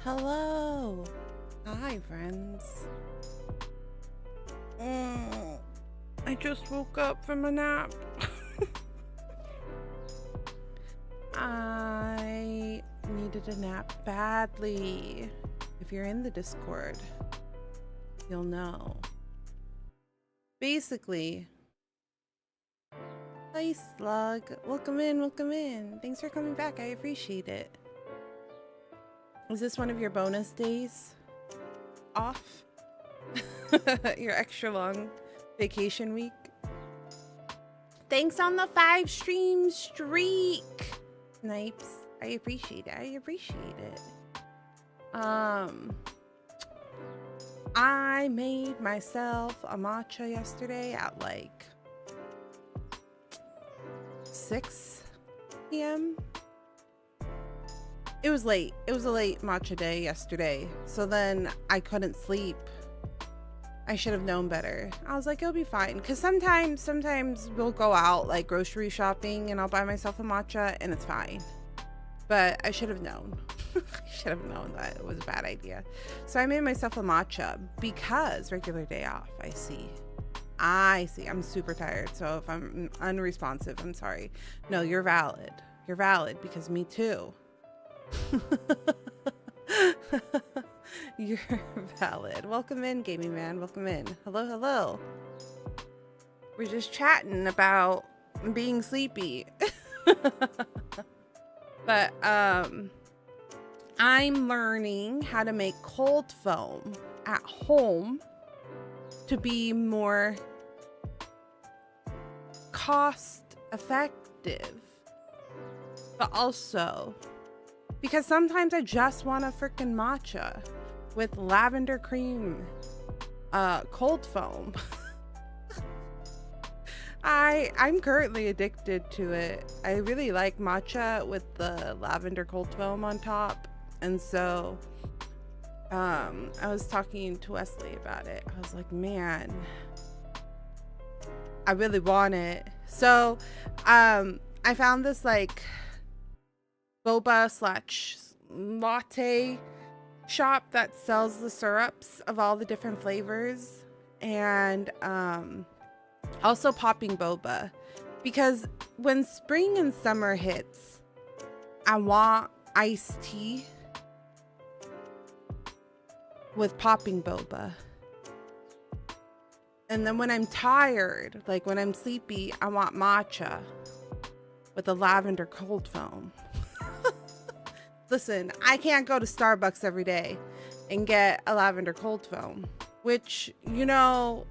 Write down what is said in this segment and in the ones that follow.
Hello. Hi, friends. I just woke up from a nap. I needed a nap badly. If you're in the Discord, you'll know. Basically, hi Slug. Welcome in, welcome in. Thanks for coming back. I appreciate it. Is this one of your bonus days off? Your extra long vacation week? Thanks on the 5 stream streak. Snipes. I appreciate it. I appreciate it. I made myself a matcha yesterday at like 6 p.m. It was late. It was a late matcha day yesterday. So then I couldn't sleep. I should have known better. I was like, it'll be fine. Because sometimes we'll go out like grocery shopping and I'll buy myself a matcha and it's fine. But I should have known. I should have known that it was a bad idea. So I made myself a matcha because regular day off. I see. I'm super tired. So if I'm unresponsive, I'm sorry. No, you're valid. You're valid because me too. You're valid. Welcome in, gaming man. Welcome in. Hello, hello. We're just chatting about being sleepy. But I'm learning how to make cold foam at home to be more cost effective, but also because sometimes I just want a freaking matcha with lavender cream cold foam. I'm currently addicted to it. I really like matcha with the lavender cold foam on top. And so I was talking to Wesley about it. I was like, man, I really want it. So I found this like boba / latte shop that sells the syrups of all the different flavors, and also popping boba, because when spring and summer hits, I want iced tea with popping boba. And then when I'm tired, like when I'm sleepy, I want matcha with a lavender cold foam. Listen, I can't go to Starbucks every day and get a lavender cold foam, which, you know,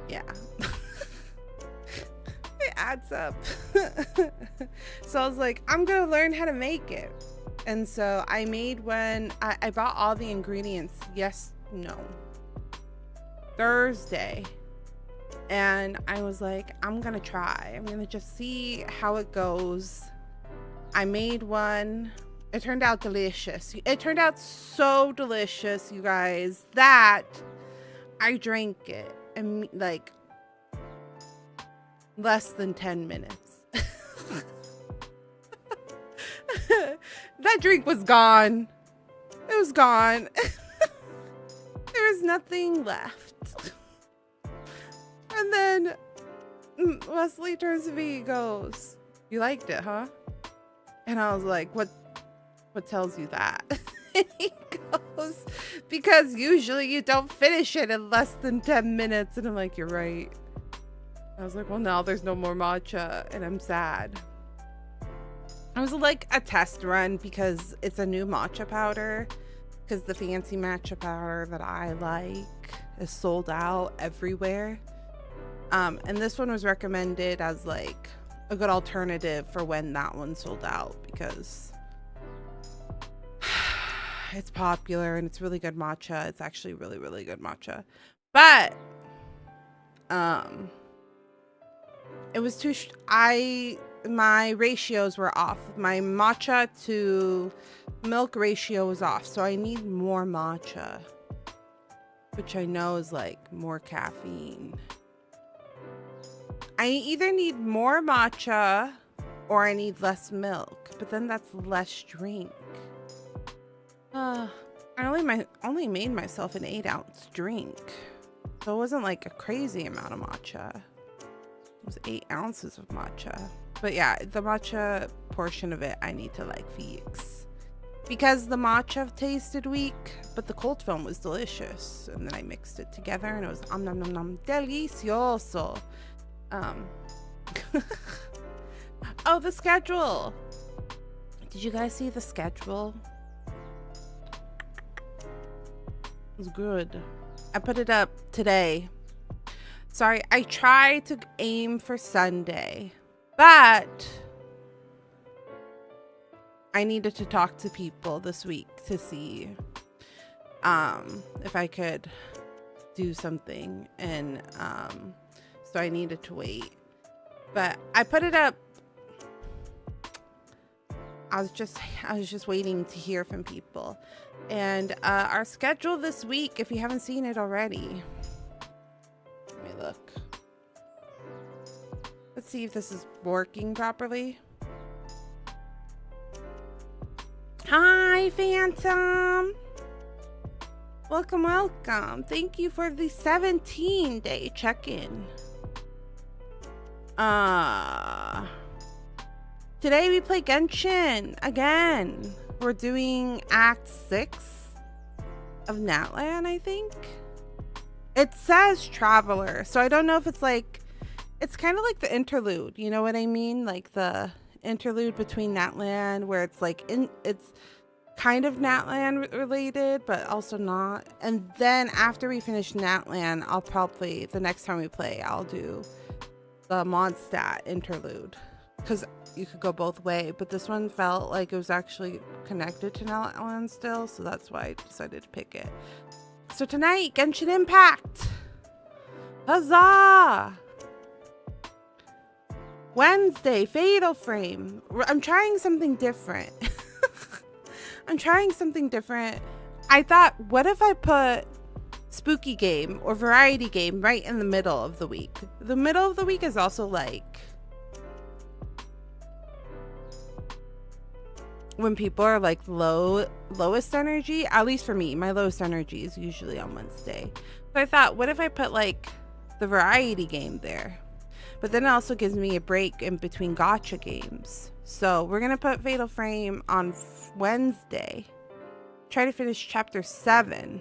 yeah, it adds up. So I was like, I'm gonna learn how to make it. And so I made one. I bought all the ingredients Thursday, and I was like, I'm gonna try. I'm gonna just see how it goes. I made one. It turned out delicious. It turned out so delicious, you guys, that I drank it in like less than 10 minutes. That drink was gone. It was gone. There was nothing left. And then Wesley turns to me and goes, "You liked it, huh?" And I was like, what tells you that? And he goes, "Because usually you don't finish it in less than 10 minutes. And I'm like, you're right. I was like, well, now there's no more matcha and I'm sad. It was like a test run because it's a new matcha powder, because the fancy matcha powder that I like is sold out everywhere. And this one was recommended as like a good alternative for when that one sold out, because it's popular and it's really good matcha. It's actually really, really good matcha. But it was too my ratios were off. My matcha to milk ratio was off, so I need more matcha, which I know is like more caffeine. I either need more matcha or I need less milk, but then that's less drink. I only made myself an 8-ounce drink. So it wasn't like a crazy amount of matcha. It was 8 ounces of matcha. But yeah, the matcha portion of it I need to like fix. Because the matcha tasted weak, but the cold foam was delicious. And then I mixed it together and it was nom nom nom delicioso. Oh, the schedule. Did you guys see the schedule? It was good. I put it up today. Sorry, I tried to aim for Sunday, but I needed to talk to people this week to see if I could do something, and so I needed to wait. But I put it up. I was just waiting to hear from people. And our schedule this week, if you haven't seen it already, let me look. Let's see if this is working properly. Hi, Phantom. Welcome, welcome. Thank you for the 17-day check-in. Today we play Genshin again. We're doing Act 6 of Natlan, I think. It says Traveler, so I don't know if it's like, it's kind of like the interlude, you know what I mean? Like the interlude between Natlan, where it's like, it's kind of Natlan related, but also not. And then after we finish Natlan, I'll probably, the next time we play, I'll do the Mondstadt interlude. Because you could go both ways, but this one felt like it was actually connected to Natlan still, so that's why I decided to pick it. So tonight, Genshin Impact! Huzzah! Wednesday, Fatal Frame. I'm trying something different. I'm trying something different. I thought, what if I put Spooky Game or Variety Game right in the middle of the week? The middle of the week is also like when people are like lowest energy. At least for me, my lowest energy is usually on Wednesday. So I thought, what if I put like the Variety Game there? But then it also gives me a break in between gacha games. So we're gonna put Fatal Frame on Wednesday. Try to finish chapter 7.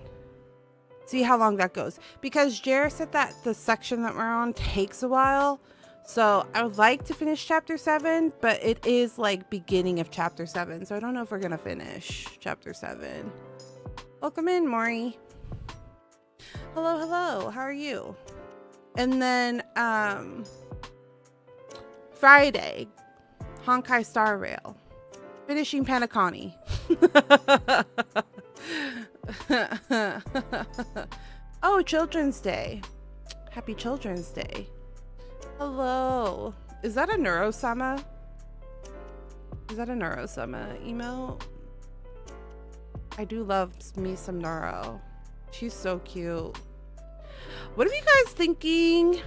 See how long that goes. Because Jer said that the section that we're on takes a while. So I would like to finish chapter 7, but it is like beginning of chapter 7. So I don't know if we're gonna finish chapter 7. Welcome in, Maury. Hello, hello. How are you? And then Friday, Honkai Star Rail. Finishing Panacani. Oh, Children's Day. Happy Children's Day. Hello. Is that a Neurosama? Is that a Neurosama email? I do love me some Neuro. She's so cute. What are you guys thinking?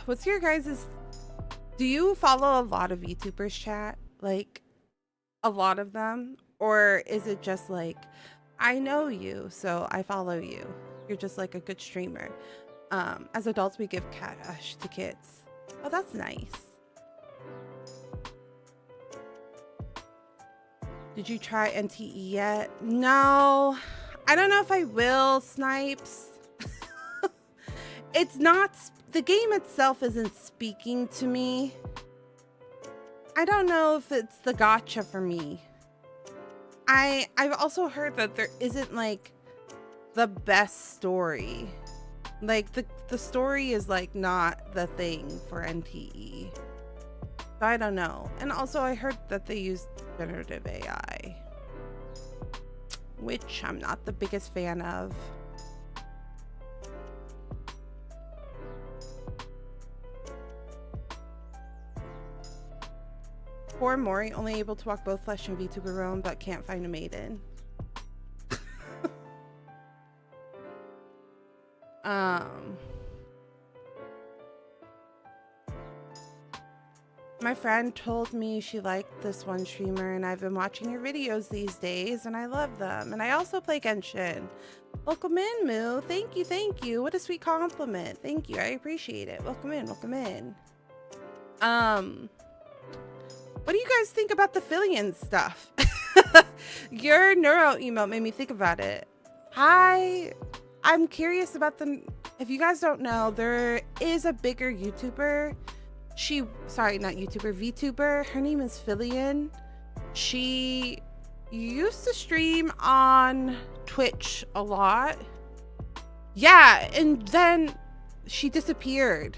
What's your guys's... Do you follow a lot of VTubers, chat? Like, a lot of them? Or is it just like, I know you, so I follow you? You're just like a good streamer. As adults, we give cash to kids. Oh, that's nice. Did you try NTE yet? No. I don't know if I will, Snipes. It's not... The game itself isn't speaking to me. I don't know if it's the gacha for me. I've also heard that there isn't like the best story. Like the story is like not the thing for NTE. So I don't know. And also I heard that they use generative AI, which I'm not the biggest fan of. Poor Mori, only able to walk both flesh and VTuber realm, but can't find a maiden. My friend told me she liked this one streamer, and I've been watching her videos these days, and I love them. And I also play Genshin. Welcome in, Moo. Thank you, thank you. What a sweet compliment. Thank you, I appreciate it. Welcome in, welcome in. What do you guys think about the Fillion stuff? Your neuro emote made me think about it. I'm curious about them. If you guys don't know, there is a bigger YouTuber. Sorry, not YouTuber, VTuber. Her name is Fillion. She used to stream on Twitch a lot. Yeah, and then she disappeared.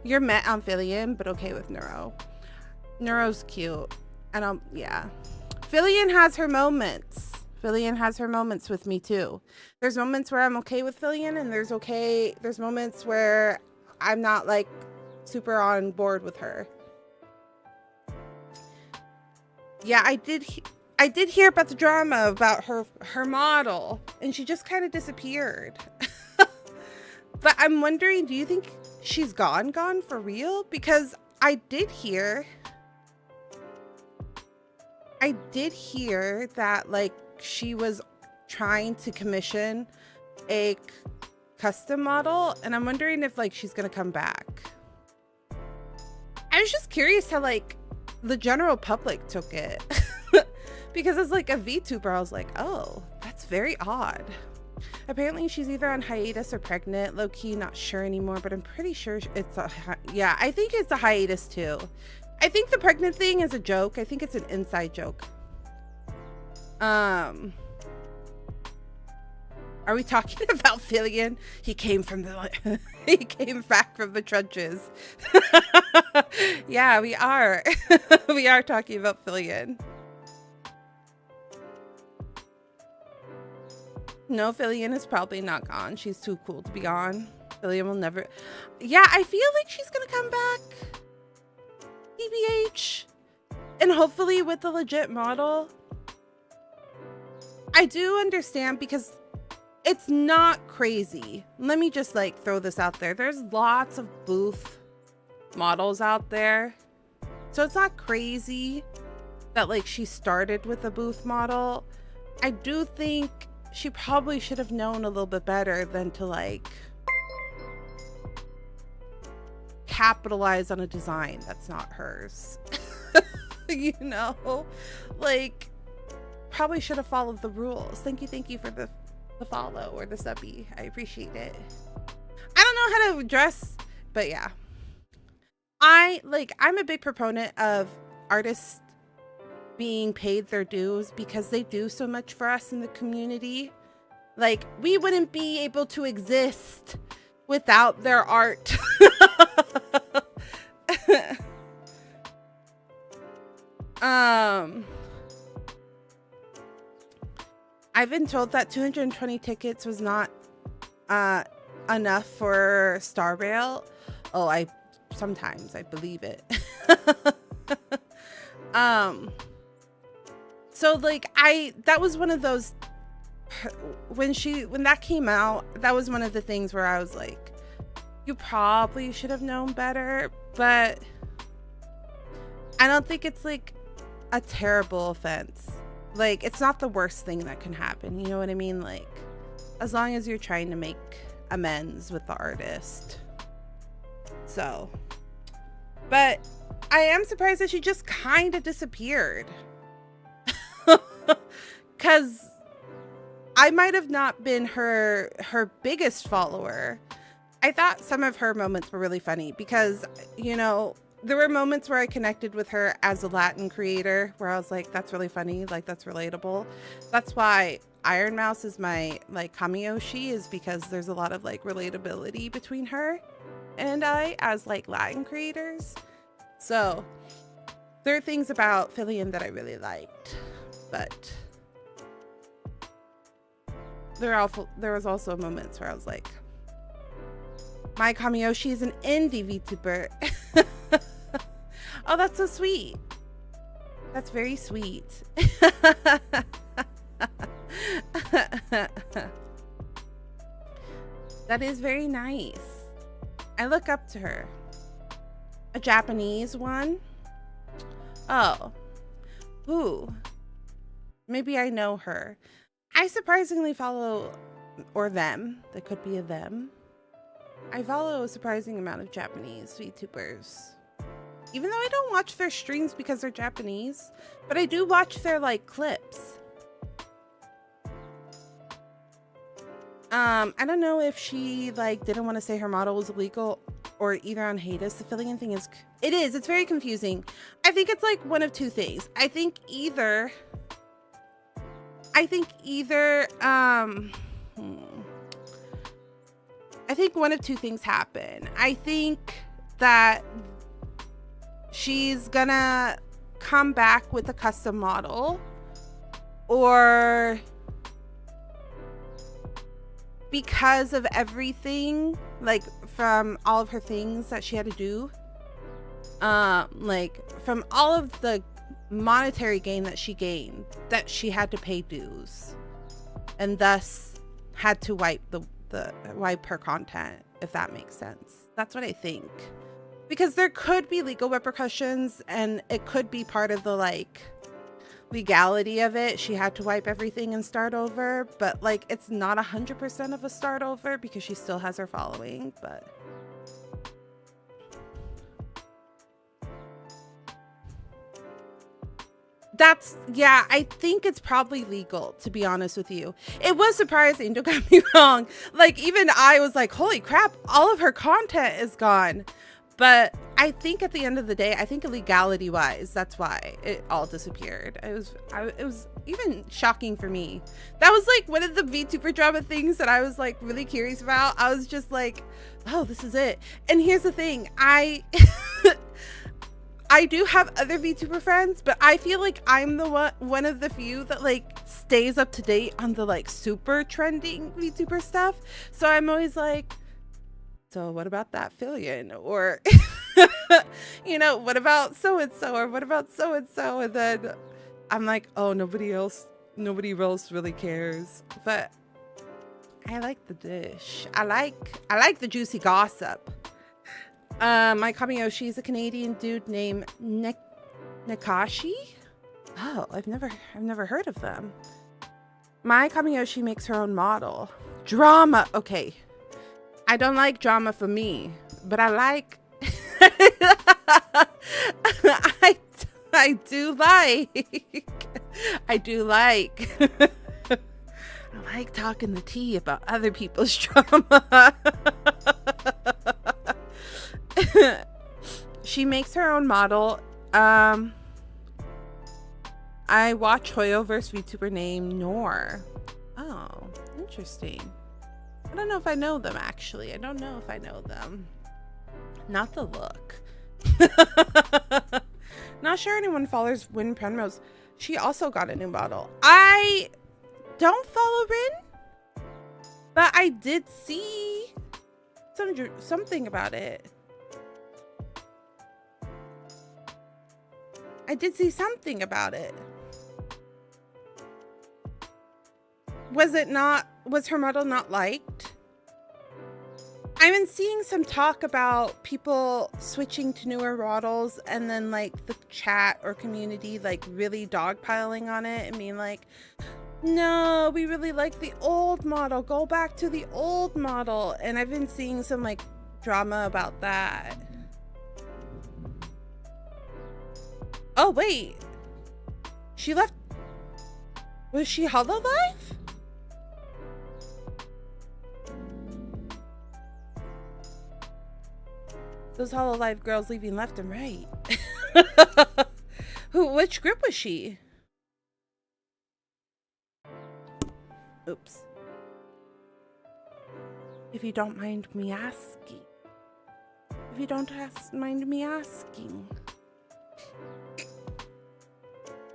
You're met on Fillion, but okay with Neuro. Neuro's cute. And yeah. Fillion has her moments. Fillion has her moments with me too. There's moments where I'm okay with Fillion, and there's moments where I'm not like super on board with her. Yeah, I did hear about the drama about her model, and she just kind of disappeared. But I'm wondering, do you think she's gone for real? Because I did hear that like she was trying to commission a custom model, and I'm wondering if like she's gonna come back. I was just curious how like the general public took it. Because as like a VTuber, I was like, oh, that's very odd. Apparently she's either on hiatus or pregnant. Low-key not sure anymore, but I'm pretty sure it's yeah, I think it's a hiatus too. I think the pregnant thing is a joke. I think it's an inside joke. Are we talking about Fillion? He came from the he came back from the trenches. Yeah, we are. We are talking about Fillion. No, Fillion is probably not gone. She's too cool to be gone. Fillion will never. Yeah, I feel like she's gonna come back. TBH. And hopefully with the legit model. I do understand because it's not crazy. Let me just like throw this out there. There's lots of booth models out there. So it's not crazy that like she started with a booth model. I do think she probably should have known a little bit better than to like capitalize on a design that's not hers. You know, like probably should have followed the rules. Thank you for the follow or the subby. I appreciate it. I don't know how to address, but yeah, I'm a big proponent of artists being paid their dues because they do so much for us in the community. Like we wouldn't be able to exist without their art. I've been told that 220 tickets was not enough for Star Rail. Oh, sometimes I believe it. So like that was one of those, when that came out, that was one of the things where I was like, you probably should have known better. But I don't think it's like a terrible offense. Like it's not the worst thing that can happen, you know what I mean? Like as long as you're trying to make amends with the artist. So, but I am surprised that she just kind of disappeared. Because I might have not been her biggest follower. I thought some of her moments were really funny because, you know, there were moments where I connected with her as a Latin creator where I was like, that's really funny. Like, that's relatable. That's why Iron Mouse is my, like, Kamiyoshi, is because there's a lot of, like, relatability between her and I as, like, Latin creators. So there are things about Fillion that I really liked, but there was also moments where I was like, my Kamiyoshi is an indie VTuber. Oh, that's so sweet. That's very sweet. That is very nice. I look up to her. A Japanese one? Oh. Ooh. Maybe I know her. I surprisingly follow, or them. That could be a them. I follow a surprising amount of Japanese VTubers. Even though I don't watch their streams because they're Japanese, but I do watch their like clips. I don't know if she like didn't want to say her model was illegal or either on Hades. The affiliate thing is, it's very confusing. I think it's like one of two things. I think either I think one of two things happen. I think that she's gonna come back with a custom model, or because of everything, like from all of her things that she had to do, like from all of the monetary gain that she gained, that she had to pay dues and thus had to wipe wipe her content, if that makes sense. That's what I think, because there could be legal repercussions and it could be part of the like legality of it. She had to wipe everything and start over, but like it's not 100% of a start over because she still has her following. But that's, yeah, I think it's probably legal, to be honest with you. It was surprising, don't get me wrong. Like even I was like, holy crap, all of her content is gone. But I think at the end of the day, I think legality wise, that's why it all disappeared. It was even shocking for me. That was like one of the VTuber drama things that I was like really curious about. I was just like, oh, this is it. And here's the thing, I do have other VTuber friends, but I feel like I'm the one of the few that like stays up to date on the like super trending VTuber stuff. So I'm always like, so what about that Fillion? Or, you know, what about so-and-so? Or what about so-and-so? And then I'm like, oh, nobody else really cares. But I like the dish. I like the juicy gossip. My Kamiyoshi is a Canadian dude named Nakashi. Oh, I've never heard of them. My Kamiyoshi makes her own model. Drama. Okay. I don't like drama for me, but I like I do like I like talking the tea about other people's drama. She makes her own model. I watch Hoyoverse VTuber named Nor. Oh, interesting. I don't know if I know them, actually. I don't know if I know them. Not the look. Not sure anyone follows Win Penrose. She also got a new model. I don't follow Rin, but I did see something about it. I did see something about it. Was her model not liked? I've been seeing some talk about people switching to newer models and then like the chat or community like really dogpiling on it and being like, no, we really like the old model. Go back to the old model. And I've been seeing some like drama about that. Oh, wait. She left. Was she Hololive? Those Hololive girls leaving left and right. Which group was she? Oops. If you don't mind me asking. If you don't mind me asking.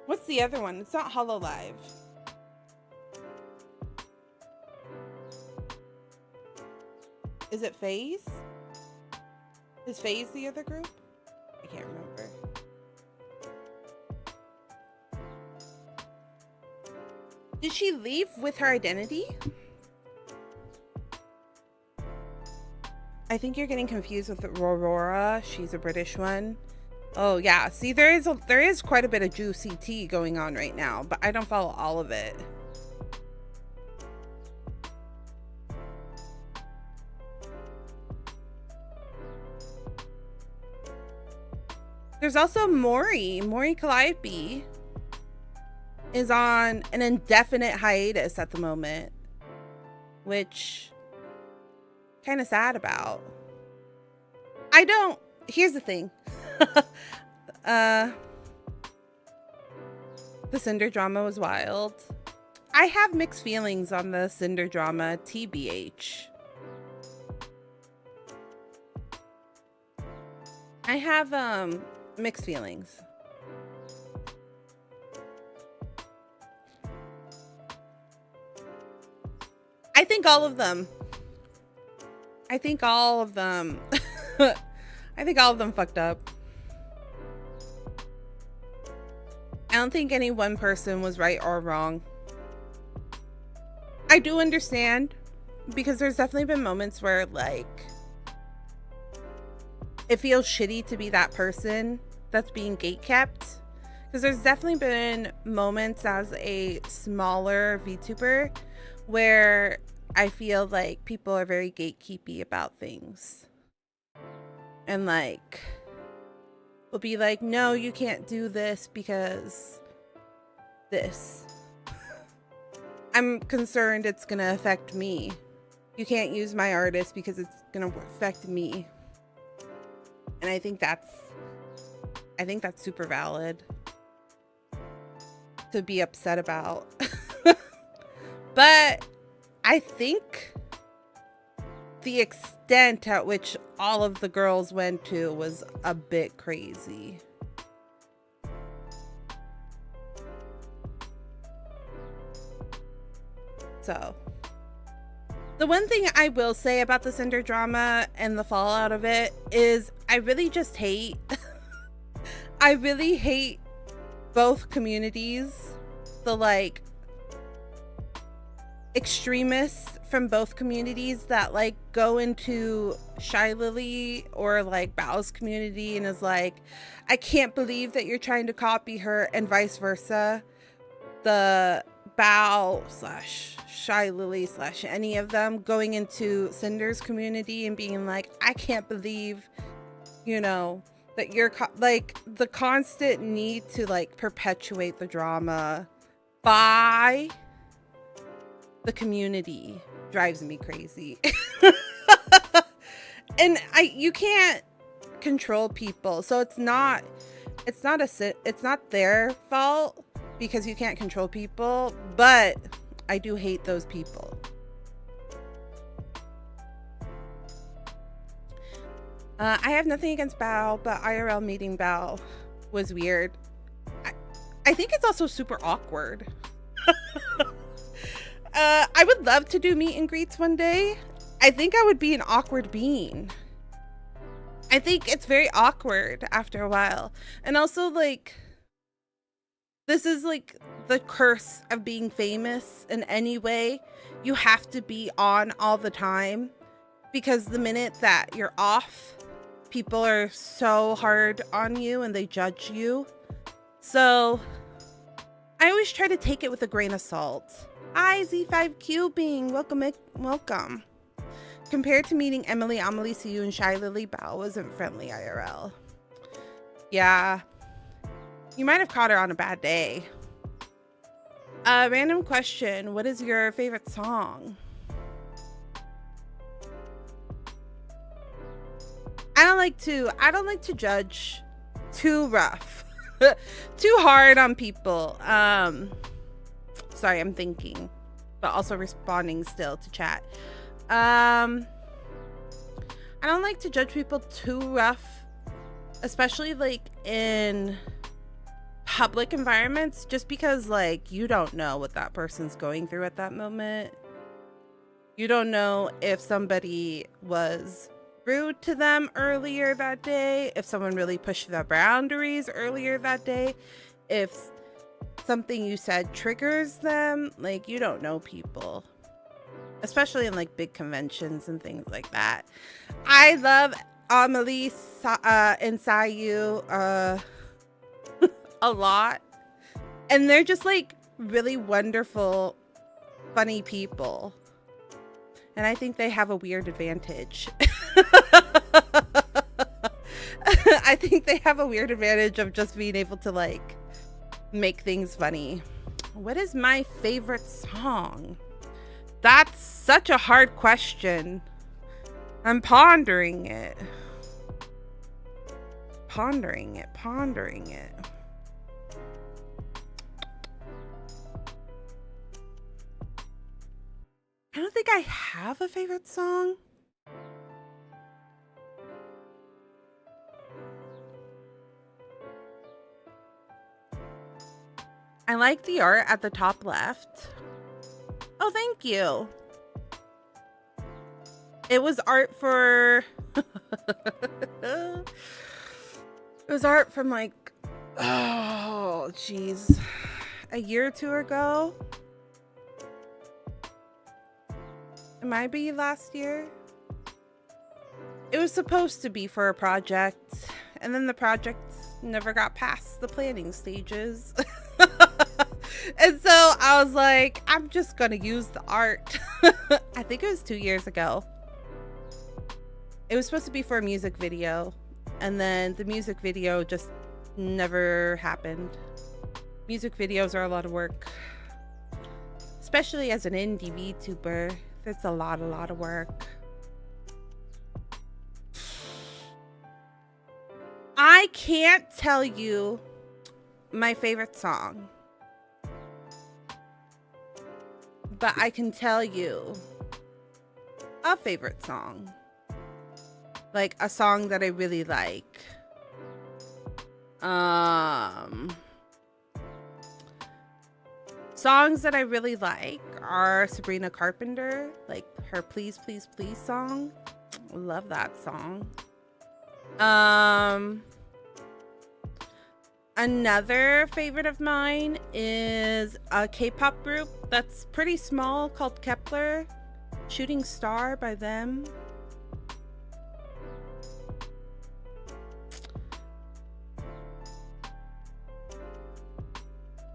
What's the other one? It's not Hololive. Is it FaZe? Is FaZe the other group? I can't remember. Did she leave with her identity? I think you're getting confused with Aurora. She's a British one. Oh yeah, see, there is quite a bit of juicy tea going on right now, but I don't follow all of it. There's also Mori Calliope is on an indefinite hiatus at the moment, which kind of sad about. Here's the thing. The Cinder drama was wild. I have mixed feelings on the Cinder drama, TBH. I have mixed feelings. I think all of them fucked up. I don't think any one person was right or wrong. I do understand, because there's definitely been moments where, like, it feels shitty to be that person that's being gatekept. Because there's definitely been moments as a smaller VTuber where I feel like people are very gatekeepy about things. And like, will be like, no, you can't do this because this. I'm concerned it's gonna affect me. You can't use my artist because it's gonna affect me. And I think that's super valid to be upset about. But I think the extent at which all of the girls went to was a bit crazy. So, the one thing I will say about the Cinder drama and the fallout of it is I really just hate I really hate both communities. The like extremists from both communities that like go into Shy Lily or like Bao's community and is like, I can't believe that you're trying to copy her, and vice versa. The Bao / Shy Lily / any of them going into Cinder's community and being like, I can't believe, you know, that you're like, the constant need to like perpetuate the drama by the community drives me crazy. And you can't control people, so it's not their fault because you can't control people, but I do hate those people. I have nothing against Bao, but IRL meeting Bao was weird. I think it's also super awkward. I would love to do meet and greets one day. I think I would be an awkward being. I think it's very awkward after a while. And also, like, this is like the curse of being famous in any way. You have to be on all the time, because the minute that you're off, people are so hard on you and they judge you. So I always try to take it with a grain of salt. Hi, Z5 Cubing. Welcome. Compared to meeting Emily, Amelie, Siu, and Shy Lily, Bao wasn't friendly IRL. Yeah. You might have caught her on a bad day. Random question. What is your favorite song? I don't like to judge too rough. Too hard on people. Sorry, I'm thinking, but also responding still to chat. I don't like to judge people too rough, especially like in public environments, just because like you don't know what that person's going through at that moment. You don't know if somebody was rude to them earlier that day, if someone really pushed their boundaries earlier that day, if something you said triggers them. Like, you don't know people. especially in like big conventions and things like that. I love Amelie and Sayu a lot, and they're just like really wonderful, funny people, and I think they have a weird advantage. I think they have a weird advantage of just being able to like make things funny. What is my favorite song? That's such a hard question. I'm pondering it. Pondering it. I don't think I have a favorite song. I like the art at the top left. Oh, thank you. It was art for... It was art from like... Oh, jeez. A year or two ago. It might be last year. It was supposed to be for a project. And then the project never got past the planning stages. And so I was like, I'm just gonna use the art. I think it was 2 years ago. It was supposed to be for a music video, and then the music video just never happened. Music videos are a lot of work, especially as an indie VTuber. It's a lot of work. I can't tell you my favorite song, but I can tell you a favorite song. Like a song that I really like. Songs that I really like are Sabrina Carpenter, like her Please Please Please song. Love that song. Another favorite of mine is a K-pop group that's pretty small called Kepler. Shooting Star by them.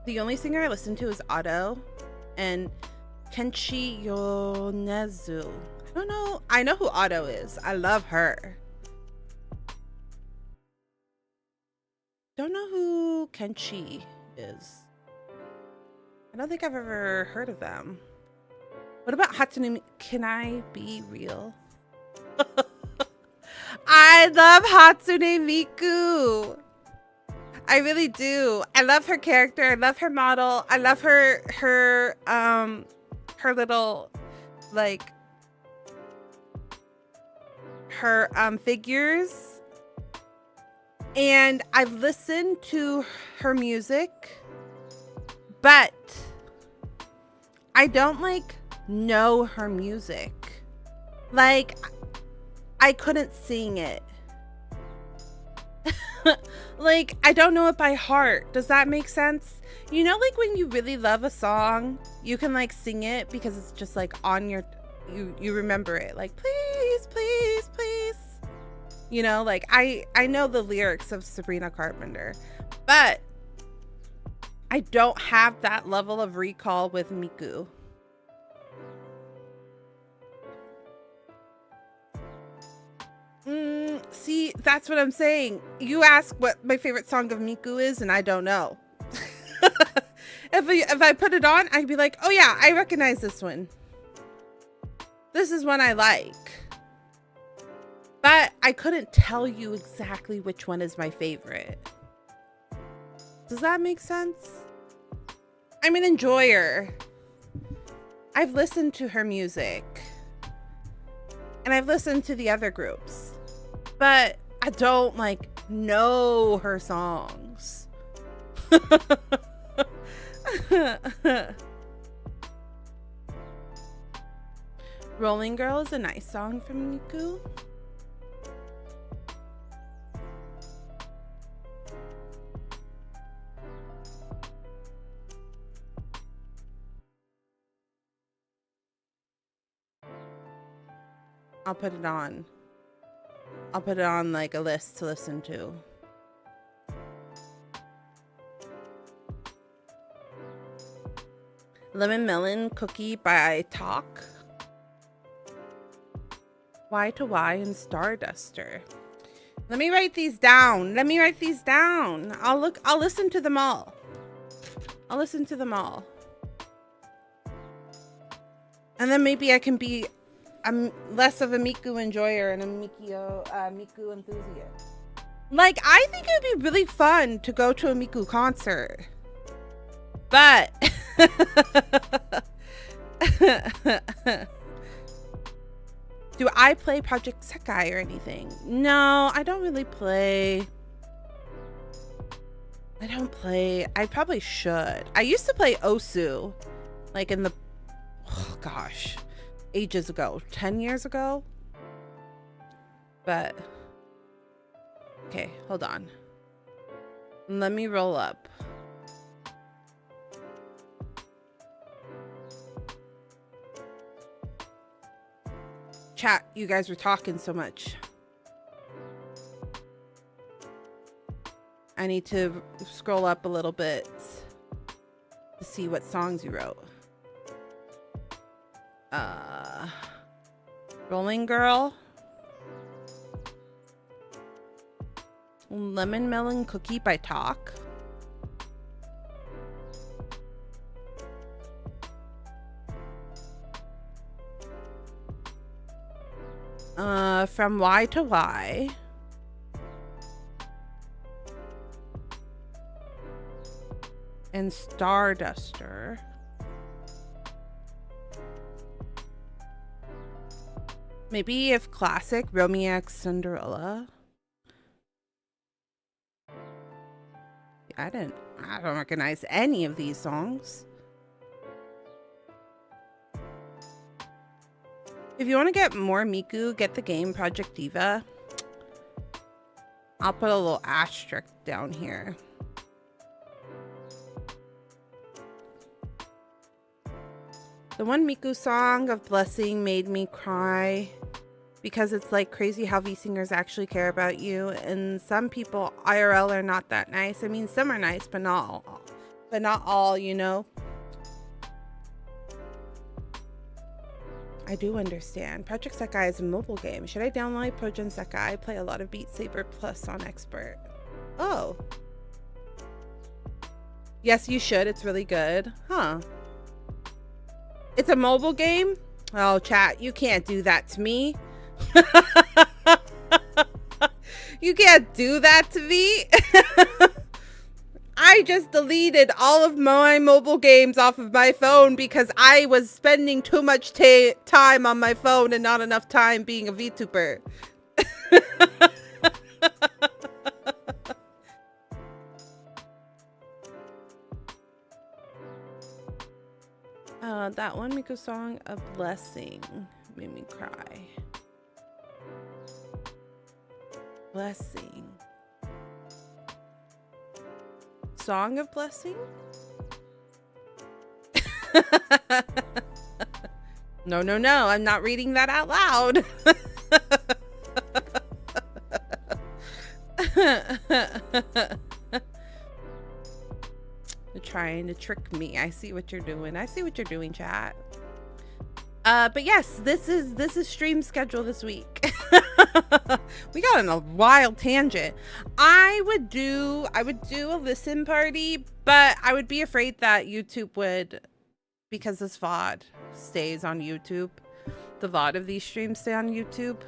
The only singer I listen to is Otto and Kenshi Yonezu. I don't know. I know who Otto is. I love her. Don't know who Kenshi is. I don't think I've ever heard of them. What about Hatsune? Can I be real? I love Hatsune Miku. I really do. I love her character. I love her model. I love her little, like, her figures. And I've listened to her music, but I don't like know her music. Like, I couldn't sing it. Like, I don't know it by heart. Does that make sense? You know, like when you really love a song, you can like sing it because it's just like on your, you remember it. Like, please, please, please. You know, like I know the lyrics of Sabrina Carpenter, but I don't have that level of recall with Miku. See, that's what I'm saying. You ask what my favorite song of Miku is, and I don't know. If I put it on, I'd be like, oh yeah, I recognize this one. This is one I like. But I couldn't tell you exactly which one is my favorite. Does that make sense? I'm an enjoyer. I've listened to her music. And I've listened to the other groups. But I don't like know her songs. Rolling Girl is a nice song from Miku. I'll put it on. I'll put it on like a list to listen to. Lemon Melon Cookie by Talk. Y to Y and Starduster. Let me write these down. Let me write these down. I'll listen to them all. I'll listen to them all. And then maybe I can be less of a Miku enjoyer and a Miku enthusiast. Like, I think it would be really fun to go to a Miku concert. But do I play Project Sekai or anything? No, I don't really play. I don't play. I probably should. I used to play Osu, like in the, oh gosh, ages ago, 10 years ago. But, okay, hold on. Let me roll up. Chat, you guys were talking so much. I need to scroll up a little bit to see what songs you wrote. Rolling Girl. Lemon Melon Cookie by Talk. From Y to Y. And Starduster. Maybe if classic, Romeo X Cinderella. I don't recognize any of these songs. If you want to get more Miku, get the game Project Diva. I'll put a little asterisk down here. The one Miku song of Blessing made me cry because it's like crazy how V singers actually care about you, and some people IRL are not that nice. I mean, some are nice, but not all, you know. I do understand. Project Sekai is a mobile game. Should I download Project Sekai? I play a lot of Beat Saber Plus on Expert. Oh. Yes, you should. It's really good. Huh. It's a mobile game? Oh, chat, you can't do that to me. You can't do that to me. I just deleted all of my mobile games off of my phone because I was spending too much time on my phone and not enough time being a VTuber. That one Miku song, A Blessing, made me cry. Blessing. Song of Blessing? No, I'm not reading that out loud. You're trying to trick me. I see what you're doing. I see what you're doing, chat. But yes, this is stream schedule this week. We got on a wild tangent. I would do a listen party, but I would be afraid that YouTube would, because this VOD stays on YouTube, the VOD of these streams stay on YouTube.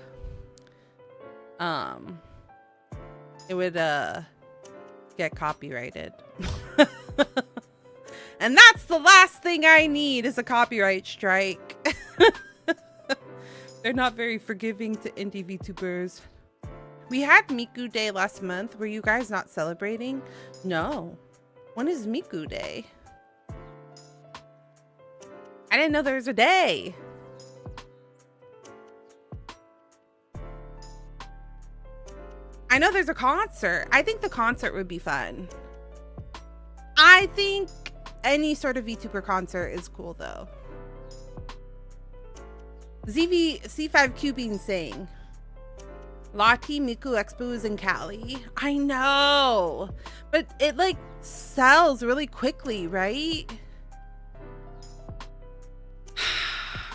It would get copyrighted. And that's the last thing I need is a copyright strike. They're not very forgiving to indie VTubers. We had Miku Day last month. Were you guys not celebrating? No. When is Miku Day? I didn't know there was a day. I know there's a concert. I think the concert would be fun. I think any sort of VTuber concert is cool though. ZVC5Q being saying, Lottie Miku Expo is in Cali. I know, but it like sells really quickly, right?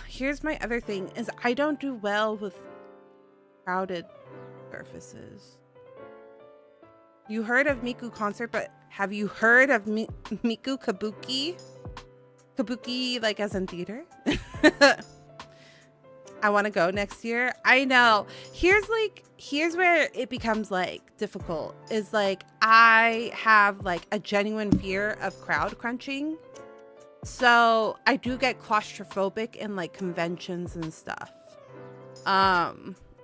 Here's my other thing is I don't do well with crowded surfaces. You heard of Miku concert, but have you heard of Miku Kabuki? Kabuki, like as in theater? I want to go next year. I know. Here's where it becomes like difficult is like I have like a genuine fear of crowd crunching. So I do get claustrophobic in like conventions and stuff.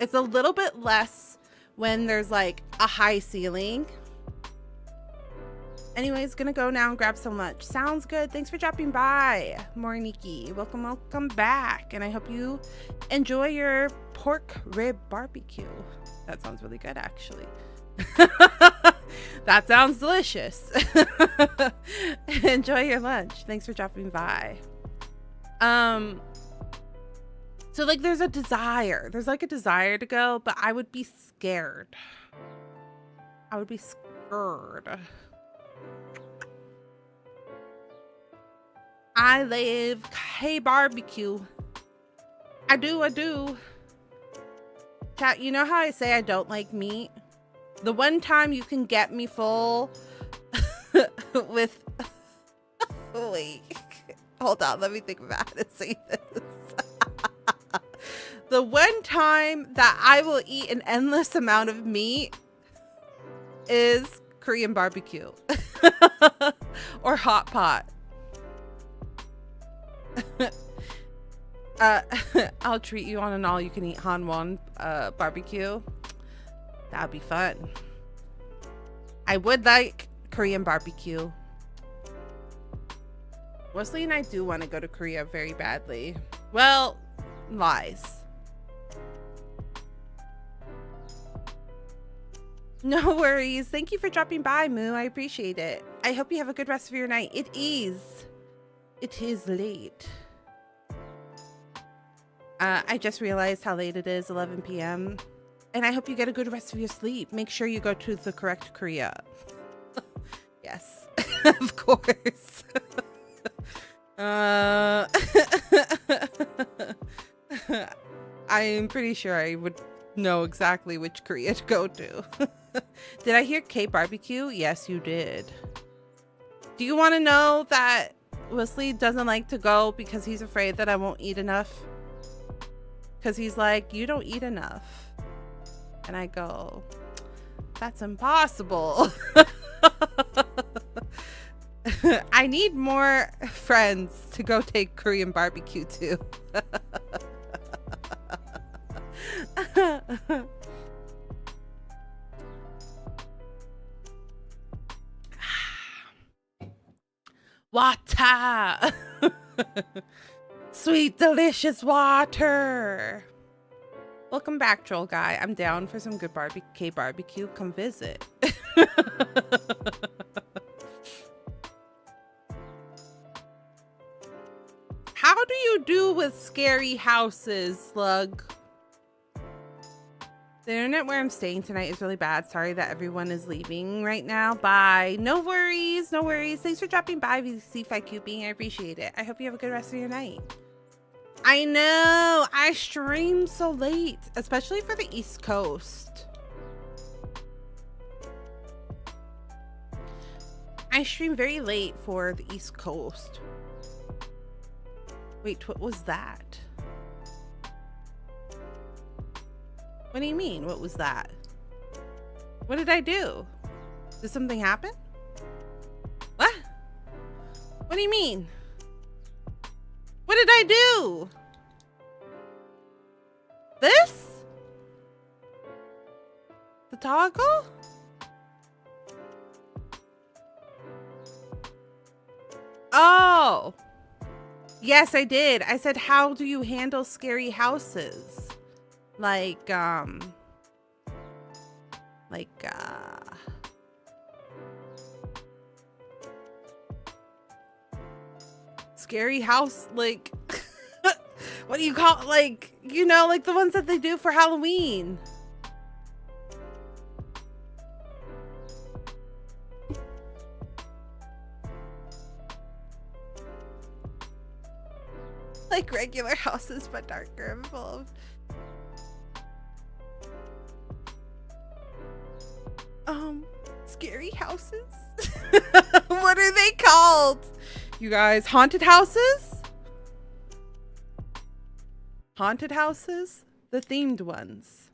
It's a little bit less when there's like a high ceiling. Anyways, gonna go now and grab some lunch. Sounds good. Thanks for dropping by, Moriniki. Welcome back. And I hope you enjoy your pork rib barbecue. That sounds really good, actually. That sounds delicious. Enjoy your lunch. Thanks for dropping by. So like there's a desire. There's like a desire to go, but I would be scared. I would be scared. I love K-barbecue. I do. Chat, you know how I say I don't like meat? The one time you can get me full with... Wait. Hold on. Let me think about how to say this. The one time that I will eat an endless amount of meat is Korean barbecue. Or hot pot. I'll treat you on an all-you-can-eat Hanwon barbecue. That would be fun. I would like Korean barbecue. Wesley and I do want to go to Korea very badly. Well, lies. No worries. Thank you for dropping by, Moo. I appreciate it. I hope you have a good rest of your night. It is late. I just realized how late it is, 11 p.m. And I hope you get a good rest of your sleep. Make sure you go to the correct Korea. Yes, of course. I'm pretty sure I would know exactly which Korea to go to. Did I hear K-barbecue? Yes, you did. Do you want to know that Wesley doesn't like to go because he's afraid that I won't eat enough? Because he's like, you don't eat enough. And I go, that's impossible. I need more friends to go take Korean barbecue to. Water. Sweet, delicious water. Welcome back, troll guy. I'm down for some good barbecue. Come visit. How do you do with scary houses, Slug? The internet where I'm staying tonight is really bad. Sorry that everyone is leaving right now. Bye. No worries. No worries. Thanks for dropping by, VC5QB. I appreciate it. I hope you have a good rest of your night. I know. I stream so late, especially for the East Coast. I stream very late for the East Coast. Wait, what was that? What do you mean? What was that? What did I do? Did something happen? What? What do you mean? What did I do? This? The toggle? Oh. Yes, I did. I said, how do you handle scary houses? Scary house, like, what do you call it? Like, you know, like the ones that they do for Halloween. Like regular houses, but darker and full of scary houses. What are they called? You guys, haunted houses? Haunted houses? The themed ones.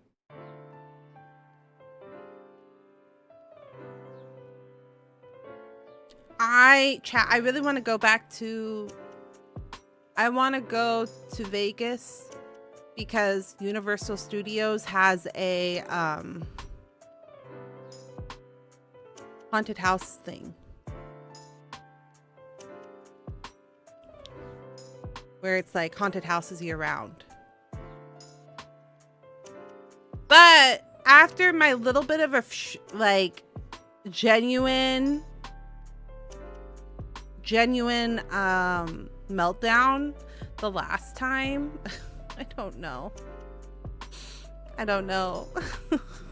I really want to go back to, I want to go to Vegas because Universal Studios has a haunted house thing where it's like haunted houses year round. But after my little bit of a like genuine meltdown the last time, I don't know. I don't know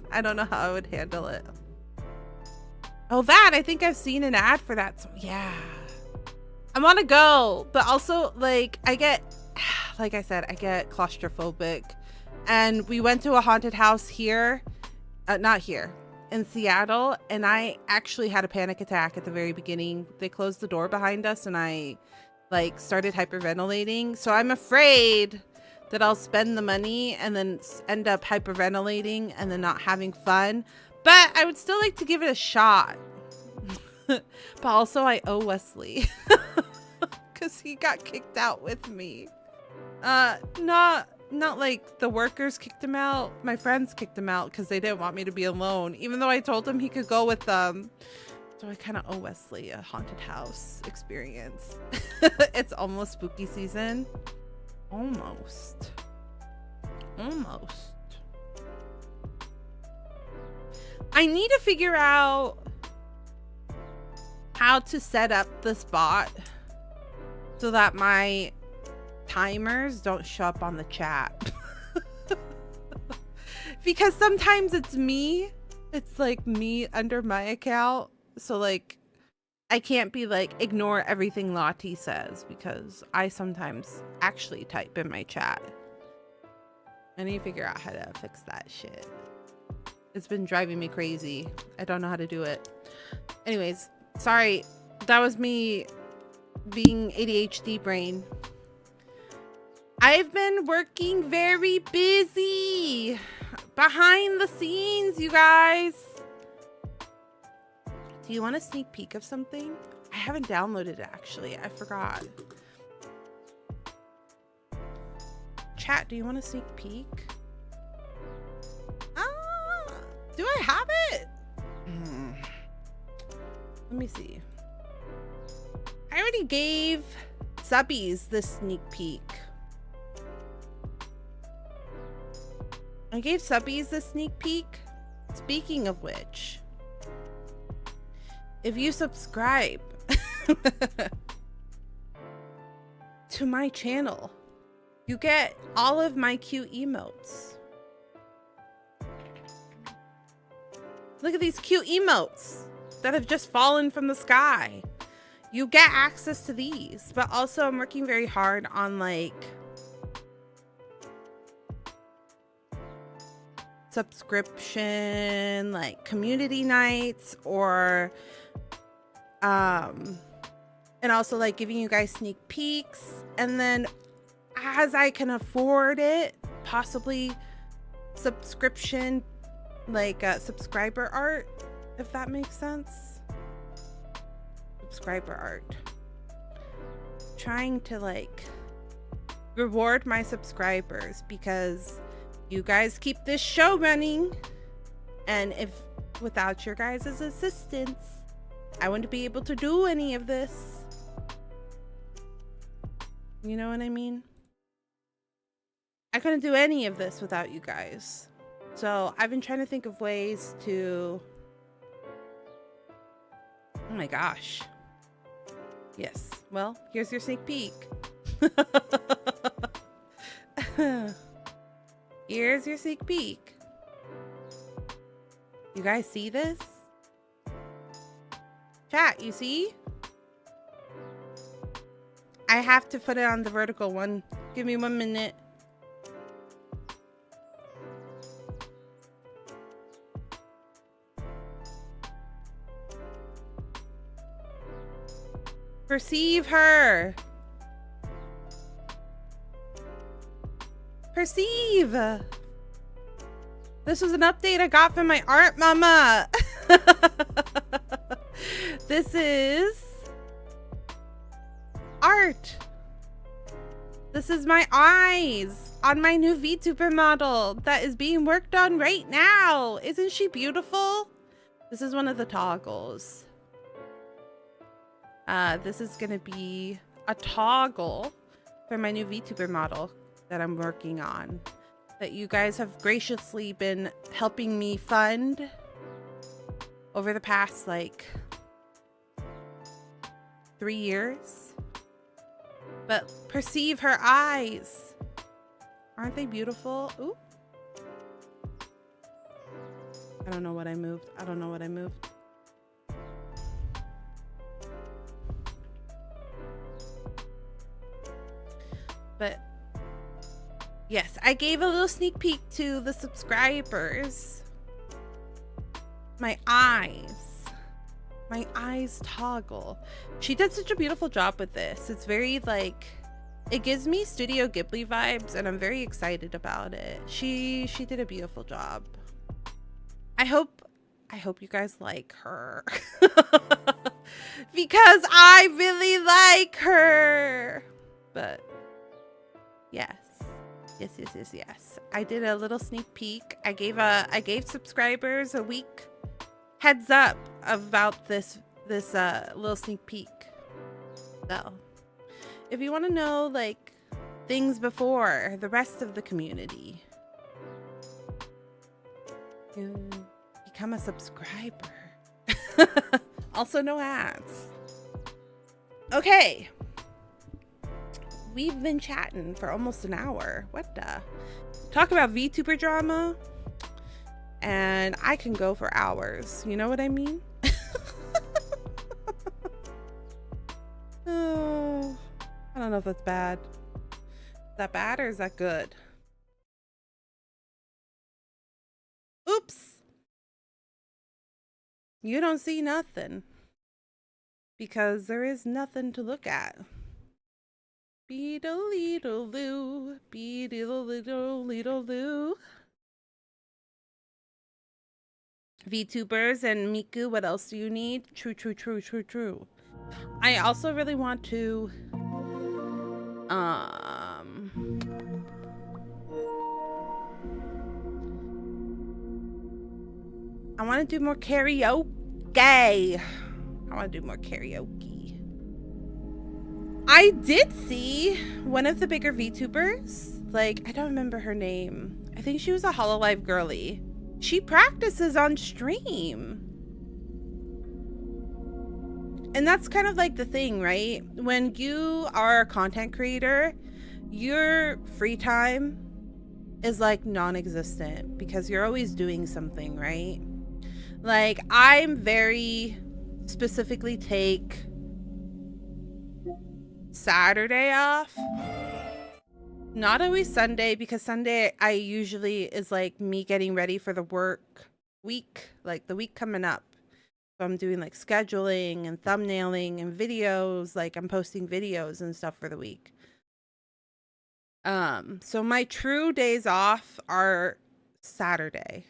how I would handle it. Oh, that, I think I've seen an ad for that. So, yeah. I want to go, but also, like, I get, like I said, I get claustrophobic. And we went to a haunted house here, not here, in Seattle, and I actually had a panic attack at the very beginning. They closed the door behind us, and I, like, started hyperventilating. So I'm afraid that I'll spend the money and then end up hyperventilating and then not having fun. But I would still like to give it a shot. But also I owe Wesley because he got kicked out with me. Not like the workers kicked him out. My friends kicked him out because they didn't want me to be alone, even though I told him he could go with them. So I kind of owe Wesley a haunted house experience. It's almost spooky season. Almost. I need to figure out how to set up this bot so that my timers don't show up on the chat. Because sometimes it's me. It's like me under my account. So like I can't be like ignore everything Lottie says because I sometimes actually type in my chat. I need to figure out how to fix that shit. It's been driving me crazy. I don't know how to do it. Anyways, sorry. That was me being ADHD brain. I've been working very busy behind the scenes, you guys. Do you want a sneak peek of something? I haven't downloaded it actually. I forgot. Chat, do you want a sneak peek? Do I have it? Let me see. I already gave Subbies this sneak peek. I gave Subbies this sneak peek. Speaking of which, if you subscribe to my channel, you get all of my cute emotes. Look at these cute emotes that have just fallen from the sky. You get access to these, but also I'm working very hard on like subscription, like community nights, or and also like giving you guys sneak peeks, and then as I can afford it, possibly subscription, like subscriber art, if that makes sense. Subscriber art. Trying to like reward my subscribers because you guys keep this show running, and if without your guys' assistance I wouldn't be able to do any of this. You know what I mean? I couldn't do any of this without you guys. So I've been trying to think of ways to... Oh my gosh. Yes. Well, here's your sneak peek. Here's your sneak peek. You guys see this? Chat, you see? I have to put it on the vertical one. Give me 1 minute. Perceive her. Perceive. This was an update I got from my art mama. This is art. This is my eyes on my new VTuber model that is being worked on right now. Isn't she beautiful? This is one of the toggles. This is gonna be a toggle for my new VTuber model that I'm working on, that you guys have graciously been helping me fund over the past like 3 years. But perceive her eyes. Aren't they beautiful? Ooh. I don't know what I moved. I don't know what I moved. But yes, I gave a little sneak peek to the subscribers. My eyes toggle. She did such a beautiful job with this. It's very like, it gives me Studio Ghibli vibes, and I'm very excited about it. She did a beautiful job. I hope you guys like her. Because I really like her. But yes. I did a little sneak peek. I gave subscribers a week heads up about this little sneak peek. So if you want to know like things before the rest of the community, you become a subscriber. Also no ads. Okay. We've been chatting for almost an hour. What the? Talk about VTuber drama. And I can go for hours. You know what I mean? Oh, I don't know if that's bad. Is that bad or is that good? Oops. You don't see nothing. Because there is nothing to look at. Beedle-leedle-loo, beedle-leedle-leedle-loo. VTubers and Miku, what else do you need? True. I also really want to I want to do more karaoke. I did see one of the bigger VTubers, like, I don't remember her name. I think she was a Hololive girly. She practices on stream. And that's kind of like the thing, right? When you are a content creator, your free time is like non-existent because you're always doing something, right? Like, I'm very specifically take Saturday off. Not always Sunday, because Sunday I usually is like me getting ready for the work week, like the week coming up. So I'm doing like scheduling and thumbnailing and videos, like I'm posting videos and stuff for the week. So my true days off are Saturday.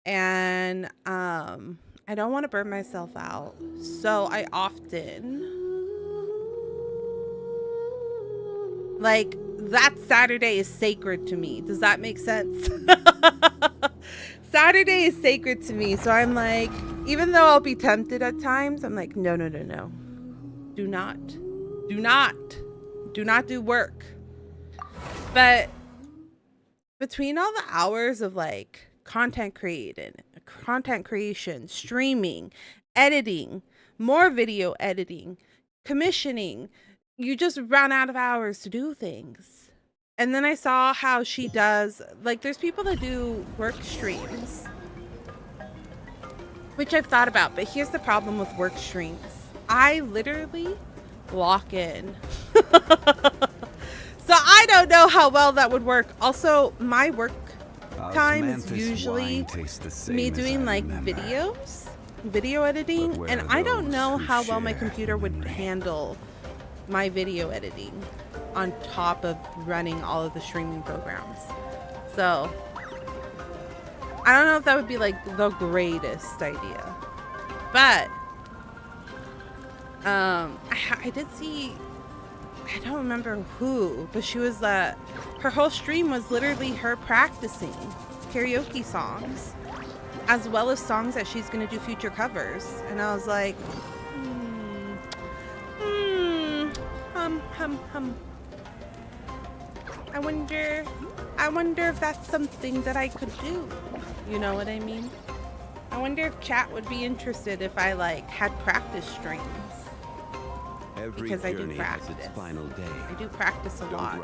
And I don't want to burn myself out. So I often, like, that Saturday is sacred to me. Does that make sense? Saturday is sacred to me. So I'm like, even though I'll be tempted at times, I'm like, no. Do not do work. But between all the hours of like content creation, streaming, editing, more video editing, commissioning, you just run out of hours to do things. And then I saw how she does, like, there's people that do work streams, which I've thought about, but here's the problem with work streams. I literally lock in. So I don't know how well that would work. Also, my work time is usually me doing like videos, video editing, and I don't know how well my computer would handle my video editing on top of running all of the streaming programs. So I don't know if that would be like the greatest idea, but I did see, I don't remember who, but she was her whole stream was literally her practicing karaoke songs as well as songs that she's gonna do future covers. And I was like, I wonder if that's something that I could do. You know what I mean? I wonder if chat would be interested if I like had practice streams. Because I do practice. I do practice a lot.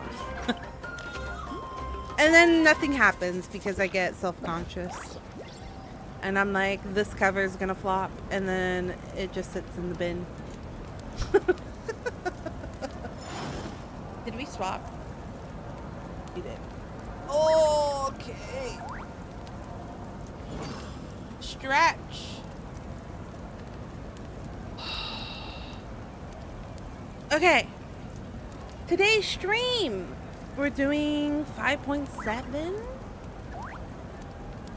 And then nothing happens because I get self-conscious. And I'm like, this cover is gonna flop, and then it just sits in the bin. Did we swap? We did. Okay. Stretch. Okay. Today's stream, we're doing 5.7.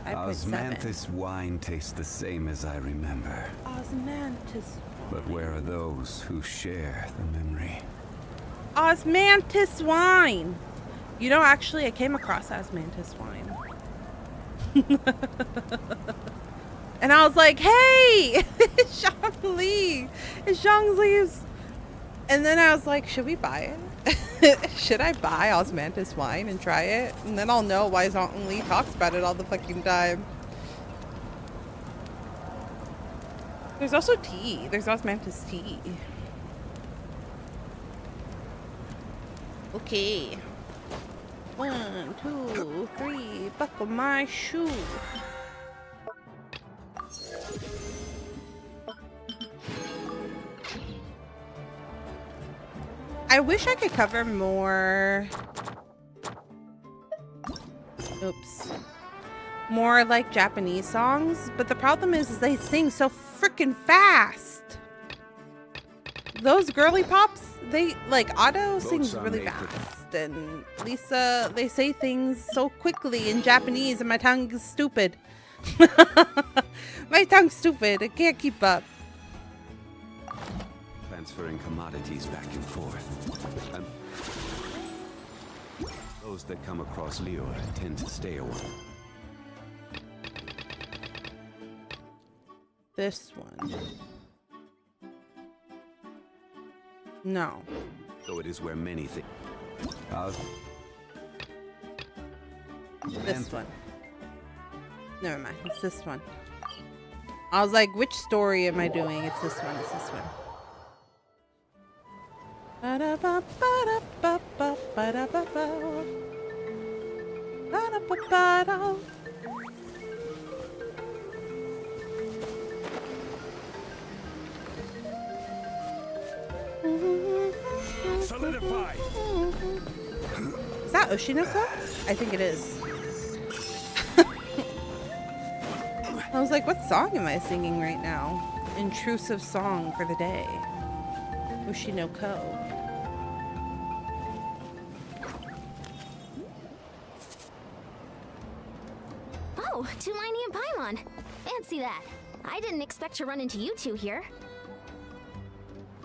Osmanthus wine tastes the same as I remember. Osmanthus. But where are those who share the memory? Osmanthus wine. You know, actually, I came across Osmanthus wine. And I was like, hey, it's Zhongli. It's Zhongli's. And then I was like, should we buy it? Should I buy Osmanthus wine and try it? And then I'll know why Zhongli talks about it all the fucking time. There's also tea. There's Osmanthus tea. Okay. 1, 2, 3. Buckle my shoe. I wish I could cover more. Oops. More like Japanese songs, but the problem is they sing so freaking fast. Those girly pops, they like Otto sings really fast, and Lisa, they say things so quickly in Japanese, and my tongue is stupid. My tongue's stupid. I can't keep up. Transferring commodities back and forth. Those that come across Leo tend to stay a while. This one. No. So it is where many things. This one. Never mind. It's this one. I was like, which story am I doing? It's this one. It's this one. Solidify. Is that Oshinoko? I think it is. I was like, what song am I singing right now? Intrusive song for the day. Oshinoko. Oh, Tulani and Paimon. Fancy that. I didn't expect to run into you two here.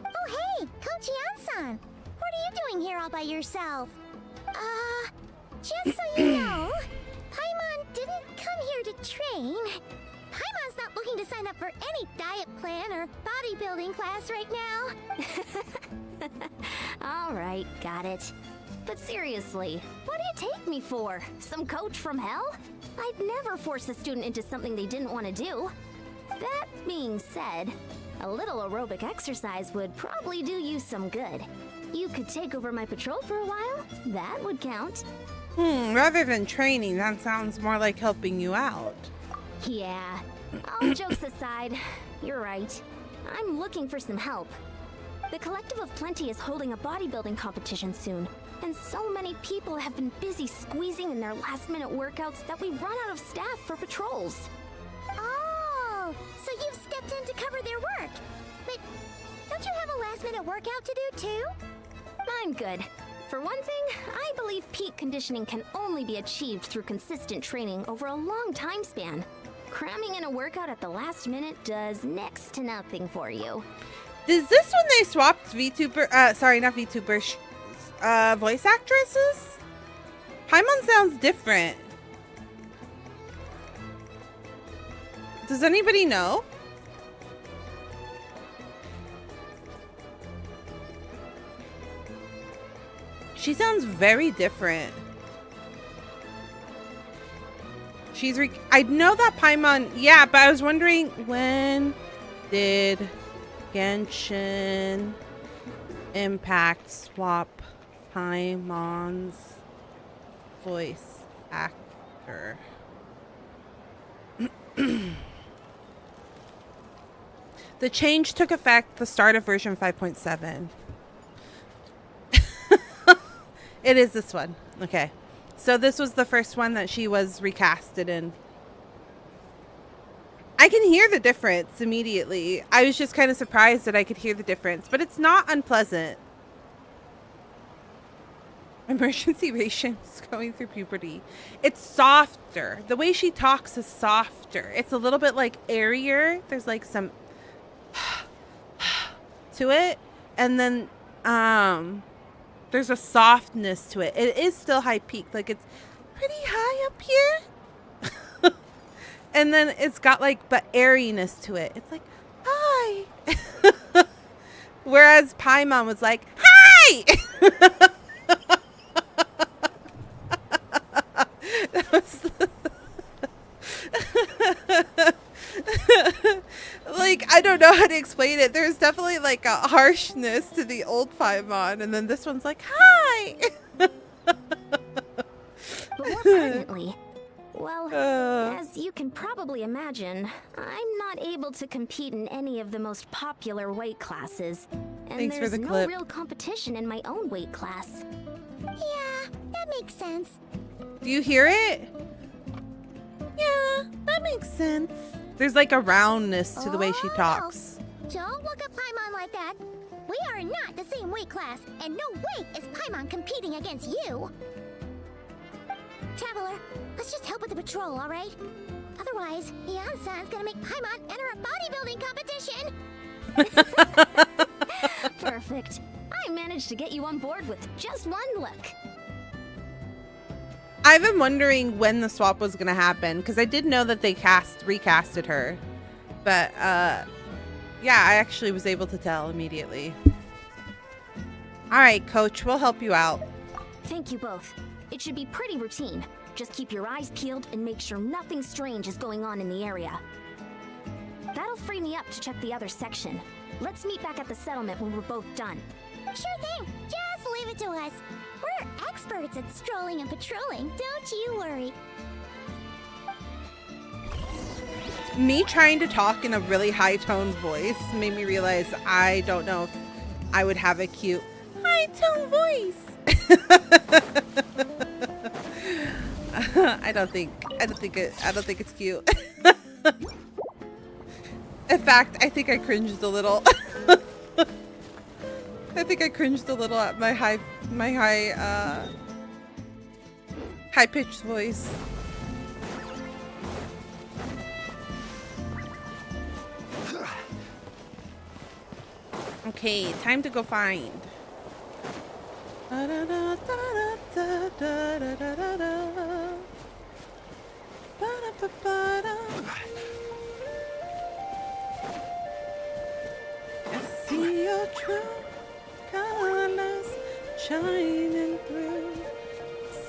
Oh, hey, Kochi-san. What are you doing here all by yourself? Just so you know, Paimon didn't come here to train. Paimon's not looking to sign up for any diet plan or bodybuilding class right now. All right, got it. But seriously, what do you take me for? Some coach from hell? I'd never force a student into something they didn't want to do. That being said, a little aerobic exercise would probably do you some good. You could take over my patrol for a while. That would count. Rather than training, that sounds more like helping you out. Yeah. All jokes aside, you're right. I'm looking for some help. The Collective of Plenty is holding a bodybuilding competition soon, and so many people have been busy squeezing in their last-minute workouts that we've run out of staff for patrols. Oh, so you've stepped in to cover their work. But don't you have a last-minute workout to do too? I'm good. For one thing, I believe peak conditioning can only be achieved through consistent training over a long time span. Cramming in a workout at the last minute does next to nothing for you. Is this when they swapped VTuber, sorry, not VTubers, voice actresses? Paimon sounds different. Does anybody know? She sounds very different. I know that Paimon, yeah, but I was wondering, when did Genshin Impact swap Paimon's voice actor? The change took effect the start of version 5.7. It is this one. Okay. So this was the first one that she was recasted in. I can hear the difference immediately. I was just kind of surprised that I could hear the difference, but it's not unpleasant. Emergency rations going through puberty. It's softer. The way she talks is softer. It's a little bit like airier. There's like some to it. And then there's a softness to it. It is still high peaked. Like, it's pretty high up here. And then it's got like the airiness to it. It's like, hi. Whereas Paimon was like, hi. Like, I don't know how to explain it. There's definitely like a harshness to the old Paimon, and then this one's like, hi. But more permanently, well, as you can probably imagine, I'm not able to compete in any of the most popular weight classes. And Thanks for there's the no clip. real competition in my own weight class. Yeah, that makes sense. Do you hear it? Yeah, that makes sense. There's like a roundness to the way she talks. Don't look at Paimon like that. We are not the same weight class, and no way is Paimon competing against you. Traveler, let's just help with the patrol, all right? Otherwise, Yan-san's gonna make Paimon enter a bodybuilding competition. Perfect. I managed to get you on board with just one look. I've been wondering when the swap was going to happen, because I did know that they recasted her. But, yeah, I actually was able to tell immediately. All right, Coach, we'll help you out. Thank you both. It should be pretty routine. Just keep your eyes peeled and make sure nothing strange is going on in the area. That'll free me up to check the other section. Let's meet back at the settlement when we're both done. Sure thing. Just leave it to us. We're experts at strolling and patrolling. Don't you worry. Me trying to talk in a really high-toned voice made me realize I don't know if I would have a cute high-toned voice. I don't think it's cute. In fact, I think I cringed a little. I think I cringed a little at my high-pitched voice. Okay, time to go find. I see your true colors shining through.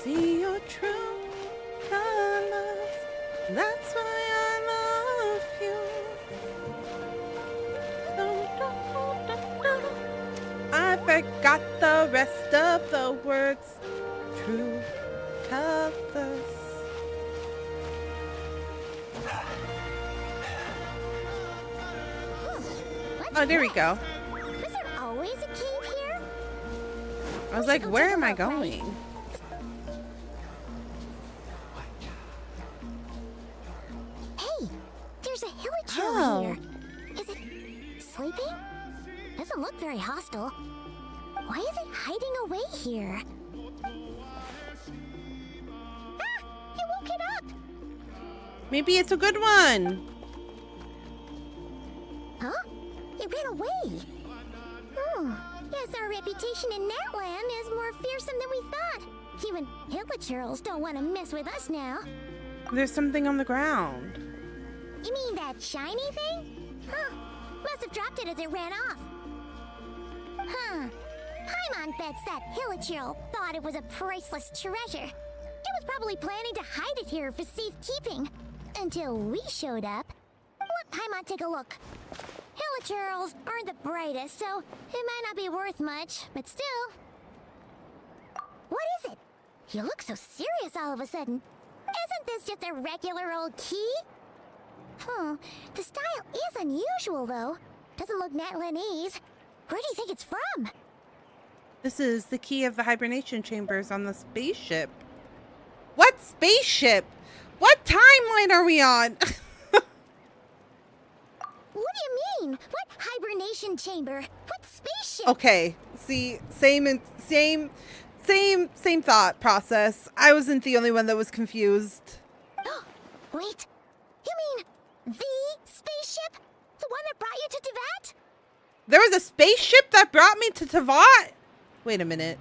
See your true colors. That's why I love you. I forgot the Oh, there we go. Was there always a cave here? I was like, where am I going? Hey, there's a hilichurl Oh. here. Is it sleeping? Doesn't look very hostile. Why is it hiding away here? Ah! You woke it up! Maybe it's a good one. Huh? It ran away. Hmm. Yes, our reputation in Natlan is more fearsome than we thought. Even hilichurls don't want to mess with us now. There's something on the ground. You mean that shiny thing? Huh. Must have dropped it as it ran off. Huh. Paimon bets that hilichurl thought it was a priceless treasure. It was probably planning to hide it here for safekeeping. Until we showed up. Let Paimon take a look. Hilichurls aren't the brightest, so it might not be worth much, but still. What is it? You look so serious all of a sudden. Isn't this just a regular old key? The style is unusual, though. Doesn't look Natlanese. Where do you think it's from? This is the key of the hibernation chambers on the spaceship. What spaceship? What timeline are we on? What do you mean? What hibernation chamber? What spaceship? Okay, see, same thought process. I wasn't the only one that was confused. Wait, you mean the spaceship? The one that brought you to Teyvat? There was a spaceship that brought me to Teyvat? Wait a minute.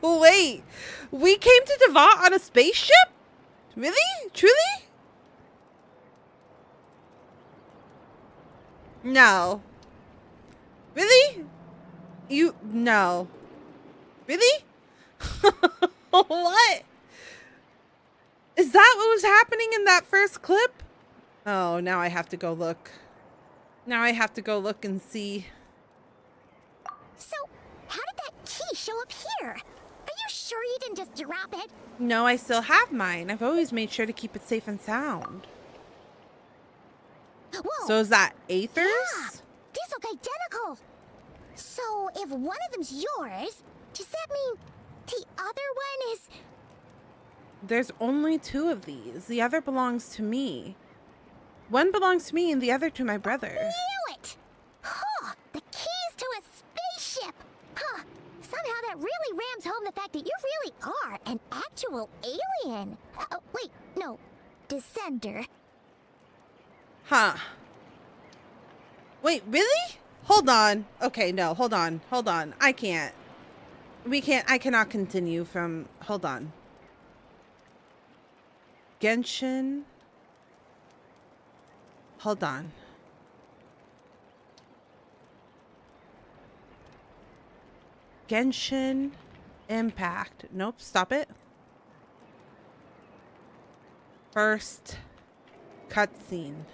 Wait, we came to Teyvat on a spaceship? Really? Truly? No. Really? No. Really? What? Is that what was happening in that first clip? Oh, now I have to go look. Now I have to go look and see. So, how did that key show up here? Are you sure you didn't just drop it? No, I still have mine. I've always made sure to keep it safe and sound. Whoa! So is that Aether's? Yeah, these look identical. So, if one of them's yours, does that mean the other one is... There's only 2 of these. The other belongs to me. One belongs to me and the other to my brother. Knew it! Huh, the keys to a spaceship! Huh, somehow that really rams home the fact that you really are an actual alien. Wait, no, descender. Huh. Wait, really? Hold on. Okay, no, hold on. Hold on. I can't. I cannot continue from... Hold on. Genshin. Hold on. Genshin Impact. Nope, stop it. First cutscene.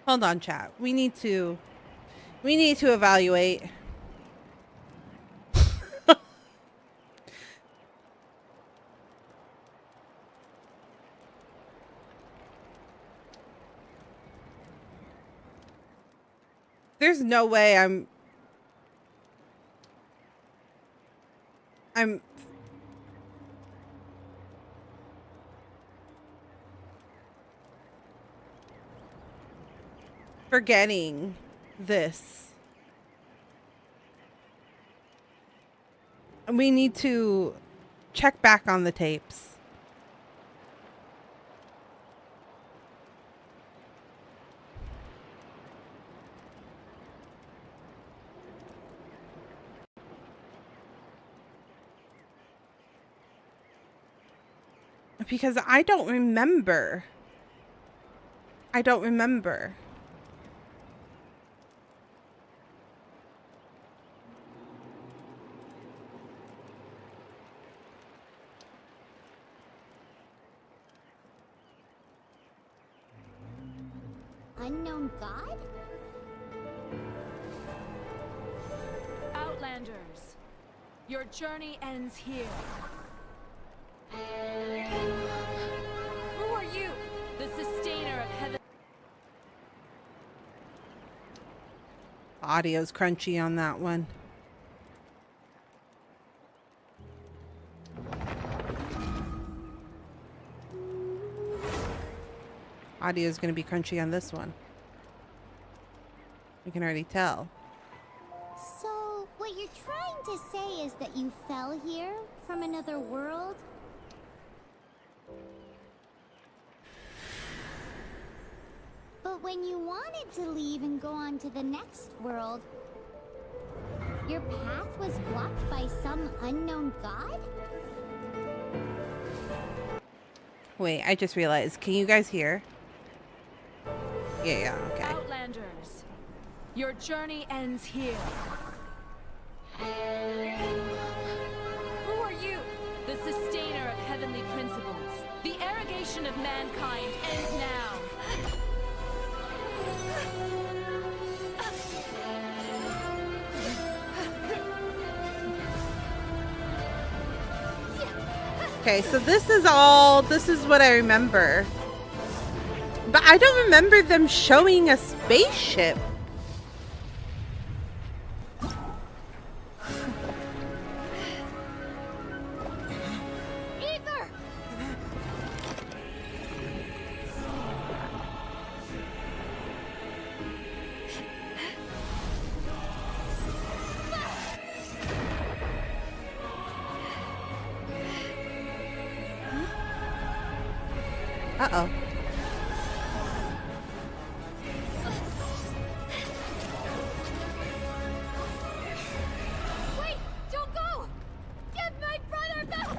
Hold on, chat. We need to evaluate. There's no way I'm forgetting this. We need to check back on the tapes. Because I don't remember. I don't remember. unknown god? Outlanders, your journey ends here. Who are you? The sustainer of heaven. Audio's crunchy on that one. Audio's gonna be crunchy on this one. We can already tell. So, what you're trying to say is that you fell here from another world? But when you wanted to leave and go on to the next world, your path was blocked by some unknown god? Wait, I just realized. Can you guys hear? Yeah, okay. Outlanders, your journey ends here. Who are you? The sustainer of heavenly principles. The arrogation of mankind ends now. Okay, so this is what I remember. But I don't remember them showing a spaceship. Ether! Uh-oh. Wait! Don't go! Get my brother back!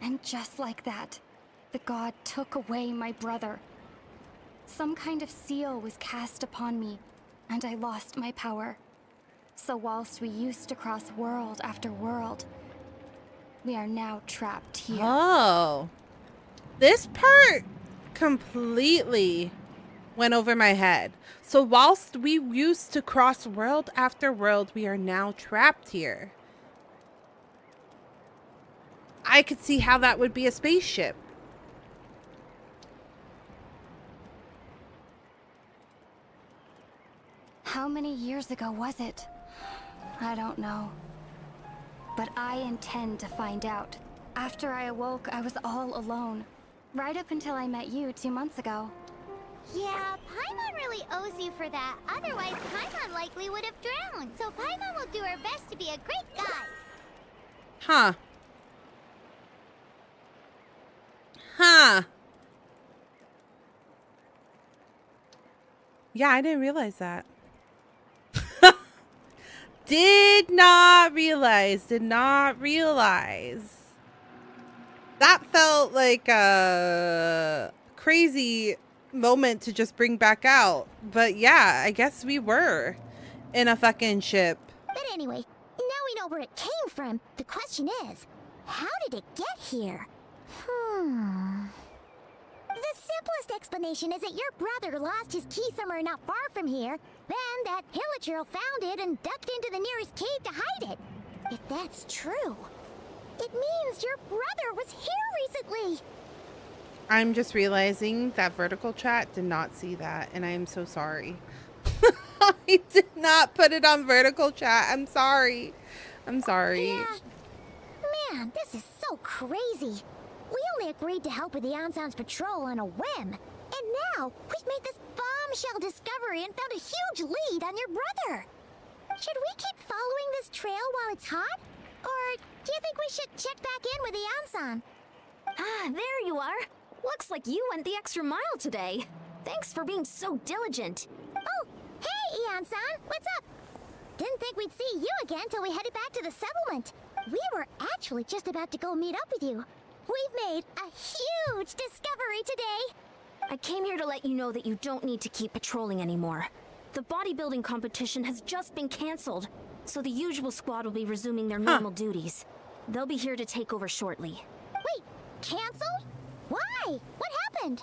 And just like that, the god took away my brother. Some kind of seal was cast upon me, and I lost my power. So whilst we used to cross world after world, we are now trapped here. Oh. This part completely went over my head. So whilst we used to cross world after world, we are now trapped here. I could see how that would be a spaceship. How many years ago was it? I don't know. But I intend to find out. After I awoke, I was all alone. Right up until I met you 2 months ago. Yeah, Paimon really owes you for that. Otherwise, Paimon likely would have drowned. So Paimon will do her best to be a great guy. Huh. Huh. Yeah, I didn't realize that. Did not realize. That felt like a crazy moment to just bring back out. But yeah, I guess we were in a fucking ship. But anyway, now we know where it came from. The question is, how did it get here? The simplest explanation is that your brother lost his key somewhere not far from here. Then that hilichurl found it and ducked into the nearest cave to hide it. If that's true, it means your brother was here recently. I'm just realizing that vertical chat did not see that, and I am so sorry. I did not put it on vertical chat. I'm sorry. Yeah. Man, this is so crazy. We only agreed to help with the Anson's patrol on a whim. And now, we've made this bombshell discovery and found a huge lead on your brother. Should we keep following this trail while it's hot? Or do you think we should check back in with the Anson? Ah, there you are. Looks like you went the extra mile today. Thanks for being so diligent. Oh, hey, Anson, what's up? Didn't think we'd see you again till we headed back to the settlement. We were actually just about to go meet up with you. We've made a huge discovery today. I came here to let you know that you don't need to keep patrolling anymore. The bodybuilding competition has just been cancelled, so the usual squad will be resuming their normal duties. They'll be here to take over shortly. Wait, canceled? Why? What happened?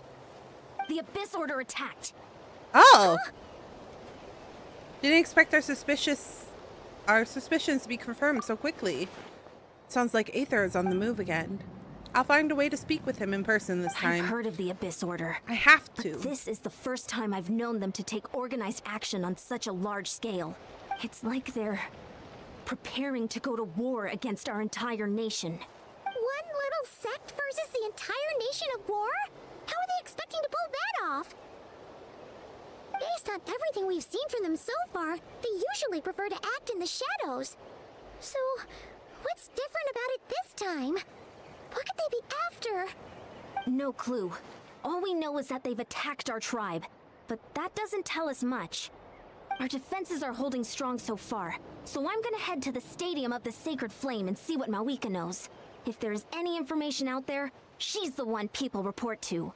The Abyss Order attacked. Oh! Didn't expect our suspicions to be confirmed so quickly. Sounds like Aether is on the move again. I'll find a way to speak with him in person this time. I've heard of the Abyss Order. I have to. But this is the first time I've known them to take organized action on such a large scale. It's like they're preparing to go to war against our entire nation. One little sect versus the entire nation at war? How are they expecting to pull that off? Based on everything we've seen from them so far, they usually prefer to act in the shadows. So, what's different about it this time? What could they be after? No clue. All we know is that they've attacked our tribe, but that doesn't tell us much. Our defenses are holding strong so far, so I'm gonna head to the Stadium of the Sacred Flame and see what Mawika knows. If there's any information out there, she's the one people report to.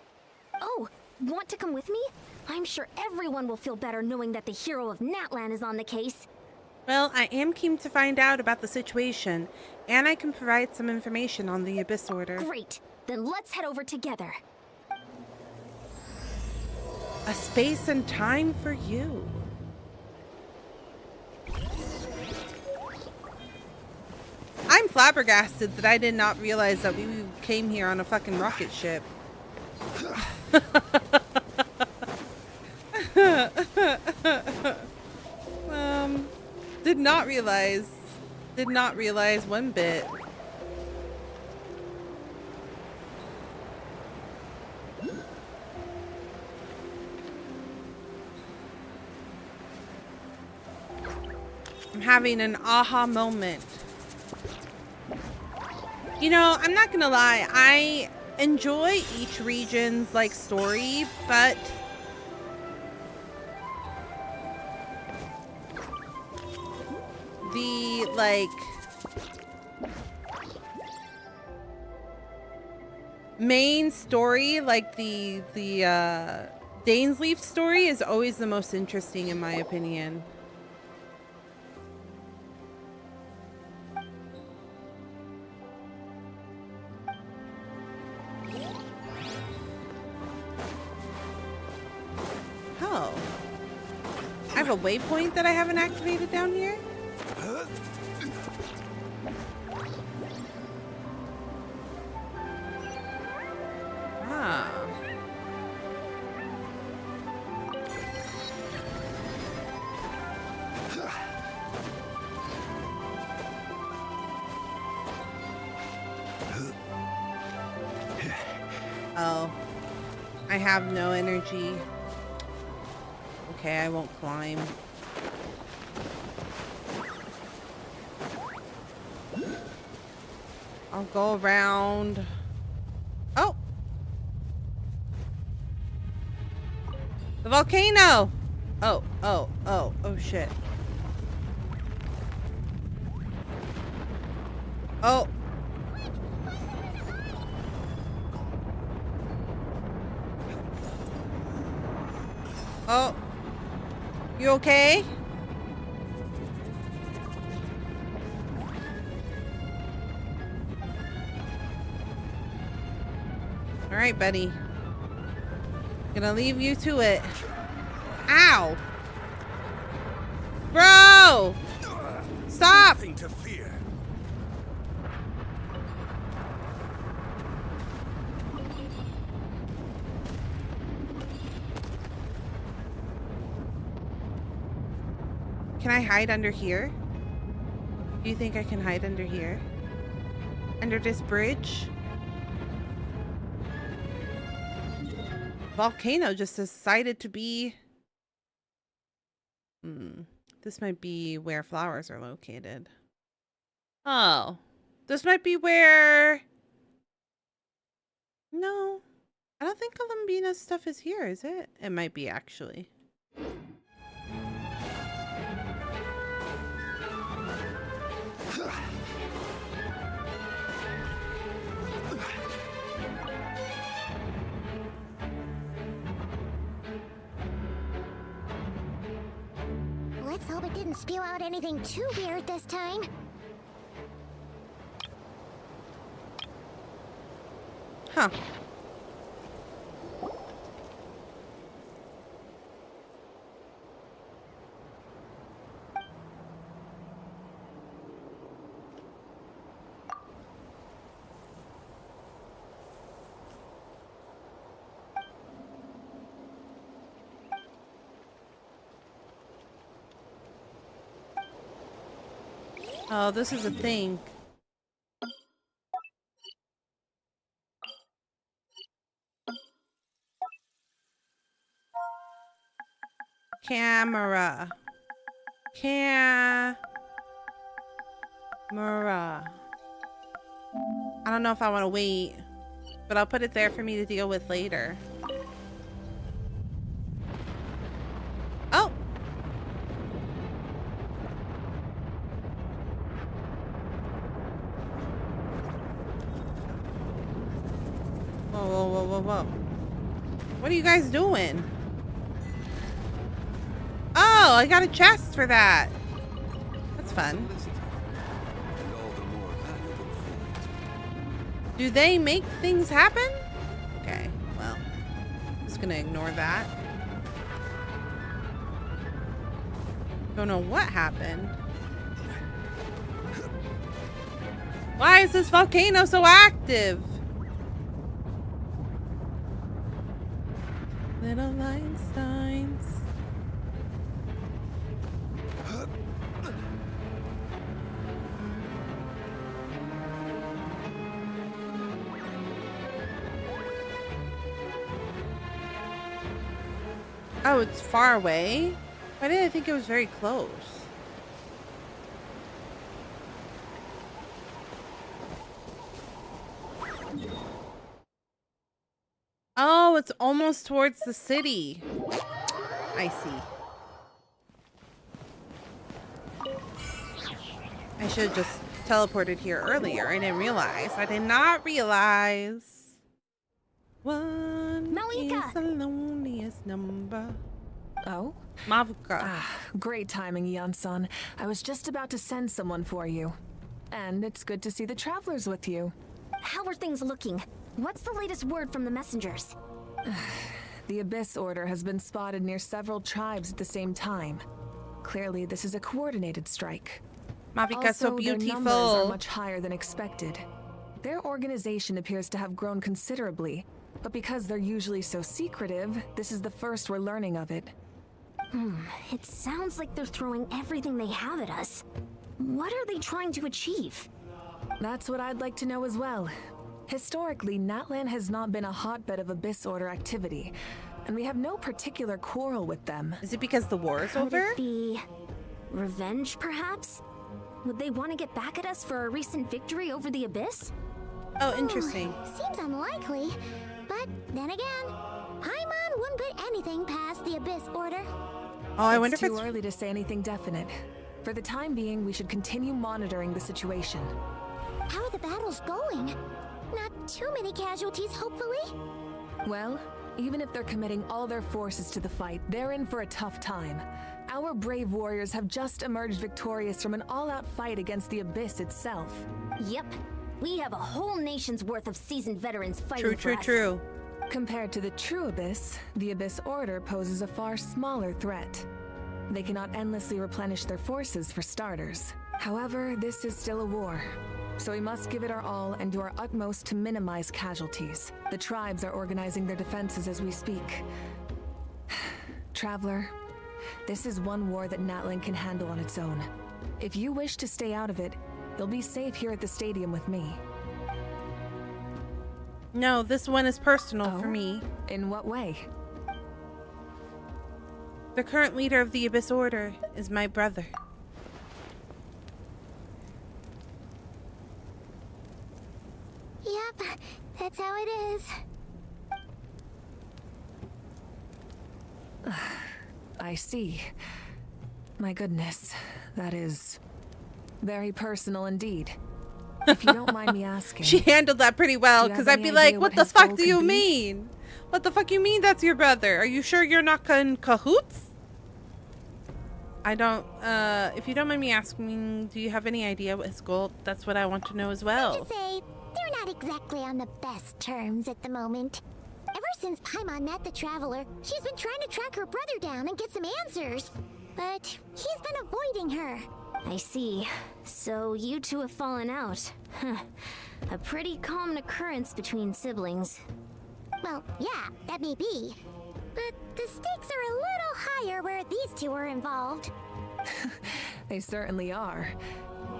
Oh, want to come with me? I'm sure everyone will feel better knowing that the hero of Natlan is on the case. Well, I am keen to find out about the situation, and I can provide some information on the Abyss Order. Great, then let's head over together. A space and time for you. I'm flabbergasted that I did not realize that we came here on a fucking rocket ship. Did not realize one bit. I'm having an aha moment. You know, I'm not gonna lie, I enjoy each region's like story, but the like main story, like the Dainsleif story is always the most interesting in my opinion. Oh. I have a waypoint that I haven't activated down here? Ah. Oh. I have no energy. Okay, I won't climb. I'll go around. Oh! The volcano! Oh shit. Oh. Oh. You okay? All right, buddy. Gonna leave you to it. Ow! Bro! Stop! Nothing to fear. Can I hide under here? Do you think I can hide under here? Under this bridge? Volcano just decided to be... This might be where flowers are located. Oh. This might be where... No. I don't think Columbina's stuff is here, is it? It might be, actually. Let's hope it didn't spew out anything too weird this time. Huh. Oh, this is a thing. Camera. Camera. I don't know if I want to wait, but I'll put it there for me to deal with later. Oh! Whoa, whoa, whoa, whoa, whoa. What are you guys doing? Oh, I got a chest for that. That's fun. And all the more valuable for it. Do they make things happen? Okay, well, just gonna ignore that. Don't know what happened. Why is this volcano so active? Little Einsteins. Oh, it's far away? Why did I think it was very close? Oh, it's almost towards the city. I see. I should have just teleported here earlier. I didn't realize. I did not realize. One Malika! is the loneliest number. Oh? Mavuka. Ah, great timing, Ian-san. I was just about to send someone for you. And it's good to see the travelers with you. How are things looking? What's the latest word from the messengers? The Abyss Order has been spotted near several tribes at the same time. Clearly, this is a coordinated strike. Mavika's so Also, their numbers are beautiful. much higher than expected. Their organization appears to have grown considerably, but because they're usually so secretive, this is the first we're learning of it. It sounds like they're throwing everything they have at us. What are they trying to achieve? That's what I'd like to know as well. Historically, Natlan has not been a hotbed of Abyss Order activity, and we have no particular quarrel with them. Is it because the war is Could over? it be revenge, perhaps? Would they want to get back at us for a recent victory over the Abyss? Oh, interesting. Seems unlikely, but then again, Paimon wouldn't put anything past the Abyss Order. Oh, I wonder It's if too it's... early to say anything definite. For the time being, we should continue monitoring the situation. How are the battles going? Not too many casualties, hopefully? Well, even if they're committing all their forces to the fight, they're in for a tough time. Our brave warriors have just emerged victorious from an all-out fight against the Abyss itself. Yep. We have a whole nation's worth of seasoned veterans fighting for us. True. Compared to the true Abyss, the Abyss Order poses a far smaller threat. They cannot endlessly replenish their forces for starters. However, this is still a war, so we must give it our all and do our utmost to minimize casualties. The tribes are organizing their defenses as we speak. Traveler, this is one war that Natlan can handle on its own. If you wish to stay out of it, you'll be safe here at the stadium with me. No, this one is personal for Oh? me. In what way? The current leader of the Abyss Order is my brother. Yep, that's how it is. I see. My goodness, that is very personal indeed. If you don't mind me asking. She handled that pretty well, Do you because have I'd be any like, idea what what the his fuck goal do you could be? mean? What the fuck you mean that's your brother? Are you sure you're not in cahoots? I don't, if you don't mind me asking, do you have any idea what his goal? That's what I want to know as well. To say, they're not exactly on the best terms at the moment. Ever since Paimon met the Traveler, she's been trying to track her brother down and get some answers. But he's been avoiding her. I see. So you two have fallen out. Huh. A pretty common occurrence between siblings. Well, yeah, that may be. But the stakes are a little higher where these two are involved. They certainly are.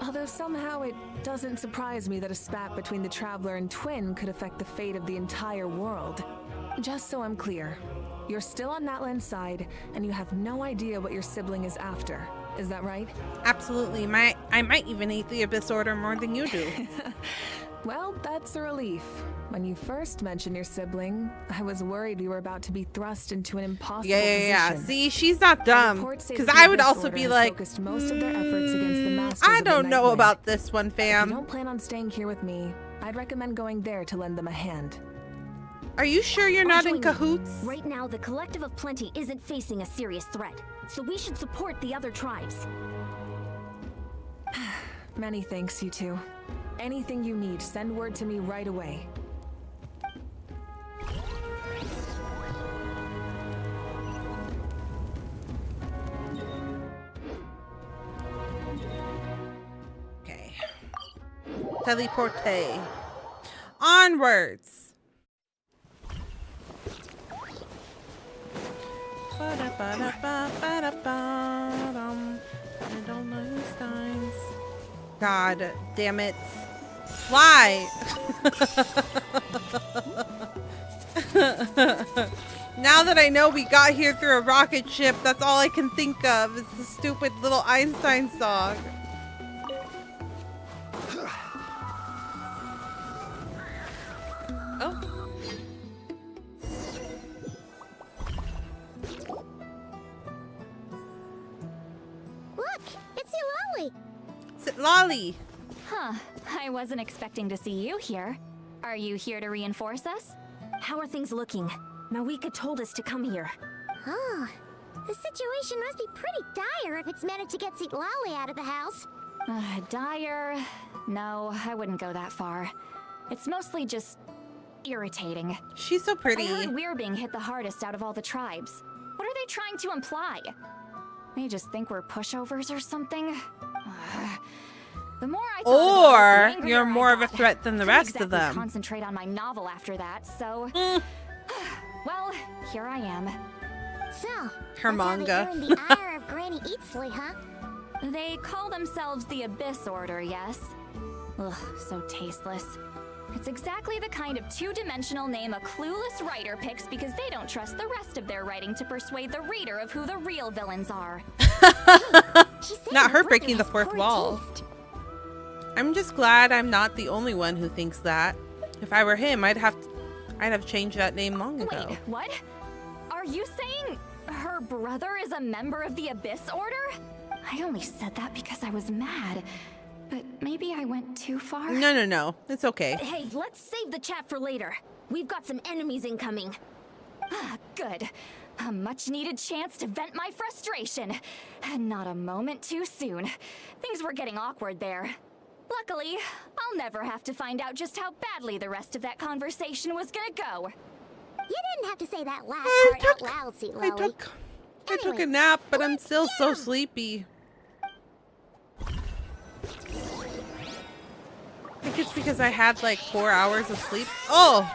Although somehow it doesn't surprise me that a spat between the Traveler and Twin could affect the fate of the entire world. Just so I'm clear, you're still on Natlan's side, and you have no idea what your sibling is after. Is that right? Absolutely. I might even hate the Abyss Order more than you do. Well, that's a relief. When you first mentioned your sibling, I was worried we were about to be thrust into an impossible Yeah. position. See, she's not dumb. Because I would also be like, most of their efforts against the masters I of the don't know Nightmare. about this one, If you fam. don't plan on staying here with me, I'd recommend going there to lend them a hand. Are you sure you're not in Join me. cahoots? Right now, the Collective of Plenty isn't facing a serious threat, so we should support the other tribes. Many thanks, you two. Anything you need, send word to me right away. Okay. Teleporte. Onwards. God damn it. Fly! Now that I know we got here through a rocket ship, that's all I can think of is the stupid little Einstein song. Oh. Look, it's Lolly. Lolly. Huh. I wasn't expecting to see you here. Are you here to reinforce us? How are things looking? Mawika told us to come here. Oh, the situation must be pretty dire if it's managed to get Lolly out of the house. Dire? No, I wouldn't go that far. It's mostly just irritating. She's so pretty. I heard we're being hit the hardest out of all the tribes. What are they trying to imply? They just think we're pushovers or something? The more I thought about it, the Or angrier you're I more of a got. threat than the Couldn't rest of exactly them. Concentrate on my novel after that, so... Well, here I am. So, Her that's how manga. they earned the ire of Granny Eatsley, huh? They call themselves the Abyss Order, yes? Ugh, so tasteless. It's exactly the kind of two-dimensional name a clueless writer picks because they don't trust the rest of their writing to persuade the reader of who the real villains are. She said Not her my breaking the brother has fourth poor wall. taste. I'm just glad I'm not the only one who thinks that. If I were him, I'd have changed that name long ago. Wait, what? Are you saying her brother is a member of the Abyss Order? I only said that because I was mad. But maybe I went too far? No. It's okay. Hey, let's save the chat for later. We've got some enemies incoming. Good. A much-needed chance to vent my frustration. Not a moment too soon. Things were getting awkward there. Luckily, I'll never have to find out just how badly the rest of that conversation was gonna go. You didn't have to say that last I part out took- loud, Sweet I Lolly. took a Anyway, nap, but I'm let's still so jam. sleepy. I think it's because I had like 4 hours of sleep. Oh!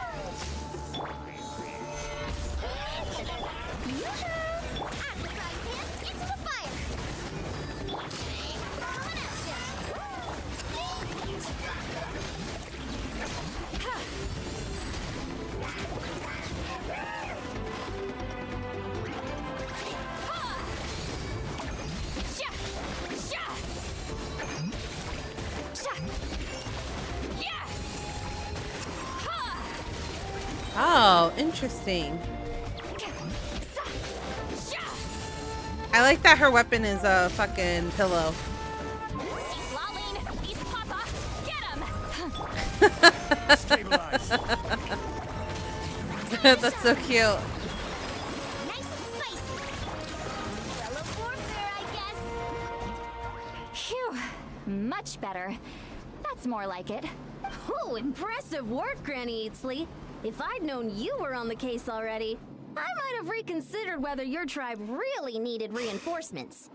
Oh, interesting. I like that her weapon is a fucking pillow. Lolene, he's Papa. Get him! Stabilize. That's so cute. Nice and spicy. Well, of warfare, I guess. Phew. Much better. That's more like it. Oh, impressive work, Granny Eatsley. If I'd known you were on the case already, I might have reconsidered whether your tribe really needed reinforcements.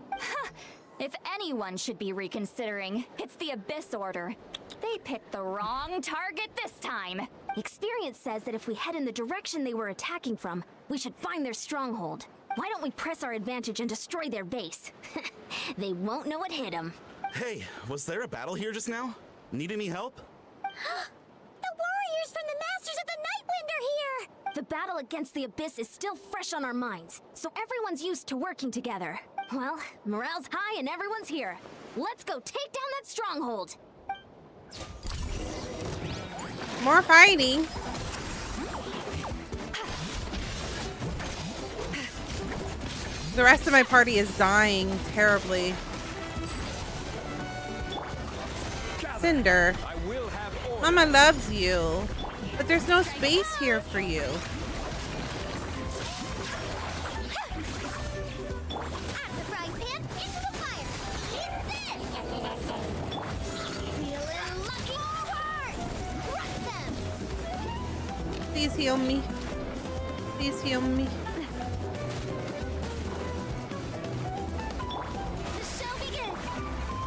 If anyone should be reconsidering, it's the Abyss Order. They picked the wrong target this time. Experience says that if we head in the direction they were attacking from, we should find their stronghold. Why don't we press our advantage and destroy their base? They won't know it hit them. Hey, was there a battle here just now? Need any help? The warriors from the Masters of the Nightwind are here! The battle against the Abyss is still fresh on our minds, so everyone's used to working together. Well, morale's high and everyone's here. Let's go take down that stronghold! More fighting. The rest of my party is dying terribly. Cinder. Mama loves you, but there's no space here for you. Out the frying pan, into the fire! Eat this! Feeling lucky hard! Crush them! Please heal me. Please heal me. The show begins!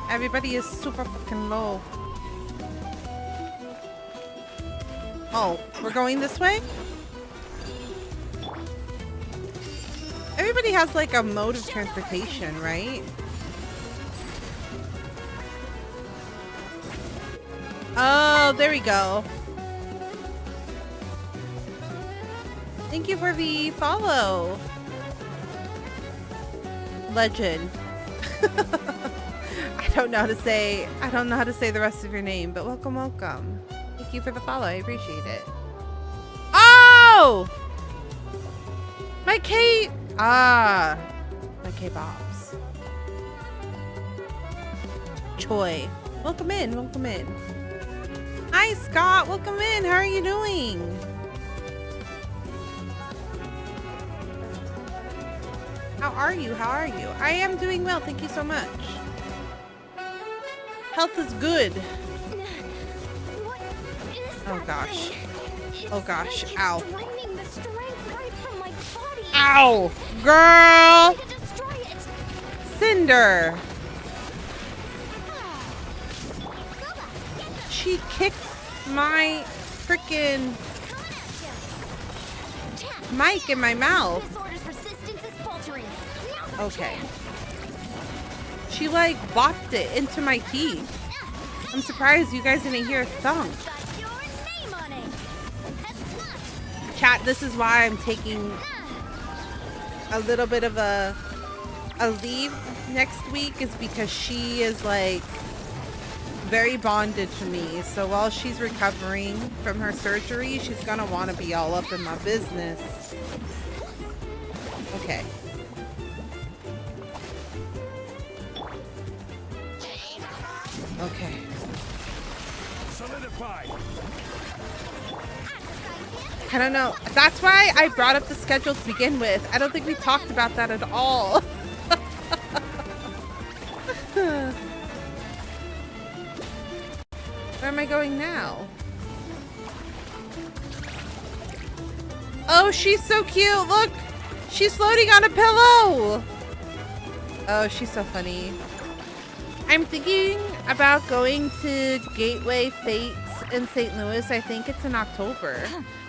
Everybody is super fucking low. Oh, we're going this way? Everybody has like a mode of transportation, right? Oh, there we go. Thank you for the follow. Legend. I don't know how to say the rest of your name, but welcome, welcome. Thank you for the follow. I appreciate it. Oh! My K... Ah. My K-Bops. Choi. Welcome in. Welcome in. Hi, Scott. Welcome in. How are you doing? How are you? How are you? I am doing well. Thank you so much. Health is good. What is Oh that gosh. thing? Oh gosh. It's Ow. draining the strength right from my body. Ow! Girl! To destroy it. Cinder! Boba, get the She kicked my freaking mic in my mouth. This order's resistance is faltering. Now's our Okay. chance. She like bopped it into my teeth. I'm surprised you guys didn't hear a thump. Got your name on it. Chat, this is why I'm taking a little bit of a leave next week, is because she is like very bonded to me. So while she's recovering from her surgery, she's gonna want to be all up in my business. Okay. Okay. Solidify. I don't know. That's why I brought up the schedule to begin with. I don't think we talked about that at all. Where am I going now? Oh, she's so cute. Look, she's floating on a pillow. Oh, she's so funny. I'm thinking about going to Gateway Fates in St. Louis. I think it's in October.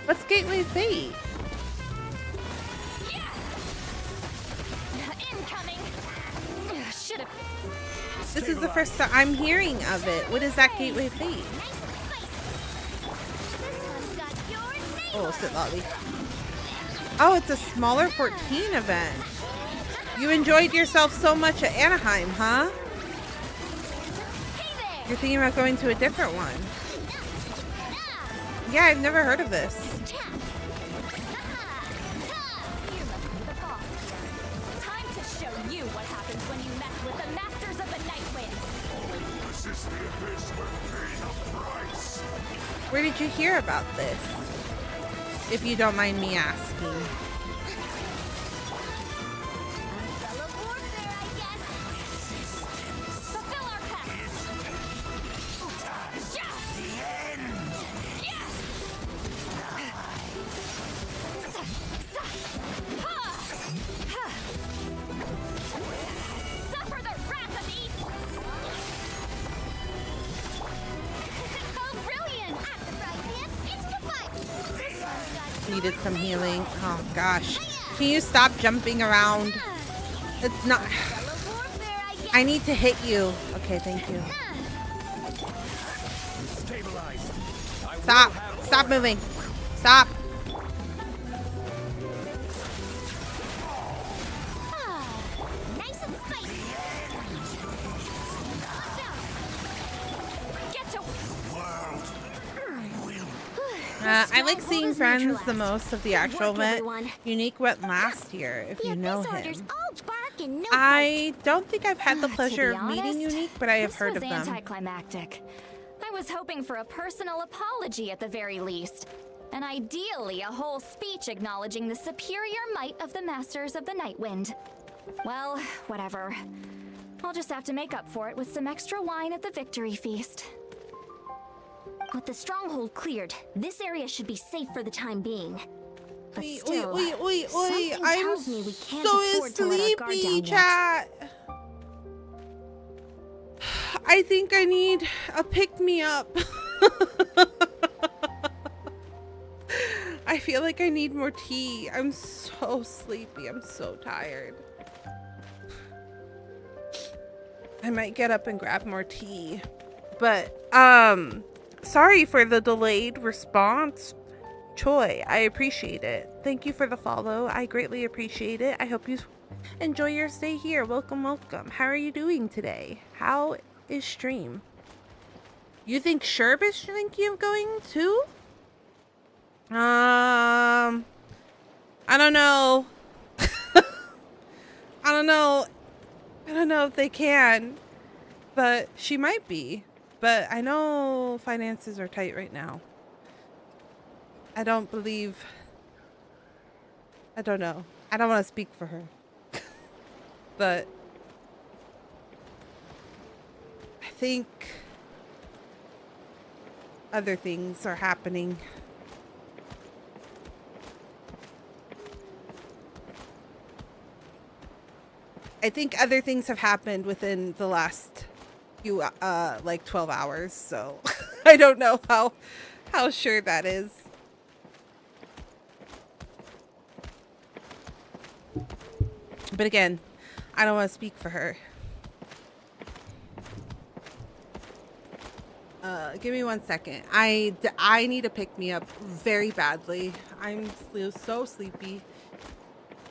What's Gateway Fate? Incoming. Should've. This is the first time I'm hearing of it. What is that Gateway Fate? Oh, sit lolly. Oh, it's a smaller 14 event. You enjoyed yourself so much at Anaheim, huh? You're thinking about going to a different one. Yeah, I've never heard of this. Time to show you what happens when you mess with the Masters of the Nightwind. This is the abyss we're paying a price. Where did you hear about this? If you don't mind me asking. Fellow warfare, I guess. Fulfill our pact. Suffer the wrath of East. Oh, brilliant! At the frying pan, into the fire. This one's got Needed some healing. Oh gosh. Can you stop jumping around? It's not. fellow warfare, I guess. I need to hit you. Okay, thank you. Stabilize. I Stop. will have Stop moving. Stop. Nice and spicy. Get to I like stronghold seeing is friends the neutralized. most of the Good actual work, event. everyone. Unique went last year, if The you know Abyss Orders him. all bark and no I don't think I've had the To pleasure be of meeting honest, Unique, but I have this heard was of them. anticlimactic. I was hoping for a personal apology at the very least. And ideally, a whole speech acknowledging the superior might of the Masters of the Nightwind. Well, whatever. I'll just have to make up for it with some extra wine at the victory feast. With the stronghold cleared, this area should be safe for the time being. But Oi, still, oi. something I'm tells me we can't so afford to let our guard sleepy, down yet. chat. I think I need a pick-me-up. I feel like I need more tea. I'm so sleepy. I'm so tired. I might get up and grab more tea. But, sorry for the delayed response, Choi. I appreciate it. Thank you for the follow. I greatly appreciate it. I hope you enjoy your stay here. Welcome, welcome. How are you doing today? How is stream? You think Sherb is thinking of going too? I don't know. I don't know. I don't know if they can, but she might be. But I know finances are tight right now. I don't know. I don't want to speak for her. But I think other things are happening. I think other things have happened within the last few, like 12 hours. So I don't know how sure that is. But again, I don't want to speak for her. Give me 1 second. I need to pick me up very badly. I'm so sleepy.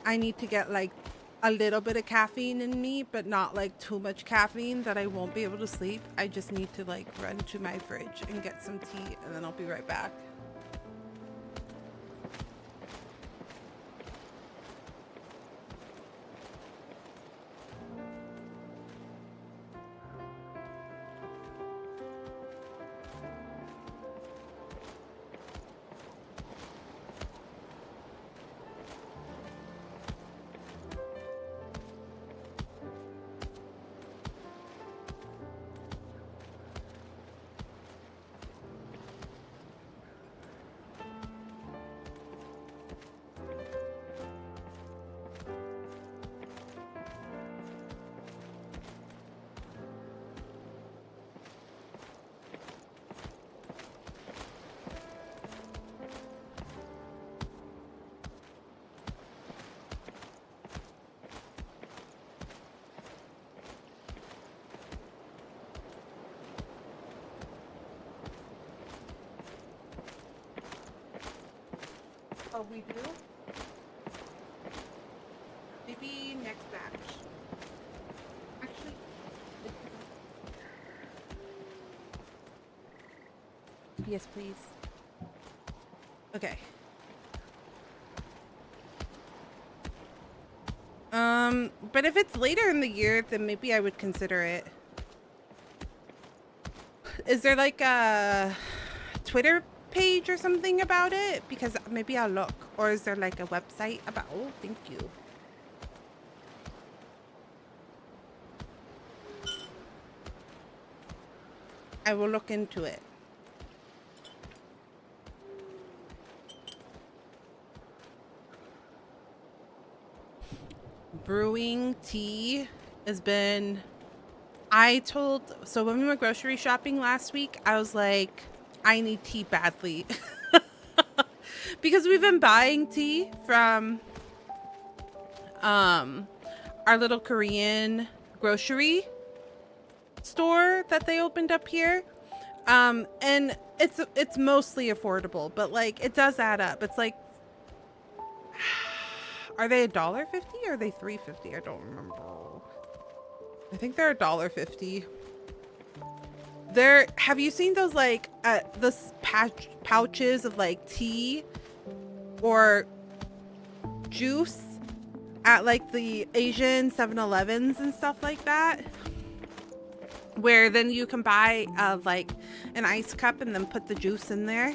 I need to get like a little bit of caffeine in me, but not like too much caffeine that I won't be able to sleep. I just need to like run to my fridge and get some tea, and then I'll be right back. Oh, we do? Maybe next batch. Actually, yes, please. Okay. But if it's later in the year, then maybe I would consider it. Is there like a Twitter page or something about it? Because maybe I'll look. Or is there like a website about... Oh, thank you. I will look into it. Brewing tea has been... So when we went grocery shopping last week, I was like, I need tea badly. Because we've been buying tea from our little Korean grocery store that they opened up here. And it's mostly affordable, but like it does add up. It's like, are they $1.50 or are they $3.50? I don't remember. I think they're $1.50. Have you seen those like pouches of like tea or juice at like the Asian 7-Elevens and stuff like that, where then you can buy like an ice cup and then put the juice in there?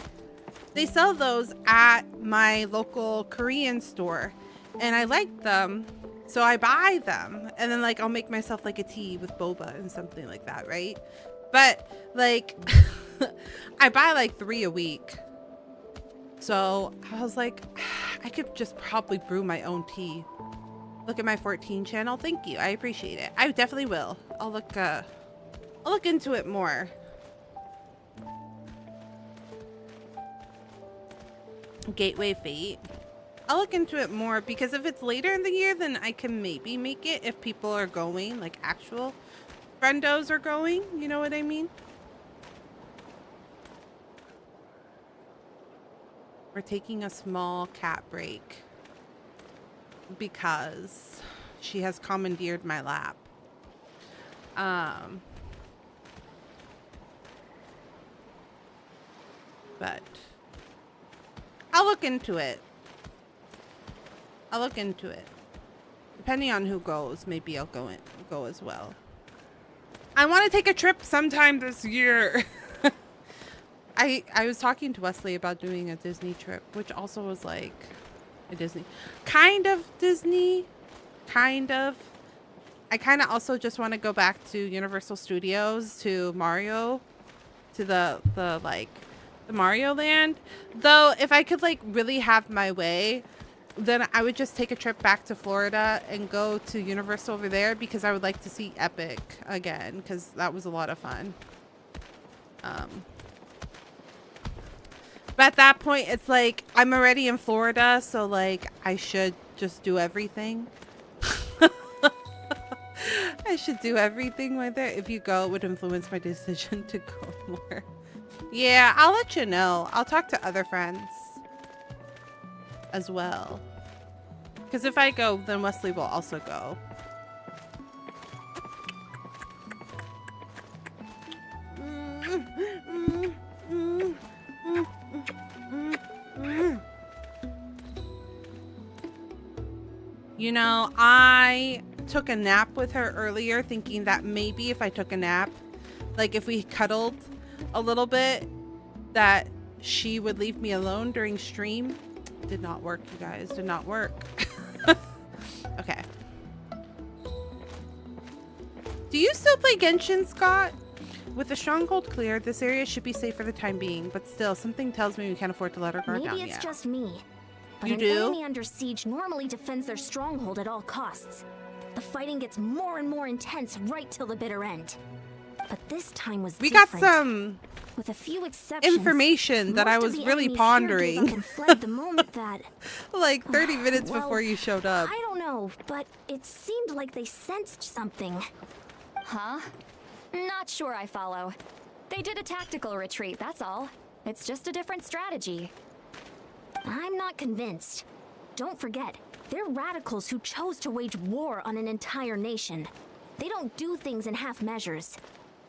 They sell those at my local Korean store and I like them, so I buy them, and then like I'll make myself like a tea with boba and something like that, right? But like I buy like 3 a week, so I was like, I could just probably brew my own tea. Look at my 14 channel. Thank you, I appreciate it. I definitely will. I'll look into it more. Gateway Fate. I'll look into it more, because if it's later in the year, then I can maybe make it if people are going, like actual friendos are going, you know what I mean? We're taking a small cat break because she has commandeered my lap. But I'll look into it. Depending on who goes, maybe I'll go as well. I want to take a trip sometime this year. I was talking to Wesley about doing a Disney trip, which also was like a Disney, kind of Disney, kind of. I kind of also just want to go back to Universal Studios, to Mario, to the Mario Land. Though if I could like really have my way, then I would just take a trip back to Florida and go to Universal over there, because I would like to see Epic again, because that was a lot of fun. But at that point, it's like I'm already in Florida, so like I should just do everything. I should do everything right there. If you go, it would influence my decision to go more. Yeah, I'll let you know. I'll talk to other friends as well, because if I go, then Wesley will also go. You know, I took a nap with her earlier, thinking that maybe if I took a nap, like if we cuddled a little bit, that she would leave me alone during stream. Did not work, you guys. Did not work. Okay. Do you still play Genshin, Scott? With the stronghold clear, this area should be safe for the time being, but still, something tells me we can't afford to let her guard down yet. Maybe it's just me. But You an do? enemy under siege normally defends their stronghold at all costs. The fighting gets more and more intense right till the bitter end. But this time was different. We got some with a few exceptions, information that I most of was the really enemies here gave pondering. up and fled the moment that like 30 minutes well, before you showed up. I don't know, but it seemed like they sensed something. Huh? Not sure I follow. They did a tactical retreat, that's all. It's just a different strategy. I'm not convinced. Don't forget, they're radicals who chose to wage war on an entire nation. They don't do things in half measures.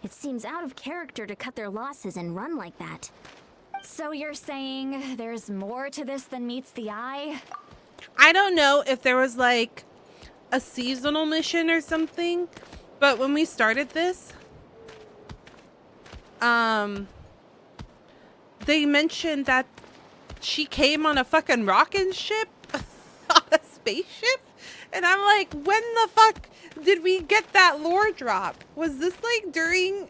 It seems out of character to cut their losses and run like that. So you're saying there's more to this than meets the eye? I don't know if there was like a seasonal mission or something, but when we started this, they mentioned that she came on a fucking rocket ship, on a spaceship, and I'm like, when the fuck did we get that lore drop? Was this like during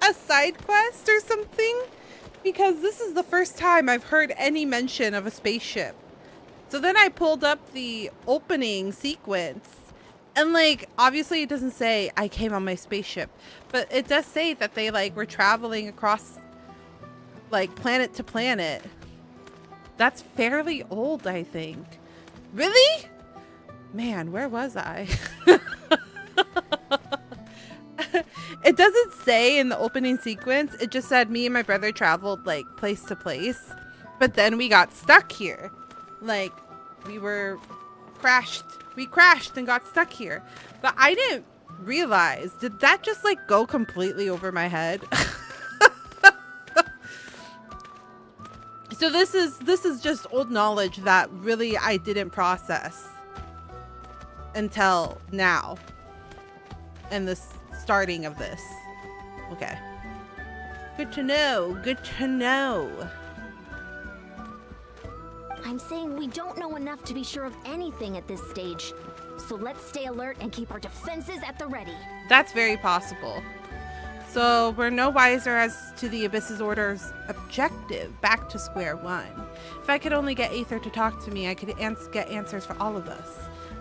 a side quest or something? Because this is the first time I've heard any mention of a spaceship. So then I pulled up the opening sequence, and like obviously it doesn't say I came on my spaceship, but it does say that they like were traveling across like planet to planet. That's fairly old, I think. Really? Man, where was I? It doesn't say in the opening sequence. It just said me and my brother traveled like place to place, but then we got stuck here. Like we crashed and got stuck here. But I didn't realize, did that just like go completely over my head? So this is just old knowledge that really I didn't process until now. And the starting of this. Okay. Good to know. Good to know. I'm saying we don't know enough to be sure of anything at this stage. So let's stay alert and keep our defenses at the ready. That's very possible. So we're no wiser as to the Abyss's Order's objective, back to square one. If I could only get Aether to talk to me, I could get answers for all of us.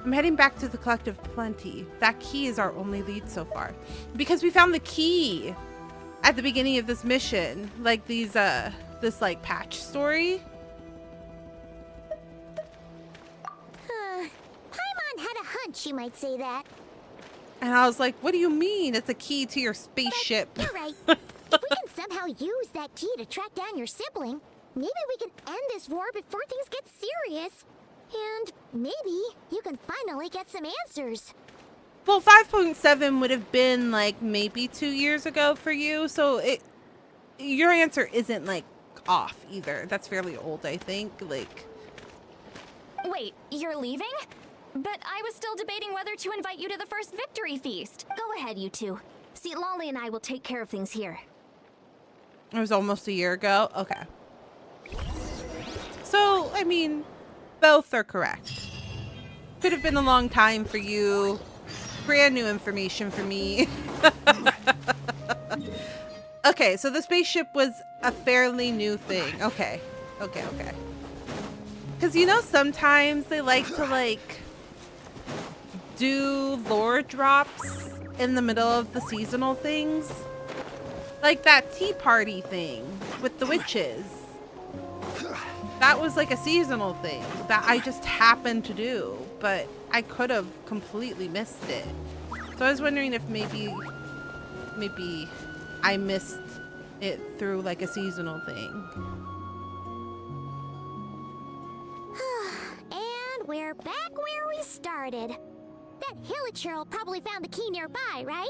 I'm heading back to the Collective Plenty. That key is our only lead so far. Because we found the key at the beginning of this mission. Like these, this like patch story. Paimon had a hunch you might say that. And I was like, what do you mean? It's a key to your spaceship. But you're right. If we can somehow use that key to track down your sibling, maybe we can end this war before things get serious. And maybe you can finally get some answers. Well, 5.7 would have been like maybe 2 years ago for you. So your answer isn't like off either. That's fairly old, I think. Like, Wait, you're leaving? But I was still debating whether to invite you to the first victory feast. Go ahead, you two. See, Lolly and I will take care of things here. it was almost a year ago. Okay. So, I mean, both are correct. Could have been a long time for you. Brand new information for me. Okay, so the spaceship was a fairly new thing. Okay. Because, you know, sometimes they like to, do lore drops in the middle of the seasonal things. Like that tea party thing with the witches. That was like a seasonal thing that I just happened to do, but I could have completely missed it. So I was wondering if maybe I missed it through like a seasonal thing. And we're back where we started. That Hilichurl probably found the key nearby, right?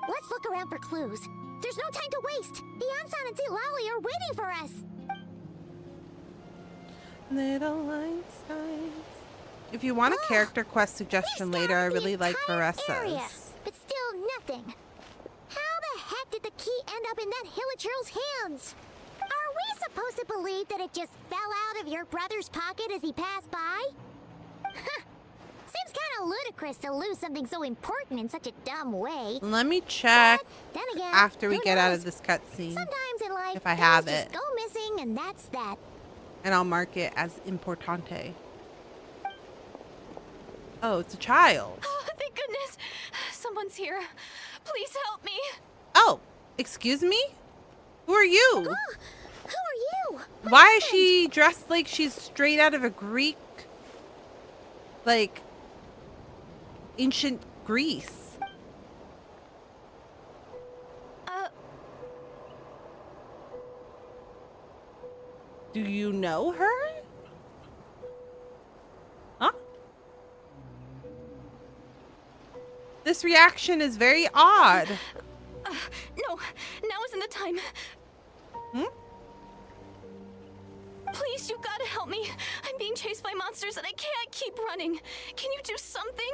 Let's look around for clues. There's no time to waste. Beyonsan and Lolly are waiting for us. Little Einsteins. If you want a character quest suggestion later, I really like Varesa's. But still nothing. How the heck did the key end up in that Hilichurl's hands? Are we supposed to believe that it just fell out of your brother's pocket as he passed by? Seems kind of ludicrous to lose something so important in such a dumb way. Let me check Then again, after we who get out knows? of this cutscene, Sometimes in life, if I have things it. just go missing, and that's that. and I'll mark it as importante. Oh, it's a child. Oh, thank goodness. Someone's here. Please help me. Oh, excuse me? Who are you? Who are you? Why is she dressed like she's straight out of a Greek, like, ancient Greece? Do you know her? Huh? This reaction is very odd. No, now isn't the time. Hmm? Please, you've got to help me. I'm being chased by monsters and I can't keep running. Can you do something?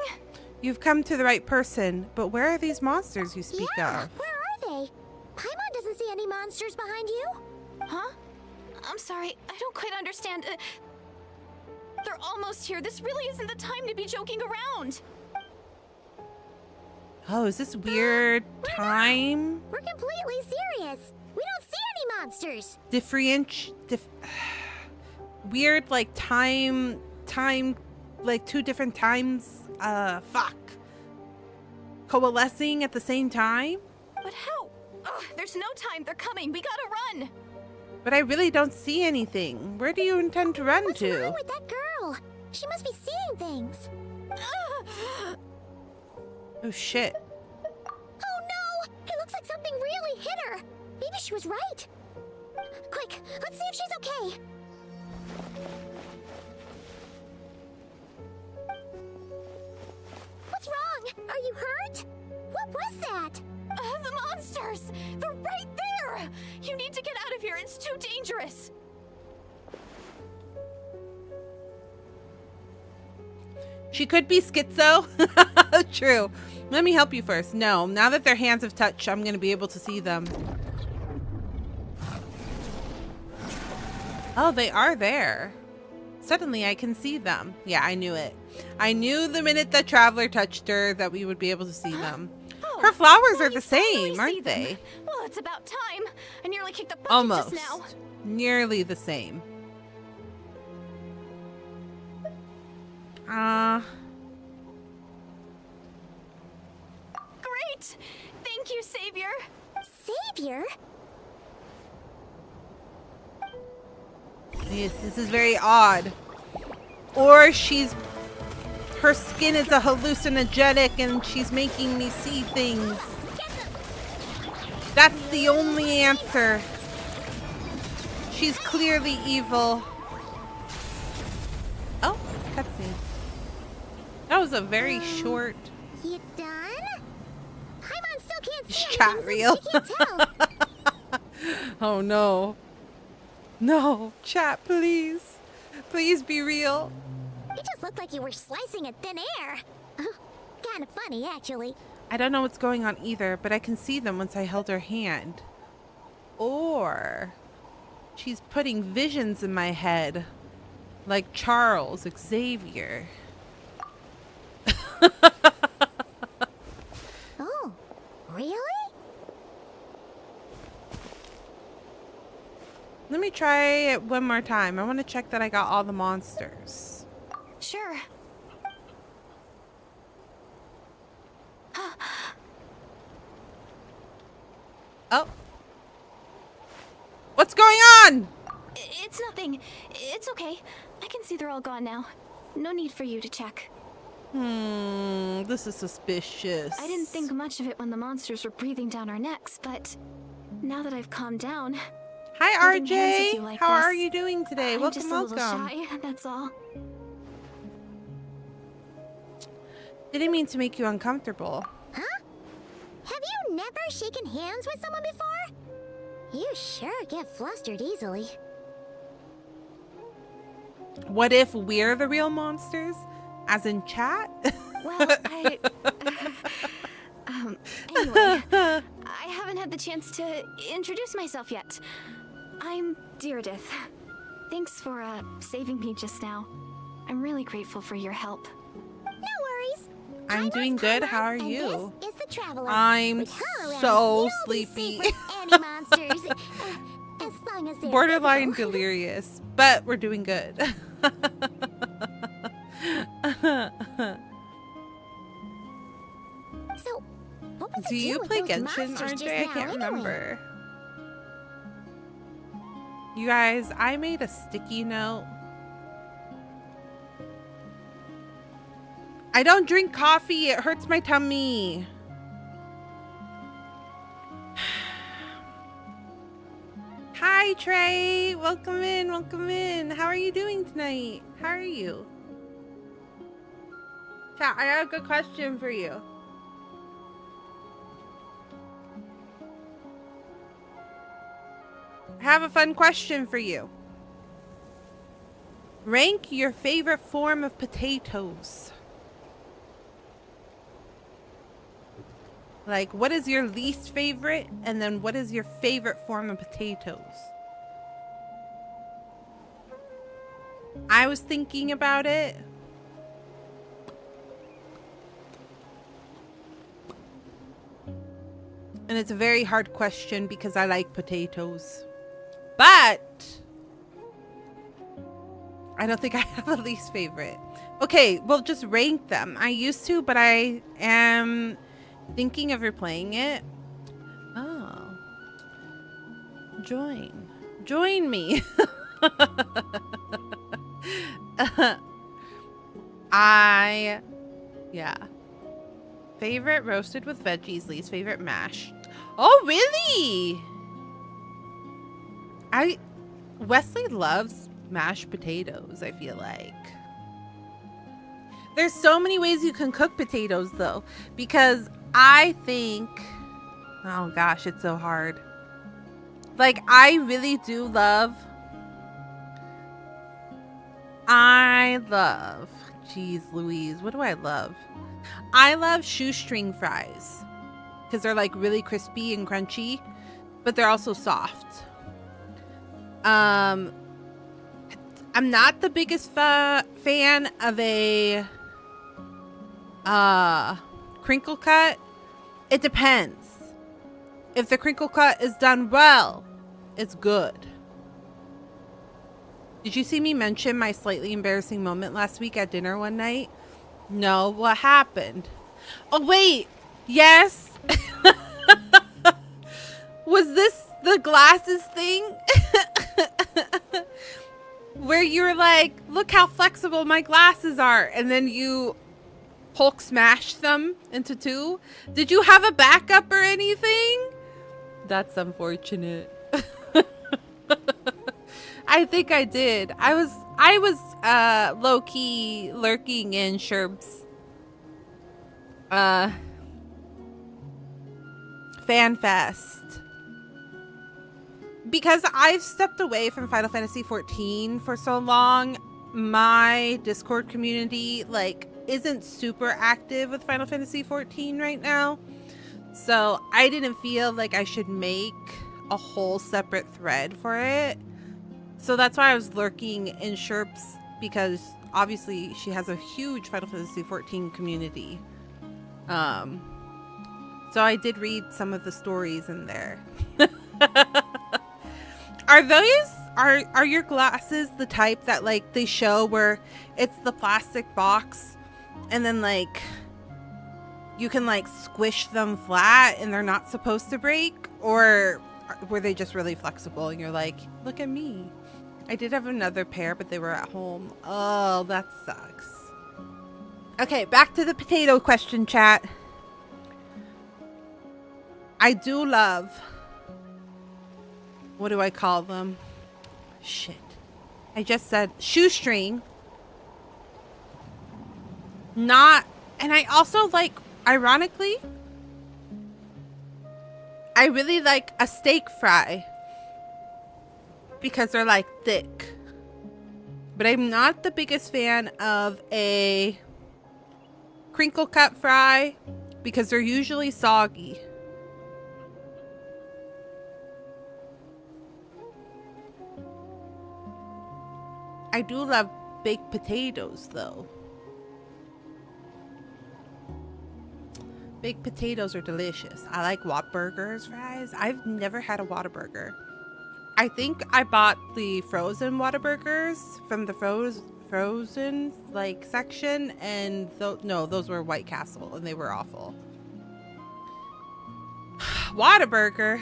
You've come to the right person, but where are these monsters you speak Yeah, of? where are they? Paimon doesn't see any monsters behind you. Huh? I'm sorry, I don't quite understand. They're almost here. This really isn't the time to be joking around. Oh, is this weird time? We're completely serious. We don't see any monsters. Weird, like, time, like, two different times, coalescing at the same time? But how? Ugh, there's no time. They're coming. We gotta run. But I really don't see anything. Where do you intend to run What's to? wrong with that girl? She must be seeing things. Ugh. Oh, shit. Oh no! It looks she was right. Quick, let's see if she's okay. What's wrong? Are you hurt? What was that? The monsters! They're right there! You need to get out of here. It's too dangerous. She could be schizo. True. Let me help you first. No, now that their hands have touched, I'm going to be able to see them. Oh, they are there. Suddenly I can see them. Yeah, I knew it. I knew the minute that Traveler touched her that we would be able to see them. Oh, Her flowers well, are the you finally same, see aren't them. they? Well, it's about time. I nearly kicked the bucket Almost. just now. Nearly the same. Great! Thank you, Savior. Savior? Yes, this is very odd. Or her skin is a hallucinogenic and she's making me see things. That's the only answer. She's clearly evil. Oh, cutscene. That was a very short You done? Paimon still can't see chat anything, reel. so she can't tell. Oh no. No, chat, please. Please be real. It just looked like you were slicing at thin air. Kind of funny, actually. I don't know what's going on either, but I can see them once I held her hand. Or she's putting visions in my head, like Charles Xavier. Oh, really? Let me try it one more time. I want to check that I got all the monsters. Sure. Oh. What's going on? It's nothing. It's okay. I can see they're all gone now. No need for you to check. This is suspicious. I didn't think much of it when the monsters were breathing down our necks, but now that I've calmed down, Hi, holding hands with RJ. you like How this, are you doing today? I'm Welcome, just a little welcome. shy, that's all. Didn't mean to make you uncomfortable. Huh? Have you never shaken hands with someone before? You sure get flustered easily. What if we're the real monsters? As in chat? Well, anyway, I haven't had the chance to introduce myself yet. I'm Deirdith. Thanks for, saving me just now. I'm really grateful for your help. No worries. I'm doing good. How are you? This is the Traveler. I'm With her around, so you'll be sleepy. safe from any monsters. As long as they're Borderline visible. delirious, but we're doing good. So, what was the Do you deal with play those Genshin, monsters just RJ? I now, can't anyway? remember. You guys, I made a sticky note. I don't drink coffee. It hurts my tummy. Hi, Trey. Welcome in. Welcome in. How are you doing tonight? How are you? Chat, I got a good question for you. I have a fun question for you. Rank your favorite form of potatoes. Like, what is your least favorite? And then what is your favorite form of potatoes? I was thinking about it. And it's a very hard question because I like potatoes. But I don't think I have a least favorite. Okay, well, just rank them. I used to, but I am thinking of replaying it. Oh. Join me. Yeah. Favorite roasted with veggies, least favorite mashed. Oh, really? Wesley loves mashed potatoes, I feel like. There's so many ways you can cook potatoes though, because I think, oh gosh, it's so hard. Like, I really do love, geez Louise, what do I love? I love shoestring fries because they're like really crispy and crunchy, but they're also soft. I'm not the biggest fan of a crinkle cut. It depends. If the crinkle cut is done well, it's good. Did you see me mention my slightly embarrassing moment last week at dinner one night? No, what happened? Oh wait, yes. Was this the glasses thing? Where you're like, look how flexible my glasses are, and then you Hulk smashed them into two? Did you have a backup or anything? That's unfortunate. I think I did. I was low-key lurking in Sherb's fan fest. Because I've stepped away from Final Fantasy XIV for so long, my Discord community like isn't super active with Final Fantasy XIV right now. So I didn't feel like I should make a whole separate thread for it. So that's why I was lurking in Sherps, because obviously she has a huge Final Fantasy XIV community. So I did read some of the stories in there. Are your glasses the type that like they show where it's the plastic box and then like you can like squish them flat and they're not supposed to break? Or were they just really flexible and you're like, look at me? I did have another pair, but they were at home. Oh, that sucks. Okay, back to the potato question, chat. I do love, what do I call them? Shit. I just said shoestring. Not, and I also like, ironically, I really like a steak fry because they're like thick. But I'm not the biggest fan of a crinkle cut fry because they're usually soggy. I do love baked potatoes though. Baked potatoes are delicious. I like Whataburger's fries. I've never had a Whataburger. I think I bought the frozen Whataburgers from the frozen like section, and no, those were White Castle and they were awful. Whataburger.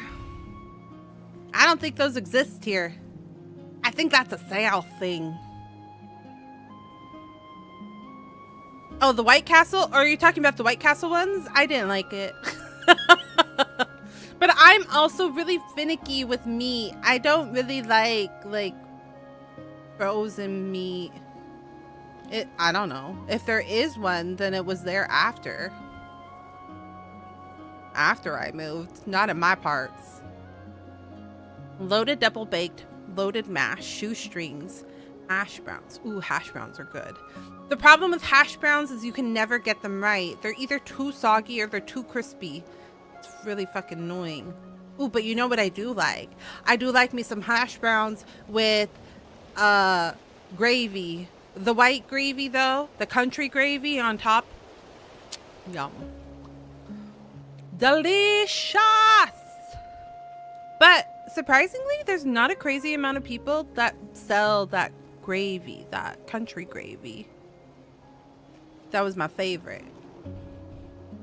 I don't think those exist here. I think that's a South thing. Oh, the White Castle? Or are you talking about the White Castle ones? I didn't like it. But I'm also really finicky with meat. I don't really like frozen meat. I don't know. If there is one, then it was there after. After I moved. Not in my parts. Loaded double baked. Loaded mash, shoestrings, hash browns. Ooh, hash browns are good. The problem with hash browns is you can never get them right. They're either too soggy or they're too crispy. It's really fucking annoying. Ooh, but you know what I do like? I do like me some hash browns with gravy. The white gravy though, the country gravy on top. Yum. Delicious! But surprisingly, there's not a crazy amount of people that sell that gravy, that country gravy. That was my favorite.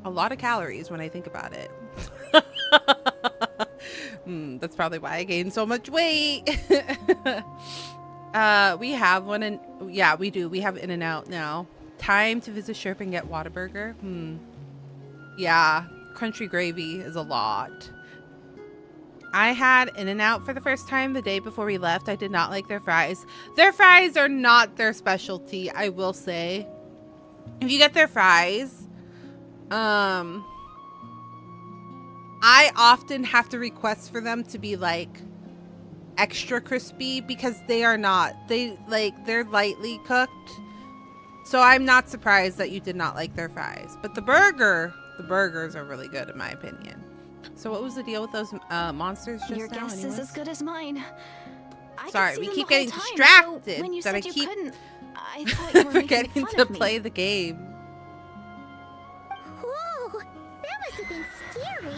A lot of calories when I think about it. That's probably why I gained so much weight. We have one in, yeah, we do. We have In-N-Out now. Time to visit Sherp and get Whataburger. Yeah, country gravy is a lot. I had In-N-Out for the first time the day before we left. I did not like their fries. Their fries are not their specialty, I will say. If you get their fries, I often have to request for them to be like extra crispy because they are not. They're lightly cooked. So I'm not surprised that you did not like their fries. But the burgers are really good in my opinion. So what was the deal with those monsters just Your now? guess is as good as mine. I Sorry, could see we them keep the getting whole time, distracted so when you that said I you keep couldn't, I thought you were making forgetting fun to of me. play the game. Whoa, that must have been scary.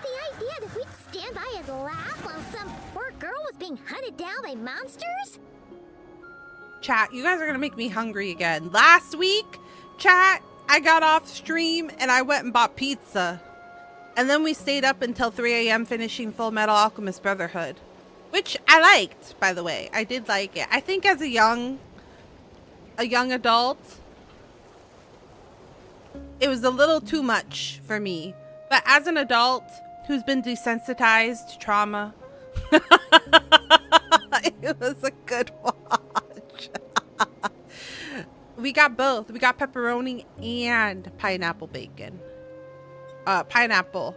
The idea that we'd stand by and laugh while some poor girl was being hunted down by monsters? Chat, you guys are gonna make me hungry again. Last week, chat, I got off stream and I went and bought pizza. And then we stayed up until 3 a.m. finishing Full Metal Alchemist Brotherhood. Which I liked, by the way. I did like it. I think as a young adult, it was a little too much for me. But as an adult who's been desensitized to trauma, it was a good watch. We got both. We got pepperoni and pineapple bacon. Pineapple,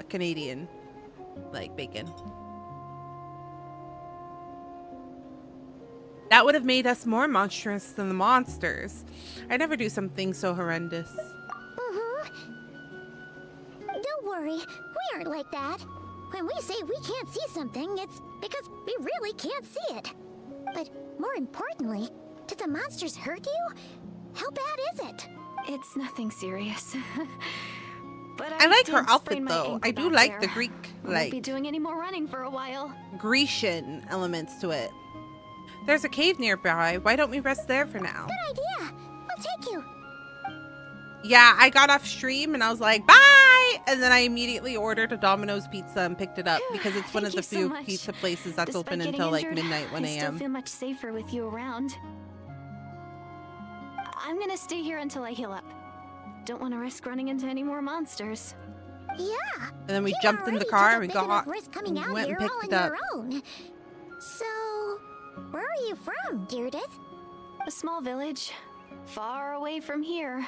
Canadian, like bacon. That would have made us more monstrous than the monsters. I never do something so horrendous. Don't worry, we aren't like that. When we say we can't see something, it's because we really can't see it. But more importantly, did the monsters hurt you? How bad is it? It's nothing serious. But I like her did outfit sprain my though. ankle I do back like the there. Greek, Won't like be doing any more running for a while. Grecian elements to it. There's a cave nearby. Why don't we rest there for now? Good idea. We'll take you. Yeah, I got off stream and I was like, bye! And then I immediately ordered a Domino's pizza and picked it up because it's one of the Thank you so few much. pizza places that's Despite open getting until like injured, midnight, 1 I still a.m. feel much safer with you around. I'm gonna stay here until I heal up. Don't want to risk running into any more monsters. Yeah. And then we you jumped in the already car took and a we big got enough risk coming out went here and picked all it on up. your own. So, where are you from, Deirdith? A small village, far away from here.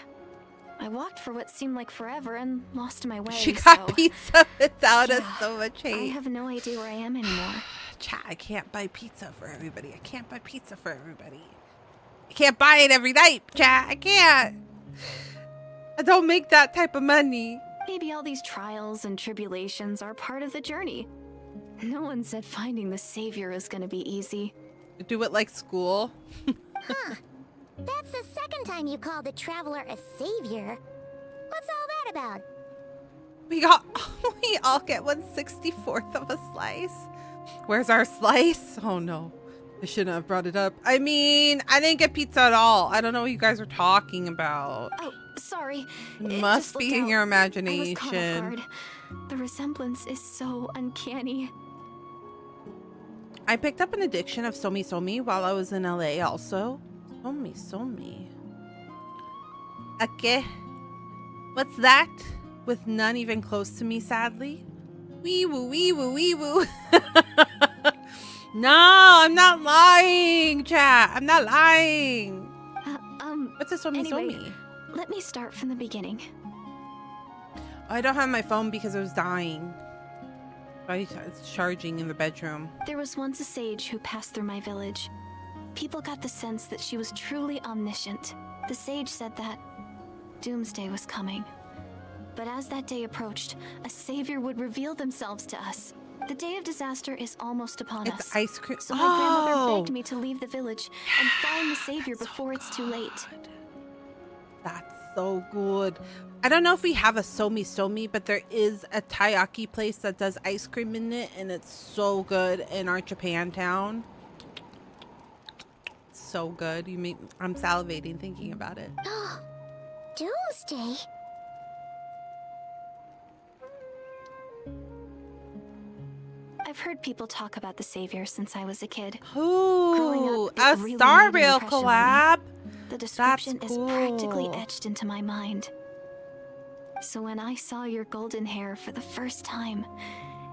I walked for what seemed like forever and lost my way. She got so pizza without us Yeah, so much I hate. have no idea where I am anymore. Chat, I can't buy pizza for everybody. I can't buy pizza for everybody. I can't buy it every night, chat. I can't. I don't make that type of money. Maybe all these trials and tribulations are part of the journey. No one said finding the savior is gonna be easy. Do it like school. Huh. That's the second time you called the traveler a savior. What's all that about? We all get 1/64th of a slice. Where's our slice? Oh no. I shouldn't have brought it up. I mean, I didn't get pizza at all. I don't know what you guys are talking about. Oh, sorry. It Must just be looked in out. your I was imagination. caught off guard. The resemblance is so uncanny. I picked up an addiction of Somi Somi while I was in LA also. Somi Somi. Okay. What's that? With none even close to me, sadly. Wee woo, wee woo, wee woo. No, I'm not lying, chat. I'm not lying. What's a Somi Anyway, Somi? let me start from the beginning. I don't have my phone because it was dying. It's charging in the bedroom. There was once a sage who passed through my village. People got the sense that she was truly omniscient. The sage said that doomsday was coming. But as that day approached, a savior would reveal themselves to us. The day of disaster is almost upon us. It's ice cream. So my grandmother begged me to leave the village and find the savior before it's too late. That's so good. I don't know if we have a Somi Somi, but there is a taiyaki place that does ice cream in it, and it's so good in our Japantown. So good. I'm salivating thinking about it. Doomsday? I've heard people talk about the savior since I was a kid. Growing Ooh, up, it a really Star made an Rail impression on me. collab. The description That's is practically cool. etched into my mind. So when I saw your golden hair for the first time,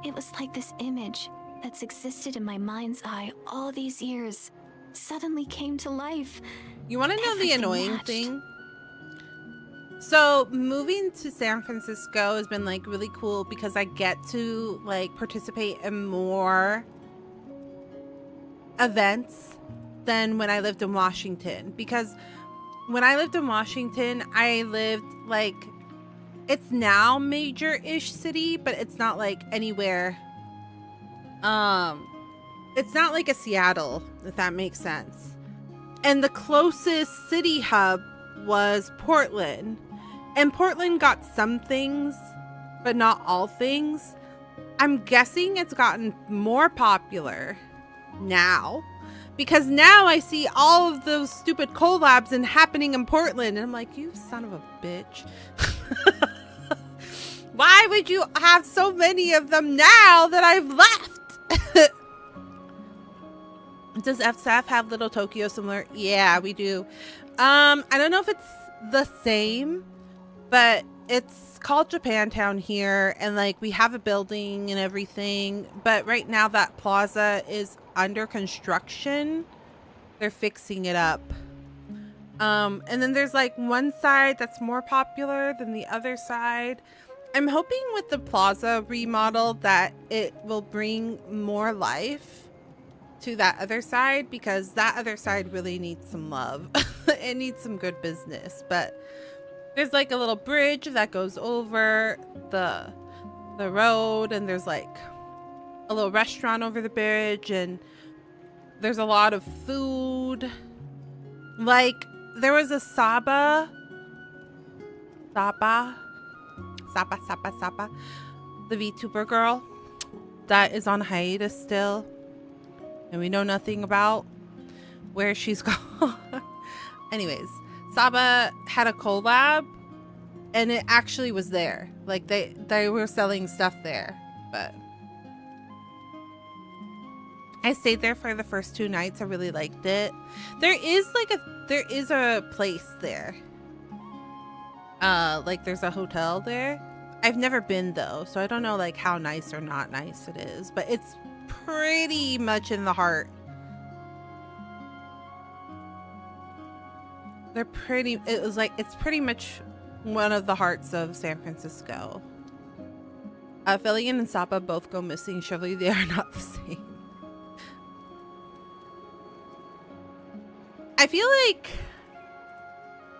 it was like this image that's existed in my mind's eye all these years suddenly came to life. You want to know the Everything annoying matched. thing? So moving to San Francisco has been like really cool because I get to like participate in more events than when I lived in Washington. Because when I lived in Washington, I lived like, it's now major-ish city, but it's not like anywhere. It's not like a Seattle, if that makes sense. And the closest city hub was Portland. And Portland got some things, but not all things. I'm guessing it's gotten more popular now. Because now I see all of those stupid collabs and happening in Portland. And I'm like, you son of a bitch. Why would you have so many of them now that I've left? Does FSF have Little Tokyo similar? Yeah, we do. I don't know if it's the same, but it's called Japantown here, and like we have a building and everything, but right now that plaza is under construction. They're fixing it up. And then there's like one side that's more popular than the other side. I'm hoping with the plaza remodel that it will bring more life to that other side, because that other side really needs some love. It needs some good business. But there's like a little bridge that goes over the road, and there's like a little restaurant over the bridge, and there's a lot of food. Like there was a Saba, the VTuber girl that is on hiatus still, and we know nothing about where she's gone. Anyways, Saba had a collab, and it actually was there. Like they were selling stuff there, but I stayed there for the first 2 nights. I really liked it. There is a place there. Like there's a hotel there. I've never been though, so I don't know like how nice or not nice it is, but it's pretty much in the heart. It's pretty much one of the hearts of San Francisco. Fillion and Sapa both go missing. Surely they are not the same. I feel like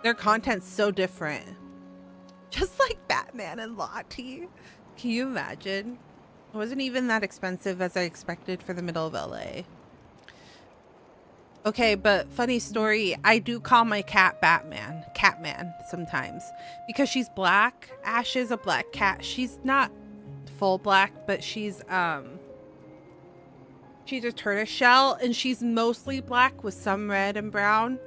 their content's so different. Just like Batman and Lottie. Can you imagine? It wasn't even that expensive as I expected for the middle of LA. Okay, but funny story, I do call my cat Catman sometimes, because she's black. Ash is a black cat. She's not full black, but she's a tortoise shell, and she's mostly black with some red and brown.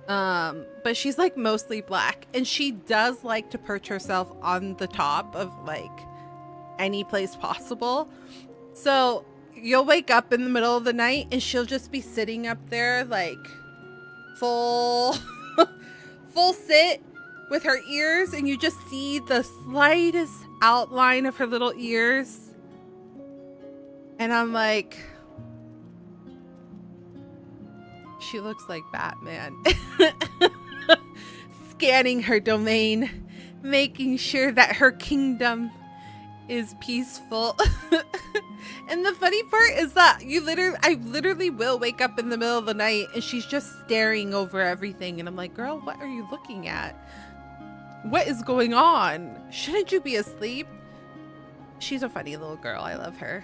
But she's like mostly black, and she does like to perch herself on the top of like any place possible. So you'll wake up in the middle of the night and she'll just be sitting up there like full sit with her ears, and you just see the slightest outline of her little ears. And I'm like, she looks like Batman. Scanning her domain, making sure that her kingdom is peaceful. And the funny part is that I literally will wake up in the middle of the night and she's just staring over everything, and I'm like, girl, what are you looking at? What is going on? Shouldn't you be asleep? She's a funny little girl. I love her.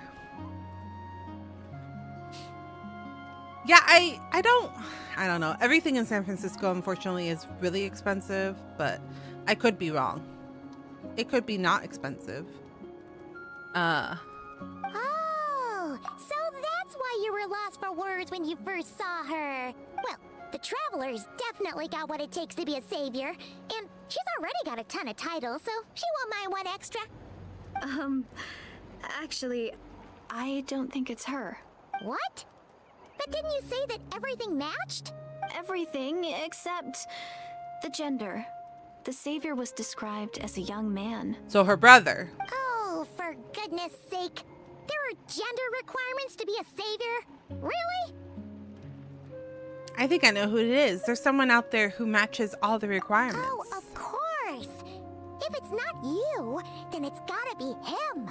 Yeah, I don't know. Everything in San Francisco, unfortunately, is really expensive, but I could be wrong. It could be not expensive. Oh, so that's why you were lost for words when you first saw her. Well, the Traveler's definitely got what it takes to be a savior, and she's already got a ton of titles, so she won't mind one extra. Actually, I don't think it's her. What? But didn't you say that everything matched? Everything except the gender. the savior was described as a young man. So her brother. Oh, for goodness sake. There are gender requirements to be a savior? Really? I think I know who it is. There's someone out there who matches all the requirements. Oh, of course. If it's not you, then it's gotta be him.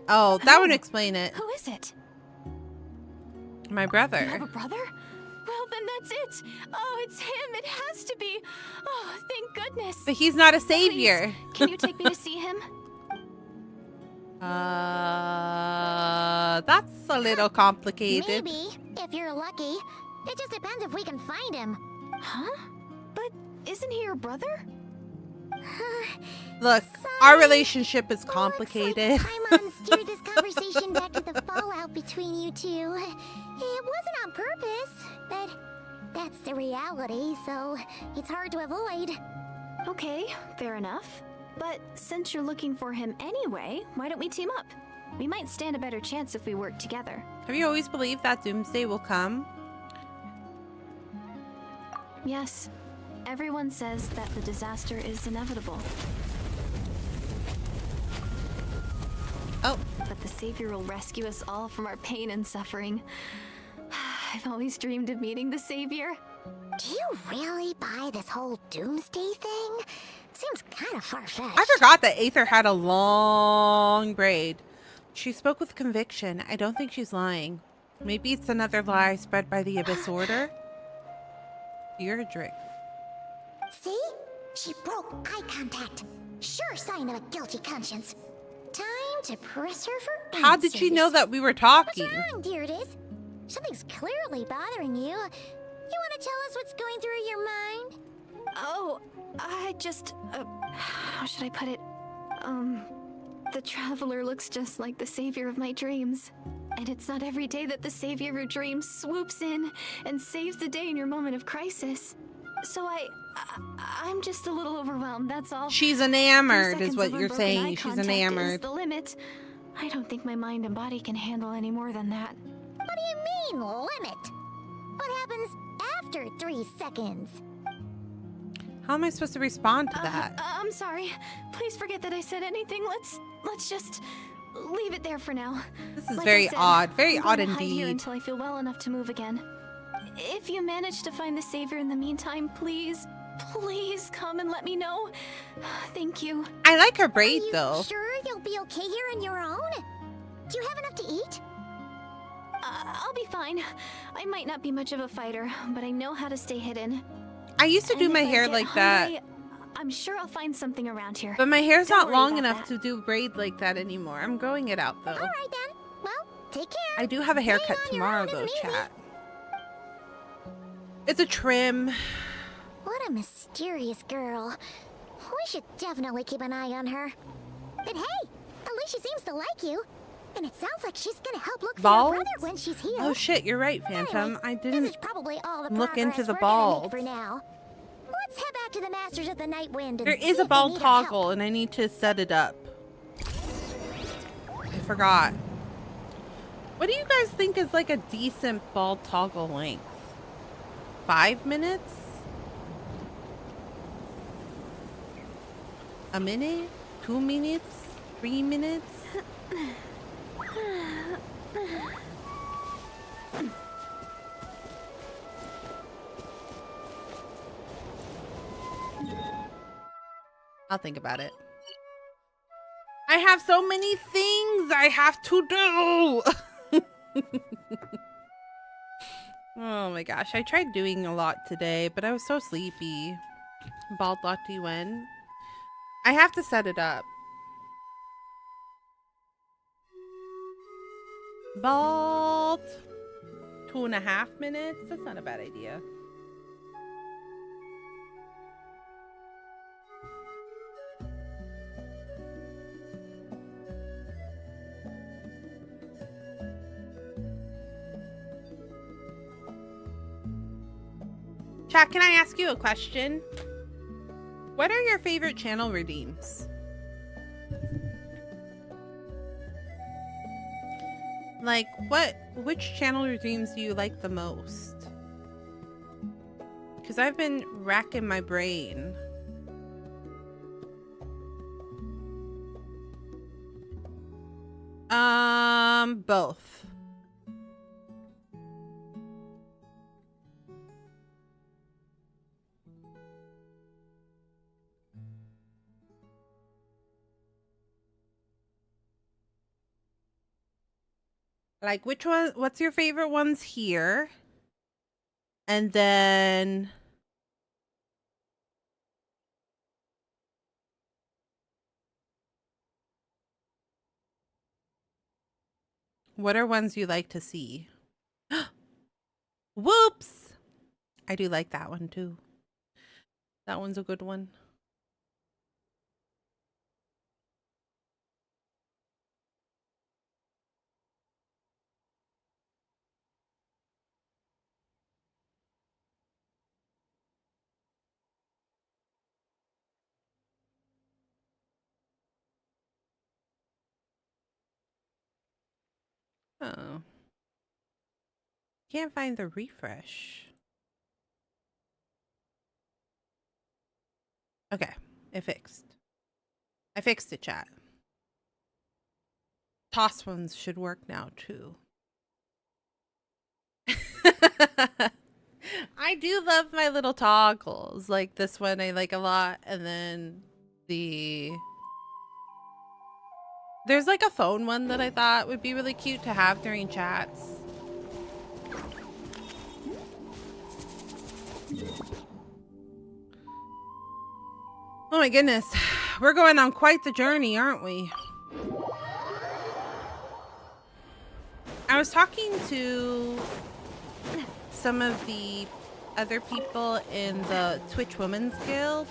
Oh, that would explain it. Who is it? My brother. You have a brother? Well, then that's it. Oh, it's him. It has to be. Oh, thank goodness. But he's not a savior. Please, can you take me to see him? That's a little complicated. Maybe, if you're lucky. It just depends if we can find him. Huh? But isn't he your brother? Look, Sorry. our relationship is complicated. Looks like Paimon steered this conversation back to the fallout between you two. It wasn't on purpose, but that's the reality, so it's hard to avoid. Okay, fair enough. But since you're looking for him anyway, why don't we team up? We might stand a better chance if we work together. Have you always believed that doomsday will come? Yes. Everyone says that the disaster is inevitable. Oh. But the savior will rescue us all from our pain and suffering. I've always dreamed of meeting the savior. Do you really buy this whole doomsday thing? Seems kind of far-fetched. I forgot that Aether had a long braid. She spoke with conviction. I don't think she's lying. Maybe it's another lie spread by the Abyss Order. You're a drink. See? She broke eye contact. Sure sign of a guilty conscience. Time to press her for How did she know that we were talking? What's wrong, Deirdis? Something's clearly bothering you. You want to tell us what's going through your mind? Oh, I just... how should I put it? The traveler looks just like the savior of my dreams. And it's not every day that the savior of your dreams swoops in and saves the day in your moment of crisis. So I'm just a little overwhelmed, that's all. She's enamored, 3 is seconds what of you're unbroken eye saying. She's contact is enamored. the limit. I don't think my mind and body can handle any more than that. What do you mean, limit? What happens after 3 seconds? How am I supposed to respond to that? I'm sorry. Please forget that I said anything. Let's just leave it there for now. This is Like very I said, odd. Very I'm odd gonna hide here indeed. until I feel well enough to move again. If you manage to find the savior in the meantime, please come and let me know. Thank you. I like her Are braid you though. sure you'll be okay here on your own? Do you have enough to eat? I'll be fine. I might not be much of a fighter, but I know how to stay hidden. I used to do And my if I hair get like hungry, that, I'm sure I'll find something around here. but my hair's Don't not worry long about enough that. to do braid like that anymore. I'm growing it out though. All right then. Well, take care. I do have a haircut Staying on your tomorrow own though, isn't easy. chat. It's a trim. What a mysterious girl. We should definitely keep an eye on her. But hey, at least she seems to like you. And it sounds like she's gonna help look for your Balls? brother when she's healed. Oh shit, you're right, Phantom. I This didn't. is probably all the look into progress the we're gonna balls. make for now. Let's head back to the Masters of the Night Wind. And There see is a if they ball need our help. toggle and I need to set it up. I forgot. What do you guys think is like a decent ball toggle length? 5 minutes? A minute? 2 minutes? 3 minutes? I'll think about it. I have so many things I have to do. Oh my gosh, I tried doing a lot today, but I was so sleepy. Bald Lottie when? I have to set it up. Bald. 2.5 minutes? That's not a bad idea. Chat, can I ask you a question? What are your favorite channel redeems? Like, which channel redeems do you like the most? Because I've been racking my brain. Both. Like, which one? What's your favorite ones here? And then what are ones you like to see? Whoops! I do like that one too. That one's a good one. Oh. Can't find the refresh. Okay, it fixed. I fixed it, chat. Toss ones should work now too. I do love my little toggles. Like this one I like a lot, and then there's like a phone one that I thought would be really cute to have during chats. Oh my goodness. We're going on quite the journey, aren't we? I was talking to some of the other people in the Twitch Women's Guild.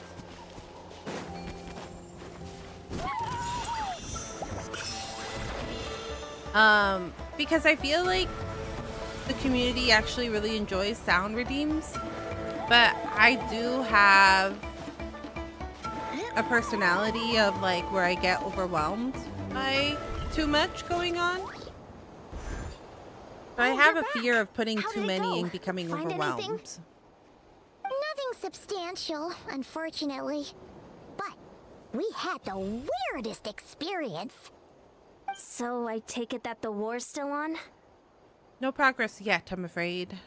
Because I feel like the community actually really enjoys sound redeems, but I do have a personality of like where I get overwhelmed by too much going on. But I have a fear of putting too many and becoming overwhelmed. Nothing substantial, unfortunately. But we had the weirdest experience. So I take it that the war's still on? No progress yet, I'm afraid.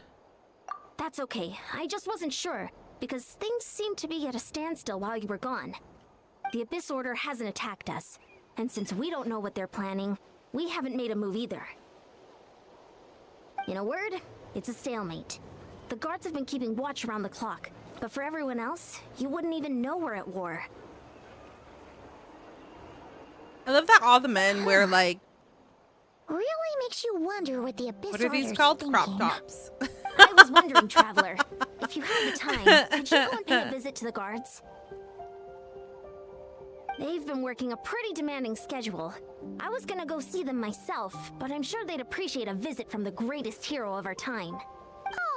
That's okay. I just wasn't sure, because things seemed to be at a standstill while you were gone. The Abyss Order hasn't attacked us, and since we don't know what they're planning, we haven't made a move either. In a word, it's a stalemate. The guards have been keeping watch around the clock, but for everyone else, you wouldn't even know we're at war. I love that all the men wear like... Really makes you wonder what the Abyss What are these Order's called? thinking. Crop tops. I was wondering, Traveler, if you have the time, could you go and pay a visit to the guards? They've been working a pretty demanding schedule. I was gonna go see them myself, but I'm sure they'd appreciate a visit from the greatest hero of our time.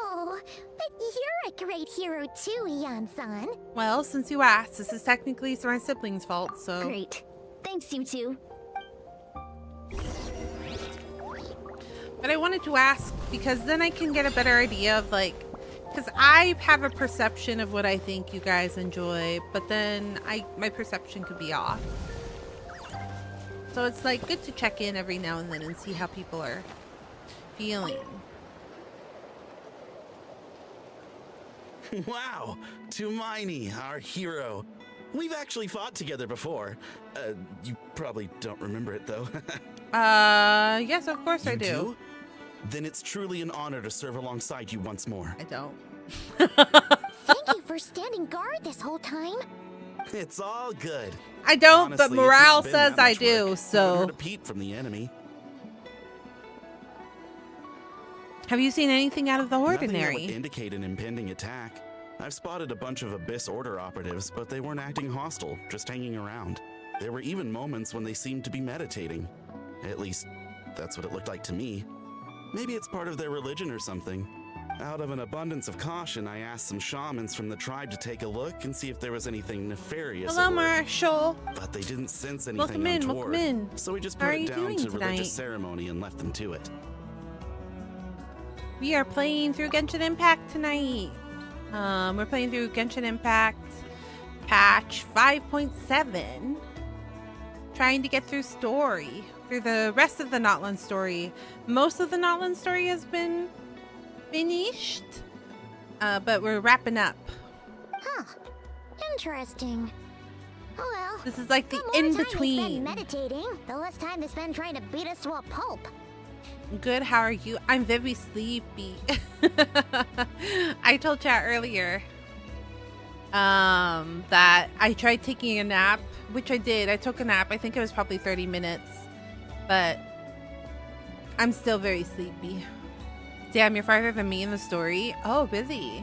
Oh, but you're a great hero too, Ian-san. Well, since you asked, this is technically my siblings' fault, so... Great. Thanks, you two. But I wanted to ask, because then I can get a better idea of like... Because I have a perception of what I think you guys enjoy, but then my perception could be off. So it's like good to check in every now and then and see how people are feeling. Wow, Tumaini, our hero. We've actually fought together before. You probably don't remember it though. Yes, of course I You do. Then it's truly an honor to serve alongside you once more. I don't. Thank you for standing guard this whole time. It's all good. I don't, Honestly, but it's morale not been says that I much do, work. so... Haven't heard a peep from the enemy. Have you seen anything out of the Nothing that ordinary? would indicate an impending attack. I've spotted a bunch of Abyss Order operatives, but they weren't acting hostile, just hanging around. There were even moments when they seemed to be meditating. At least, that's what it looked like to me. Maybe it's part of their religion or something. Out of an abundance of caution, I asked some shamans from the tribe to take a look and see if there was anything nefarious Hello, at work. Marshall. But they didn't sense anything Welcome in, untoward. welcome in. So we just How put are it you down doing to tonight? religious ceremony and left them to it. We are playing through Genshin Impact tonight. We're playing through Genshin Impact patch 5.7. trying to get through the rest of the Natlan story. Most of the Natlan story has been finished, but we're wrapping up. Huh. Interesting. Oh well. This is like the more time they spend in-between. meditating, the less time they spend trying to beat us to a pulp. Good, how are you? I'm very sleepy. I told chat earlier that I tried taking a nap, which I did. I took a nap. I think it was probably 30 minutes, but I'm still very sleepy. Damn, you're farther than me in the story. Oh, really?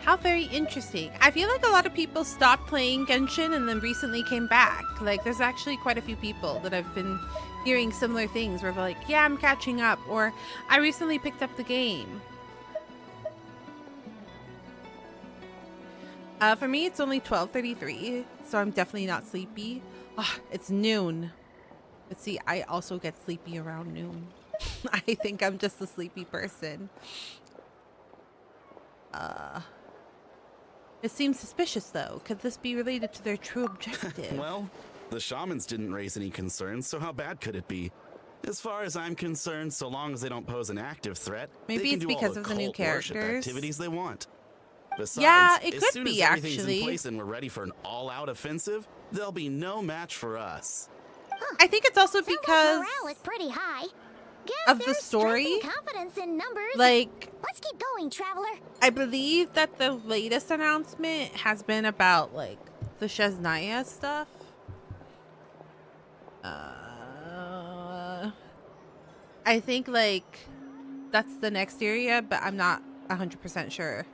How very interesting. I feel like a lot of people stopped playing Genshin and then recently came back. Like, there's actually quite a few people that I've been hearing similar things where they're like, yeah, I'm catching up, or I recently picked up the game. For me, it's only 12:33, so I'm definitely not sleepy. Oh, it's noon. But see, I also get sleepy around noon. I think I'm just a sleepy person. It seems suspicious, though. Could this be related to their true objective? Well, the shamans didn't raise any concerns, so how bad could it be? As far as I'm concerned, so long as they don't pose an active threat, Maybe they can it's do because all of the new occult worship characters. activities they want. Besides, Yeah, it as could soon be, as everything's actually. in place and we're ready for an all-out offensive, there'll be no match for us. I think it's also Sounds like because morale is pretty high. Guess of the there's story. strength and confidence in numbers. Like, Let's keep going, traveler. I believe that the latest announcement has been about, like, the Shesnaya stuff. I think, like, that's the next area, but I'm not 100% sure.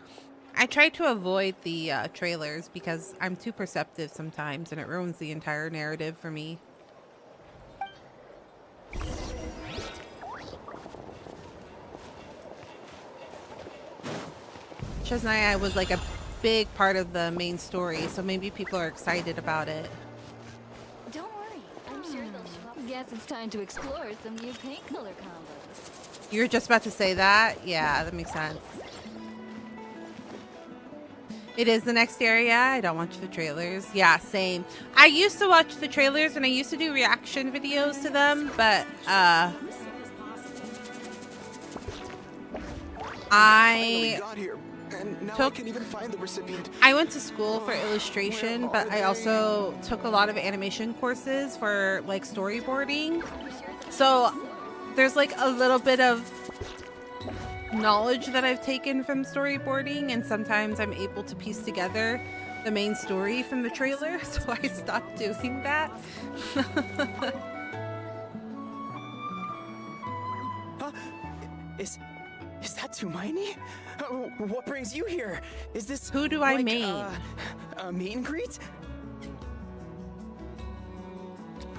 I try to avoid the trailers because I'm too perceptive sometimes and it ruins the entire narrative for me. Shesnaya was like a big part of the main story, so maybe people are excited about it. Don't worry, I'm sure they'll show up. Guess it's time to explore some new paint color combos. You were just about to say that? Yeah, that makes sense. It is the next area. I don't watch the trailers. Yeah, same. I used to watch the trailers and I used to do reaction videos to them, but I got here, and now I took- can't even find the recipient. I went to school for illustration, but I also took a lot of animation courses for like storyboarding. So there's like a little bit of knowledge that I've taken from storyboarding, and sometimes I'm able to piece together the main story from the trailer, so I stopped doing that. Huh? Is that Tumaini? What brings you here? Is this Who do I like, main? A meet and greet?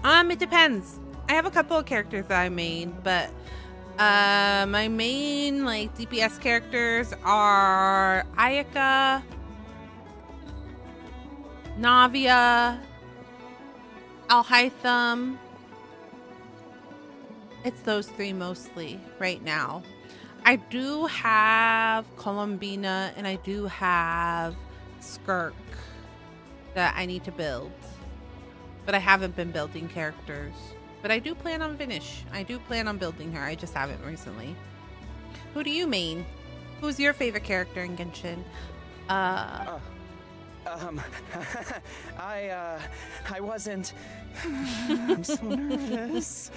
It depends. I have a couple of characters that I main, but my main like DPS characters are Ayaka, Navia, Alhaitham. It's those three mostly right now. I do have Columbina and I do have Skirk that I need to build, but I haven't been building characters. But I do plan on finish. I do plan on building her. I just haven't recently. Who do you main? Who's your favorite character in Genshin? I wasn't. I'm so nervous.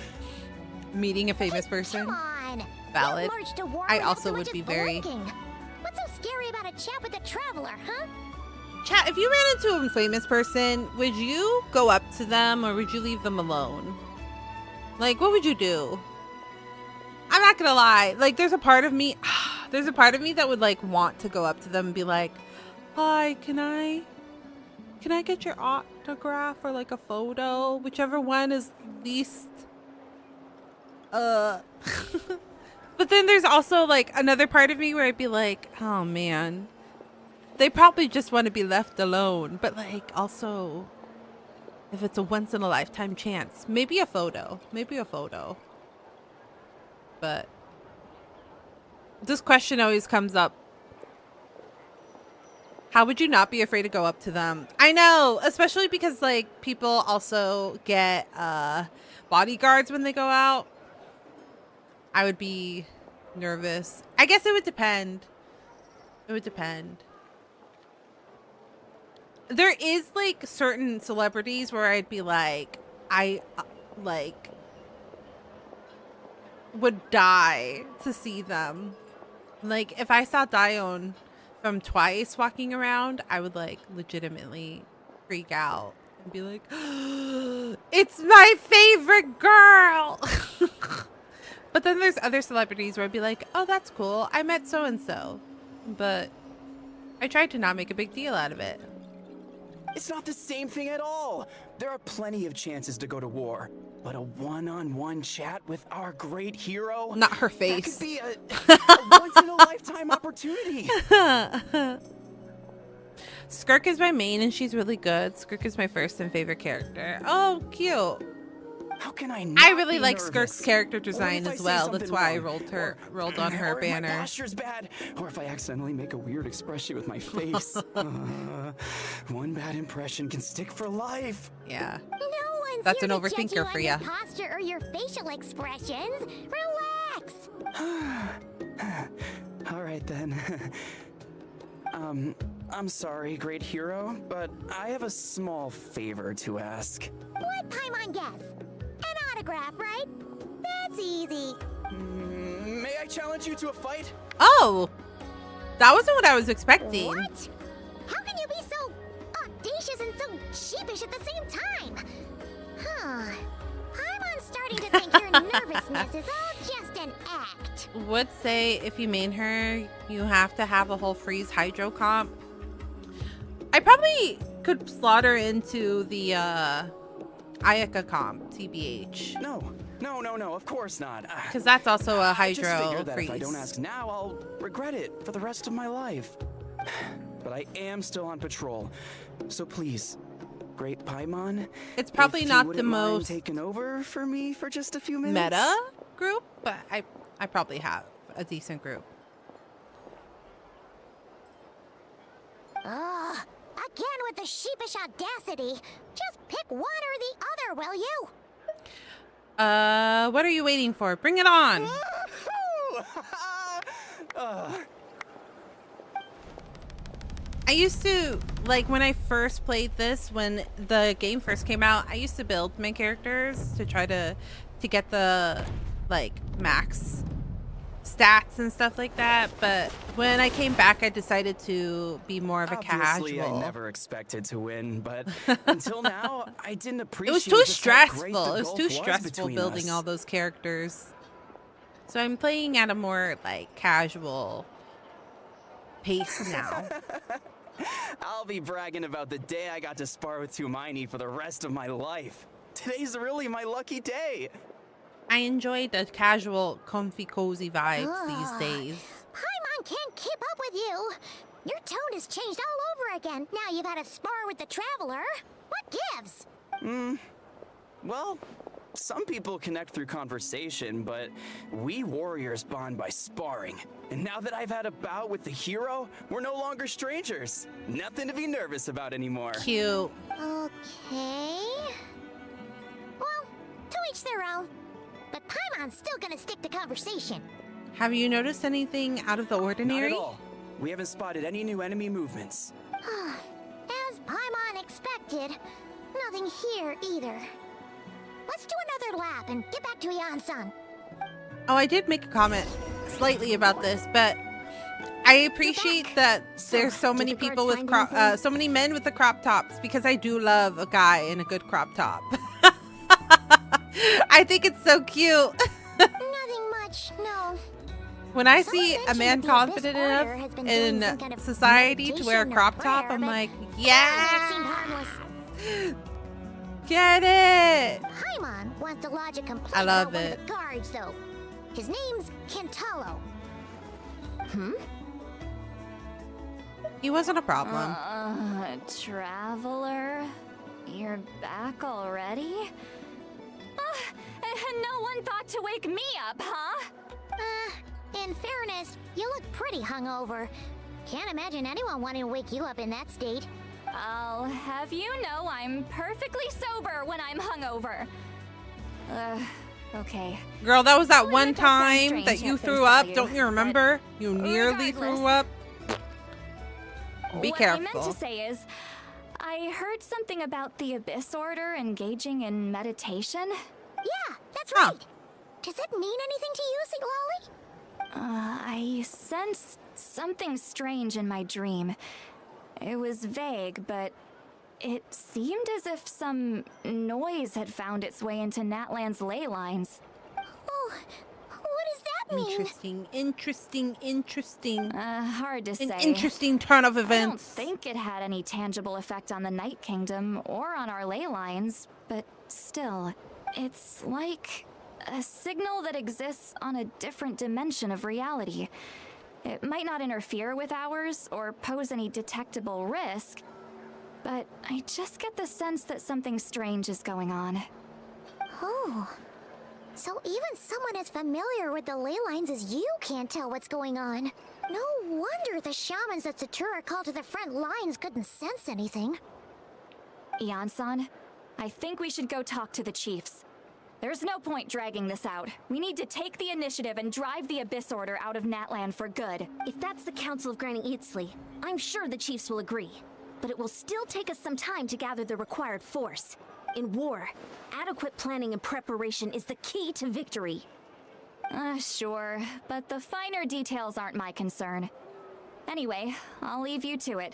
Meeting a famous person? Come on. Valid. You marched to war I without also so would much be as very- blinking. What's so scary about a chat with a traveler, huh? Chat, if you ran into a famous person, would you go up to them or would you leave them alone? Like, what would you do? I'm not gonna lie. Like, there's a part of me that would like want to go up to them and be like, hi, can I get your autograph or like a photo? Whichever one is least but then there's also like another part of me where I'd be like, oh man, they probably just want to be left alone. But like, also, if it's a once in a lifetime chance, maybe a photo. But this question always comes up. How would you not be afraid to go up to them? I know, especially because like people also get bodyguards when they go out. I would be nervous. I guess it would depend. It would depend. There is like certain celebrities where I'd be like, I like would die to see them. Like if I saw Dione from Twice walking around, I would like legitimately freak out and be like, it's my favorite girl. But then there's other celebrities where I'd be like, oh, that's cool. I met so-and-so. But I tried to not make a big deal out of it. It's not the same thing at all. There are plenty of chances to go to war. But a one-on-one chat with our great hero? Not her face. That could be a once-in-a-lifetime opportunity. Skirk is my main and she's really good. Skirk is my first and favorite character. Oh, cute. How can I really like Skirk's character design as well. That's why I rolled on her banner. Or if my posture's bad, or if I accidentally make a weird expression with my face. One bad impression can stick for life. Yeah. No one's That's here an to judge overthinker for you ya. on your posture or your facial expressions. Relax. All right then. I'm sorry, great hero, but I have a small favor to ask. Let Paimon guess. An autograph, right? That's easy. May I challenge you to a fight? Oh, that wasn't what I was expecting. What? How can you be so audacious and so sheepish at the same time? Huh. Paimon's starting to think your nervousness is all just an act. Would say if you main her, you have to have a whole freeze hydro comp. I probably could slot her into the Ayaka comp, TBH. No, of course not. Because that's also a I just hydro figured that freeze. if I don't ask now, I'll regret it for the rest of my life. But I am still on patrol, so please, great Paimon. It's probably if you not the wouldn't mind most taking over for me for just a few minutes. meta group, but I probably have a decent group. Ugh. Again with the sheepish audacity. Just pick one or the other, will you? What are you waiting for? Bring it on. I used to, like, when I first played this, when the game first came out, I used to build my characters to try to get the, like, max stats and stuff like that. But when I came back, I decided to be more of a Obviously, casual. I never expected to win, but until now, I didn't appreciate It was too just how great stressful. the It was gulf too was stressful between building us. all those characters. So I'm playing at a more, like, casual pace now. I'll be bragging about the day I got to spar with Tumaini for the rest of my life. Today's really my lucky day. I enjoy the casual, comfy, cozy vibes these days. Paimon can't keep up with you. Your tone has changed all over again. Now you've had a spar with the Traveler. What gives? Well, some people connect through conversation, but we warriors bond by sparring. And now that I've had a bout with the hero, we're no longer strangers. Nothing to be nervous about anymore. Cute. Okay. Well, to each their own. But Paimon's still gonna stick to conversation. Have you noticed anything out of the ordinary? Not at all. We haven't spotted any new enemy movements. As Paimon expected, nothing here either. Let's do another lap and get back to Yan-san. Oh, I did make a comment slightly about this, but I appreciate that there's so many did the people guards with find so many men with the crop tops, because I do love a guy in a good crop top. I think it's so cute. Nothing much, no. When I Someone see a mentioned man that the Abyss confident Order enough has been doing some in kind of society to wear a meditation or crop top, prayer, I'm but like, That yeah, seemed harmless. get it. Paimon wants to lodge a complaint I love about one it. of the guards, though. His name's Kentaro. He wasn't a problem. Traveler? You're back already? And no one thought to wake me up, huh? In fairness, you look pretty hungover. Can't imagine anyone wanting to wake you up in that state. I'll have you know I'm perfectly sober when I'm hungover. Okay. Girl, that was that I'll one admit that sounds time strange that you at face threw up. value, Don't you but remember? You nearly threw regardless, up. Be what careful. I meant to say is, I heard something about the Abyss Order engaging in meditation. Yeah, that's Huh. right. Does it mean anything to you, Siglali? I sensed something strange in my dream. It was vague, but it seemed as if some noise had found its way into Natlan's ley lines. Oh, what does that mean? Interesting. Hard to An say. interesting turn of I don't events. think it had any tangible effect on the Night Kingdom or on our ley lines, but still, it's like a signal that exists on a different dimension of reality. It might not interfere with ours or pose any detectable risk, but I just get the sense that something strange is going on. Oh. So even someone as familiar with the ley lines as you can't tell what's going on. No wonder the shamans that Satura called to the front lines couldn't sense anything. Ian-san, I think we should go talk to the chiefs. There's no point dragging this out. We need to take the initiative and drive the Abyss Order out of Natlan for good. If that's the Council of Granny Eatsley, I'm sure the chiefs will agree. But it will still take us some time to gather the required force. In war, adequate planning and preparation is the key to victory. Sure, but the finer details aren't my concern. Anyway, I'll leave you to it.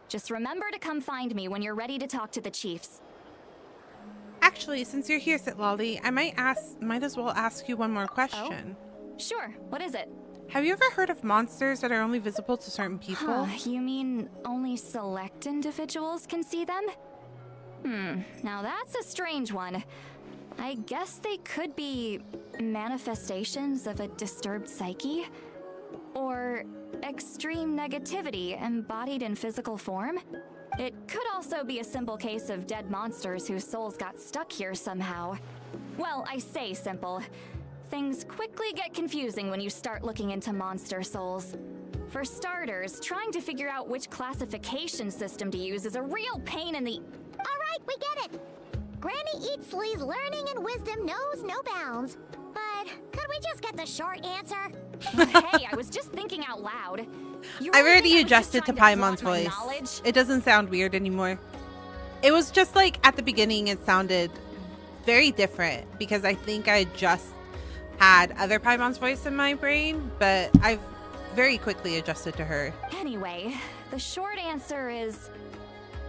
Just remember to come find me when you're ready to talk to the chiefs. Actually, since you're here, Sitlali, I might as well ask you one more question. Sure, what is it? Have you ever heard of monsters that are only visible to certain people? You mean only select individuals can see them? Now that's a strange one. I guess they could be manifestations of a disturbed psyche? Or extreme negativity embodied in physical form? It could also be a simple case of dead monsters whose souls got stuck here somehow. Well, I say simple. Things quickly get confusing when you start looking into monster souls. For starters, trying to figure out which classification system to use is a real pain in the... Alright, we get it. Granny Eatsley's learning and wisdom knows no bounds. But could we just get the short answer? Hey, I was just thinking out loud. You I've really already think I was just adjusted to trying Paimon's flaunt my voice. knowledge? It doesn't sound weird anymore. It was just like at the beginning it sounded very different because I think I just had other Paimon's voice in my brain, but I've very quickly adjusted to her. Anyway, the short answer is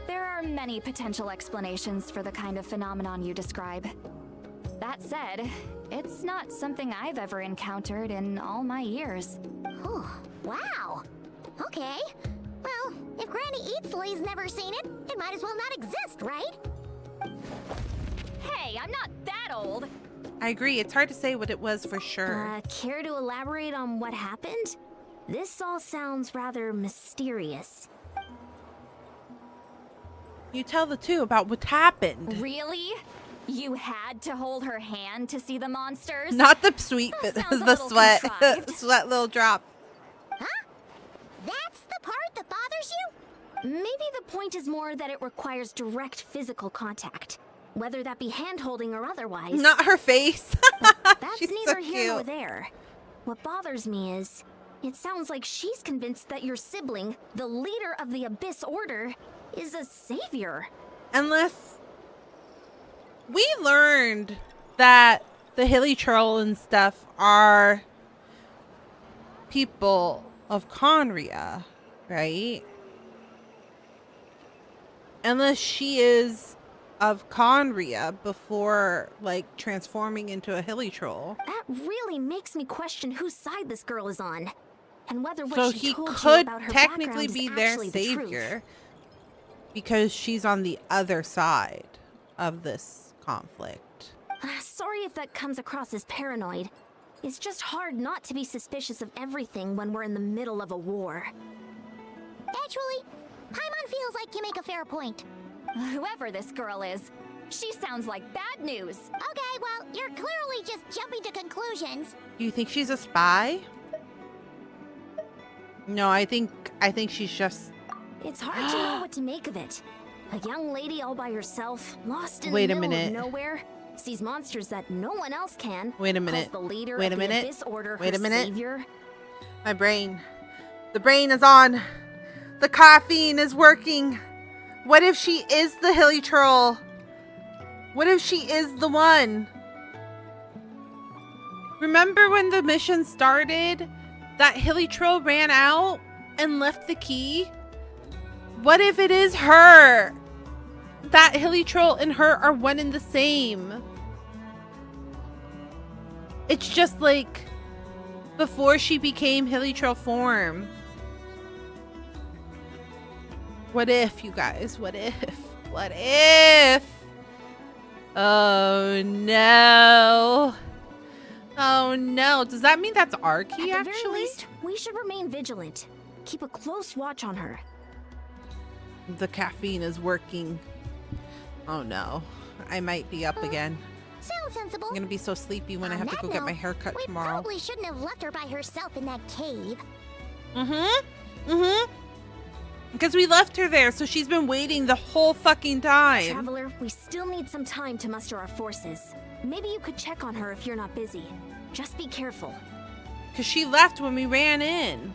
there are many potential explanations for the kind of phenomenon you describe. That said, it's not something I've ever encountered in all my years. Oh, wow. Okay. Well, if Granny Eatsley's never seen it, it might as well not exist, right? Hey, I'm not that old. I agree. It's hard to say what it was for sure. Care to elaborate on what happened? This all sounds rather mysterious. You tell the two about what happened. Really? You had to hold her hand to see the monsters? Not the sweet bit, That sounds a the little sweat. contrived. Sweat little drop. Huh? That's the part that bothers you? Maybe the point is more that it requires direct physical contact, whether that be hand-holding or otherwise. Not her face. That's She's neither so here nor cute. there. What bothers me is, it sounds like she's convinced that your sibling, the leader of the Abyss Order, is a savior. Unless we learned that the Hilly Troll and stuff are people of Conria, right? Unless she is of Conria before, like, transforming into a Hilly Troll. That really makes me question whose side this girl is on, and whether what So she he told you could about her technically background be is their actually the truth. savior because she's on the other side of this conflict. Sorry if that comes across as paranoid. It's just hard not to be suspicious of everything when we're in the middle of a war. Actually, Paimon feels like you make a fair point. Whoever this girl is, she sounds like bad news. Okay, well, you're clearly just jumping to conclusions. Do you think she's a spy? No, I think I think she's just... It's hard to know what to make of it. A young lady all by herself, lost in Wait the a middle minute. of nowhere, sees monsters that no one else can. Wait a minute. Calls the leader Wait of a the minute. Abyss Order Wait her a minute. savior. My brain. The brain is on. The caffeine is working. What if she is the hilly troll? What if she is the one? Remember when the mission started? That hilly troll ran out and left the key? What if it is her? That hilly troll and her are one and the same. It's just like before she became hilly troll form. What if, you guys? What if? What if? Oh no. Oh no. Does that mean that's our key At the actually? very least, we should remain vigilant. Keep a close watch on her. The caffeine is working. Oh no. I might be up again. Sounds sensible. I'm gonna be so sleepy when I On have to that go get my note, hair cut we tomorrow. probably shouldn't have left her by herself in that cave. Because we left her there, so she's been waiting the whole fucking time. Traveler, we still need some time to muster our forces. Maybe you could check on her if you're not busy. Just be careful. Because she left when we ran in.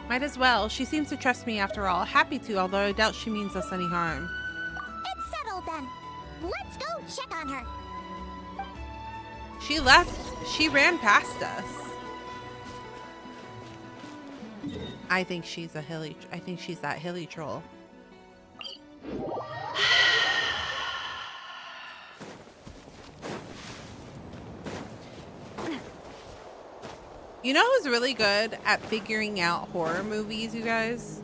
Might as well. She seems to trust me after all. Happy to, although I doubt she means us any harm. It's settled then. Let's go check on her. She left. She ran past us. I think she's a hilly. I think she's that hilly troll. You know who's really good at figuring out horror movies, you guys?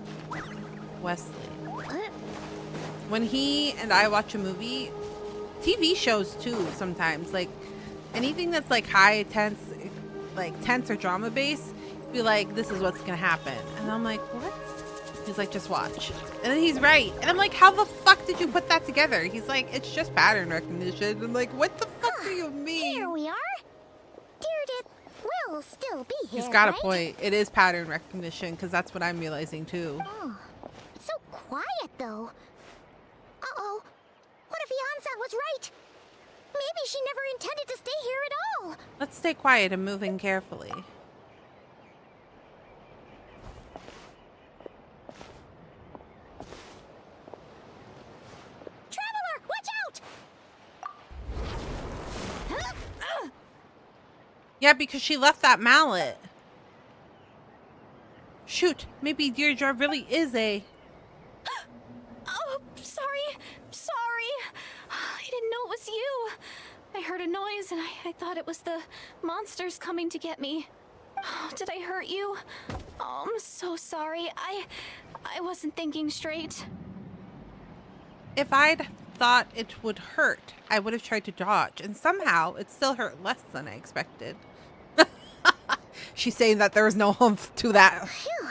Wesley. When he and I watch a movie, TV shows too sometimes, like anything that's like high tense, like tense or drama based, be like, this is what's gonna happen. And I'm like, what? He's like, just watch. And then he's right. And I'm like, how the fuck did you put that together? He's like, it's just pattern recognition. I'm like, what the fuck do you mean? Here we are. Deirdre will still be here. He's got right? a point. It is pattern recognition, because that's what I'm realizing too. Oh, it's so quiet though. Uh-oh. What if Yansa was right? Maybe she never intended to stay here at all. Let's stay quiet and moving carefully. Traveler, watch out! Yeah, because she left that mallet. Shoot, maybe Deirdre really is a... Oh, sorry. I didn't know it was you. I heard a noise and I thought it was the monsters coming to get me. Oh, did I hurt you? Oh, I'm so sorry. I wasn't thinking straight. If I'd thought it would hurt, I would have tried to dodge, and somehow it still hurt less than I expected. She's saying that there was no oomph to that. Phew.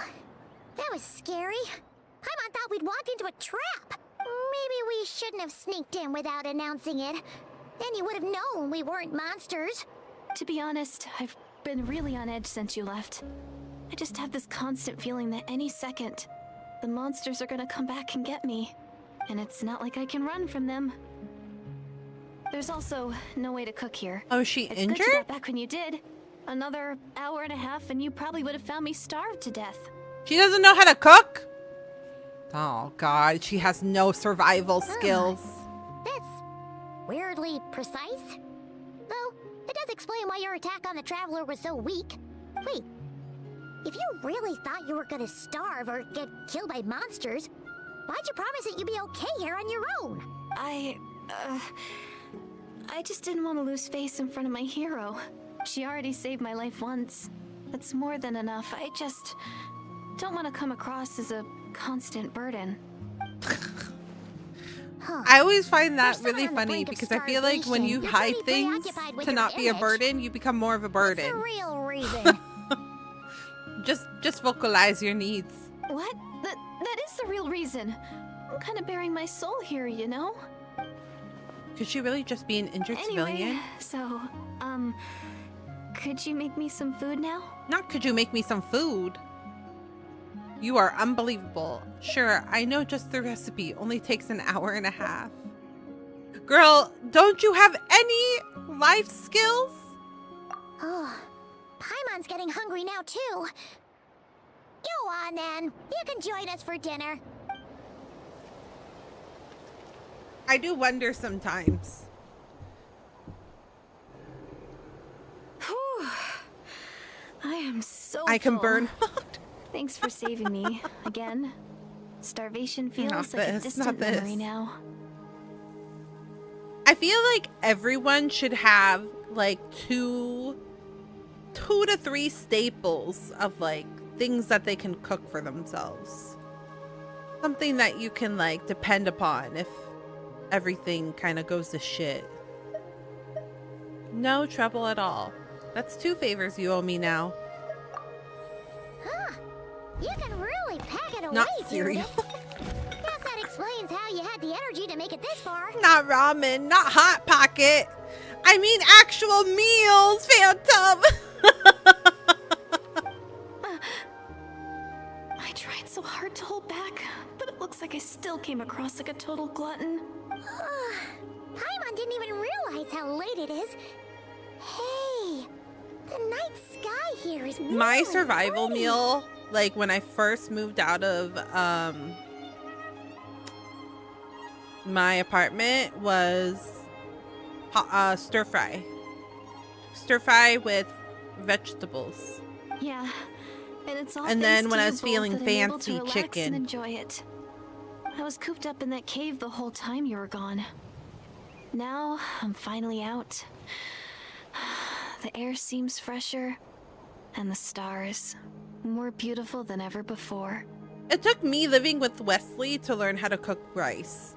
That was scary. Paimon thought we'd walked into a trap. Maybe we shouldn't have sneaked in without announcing it. Then you would have known we weren't monsters. To be honest, I've been really on edge since you left. I just have this constant feeling that any second, the monsters are gonna come back and get me. And it's not like I can run from them. There's also no way to cook here. Oh, is she It's injured? good you got back when you did. Another hour and a half and you probably would have found me starved to death. She doesn't know how to cook? Oh, God. She has no survival skills. That's weirdly precise. Though, it does explain why your attack on the Traveler was so weak. Wait, if you really thought you were gonna starve or get killed by monsters, why'd you promise that you'd be okay here on your own? I just didn't want to lose face in front of my hero. She already saved my life once. That's more than enough. I just don't want to come across as a constant burden. I always find that You're really still on the funny brink of because I feel like when you starvation. You're hide pretty things preoccupied with to your not be a image. burden, you become more of a What's burden. the real reason? Just vocalize your needs. What? That is the real reason. I'm kind of bearing my soul here, you know? Could she really just be an injured civilian? So, could you make me some food now? Not could you make me some food? You are unbelievable. Sure, I know just the recipe only takes an hour and a half. Girl, don't you have any life skills? Oh, Paimon's getting hungry now too. Go on then. You can join us for dinner. I do wonder sometimes. Whew. I am so I can full. burn. Thanks for saving me again. Starvation feels Not like a this, distant not this. memory now. I feel like everyone should have like two to three staples of like things that they can cook for themselves. Something that you can like depend upon if everything kind of goes to shit. No trouble at all. That's 2 favors you owe me now. Huh. You can really pack it away, Not cereal. Guess that explains how you had the energy to make it this far. Not ramen, not Hot Pocket. I mean actual meals, Phantom. I tried so hard to hold back, but it looks like I still came across like a total glutton. Paimon didn't even realize how late it is. Hey, the night sky here is My really survival pretty. meal, like when I first moved out of my apartment, was stir fry. Stir fry with vegetables. Yeah, and it's all And thanks then to when I you was both feeling that I'm able to fancy, relax chicken. and enjoy it. I was cooped up in that cave the whole time you were gone. Now I'm finally out. The air seems fresher, and the stars more beautiful than ever before. It took me living with Wesley to learn how to cook rice,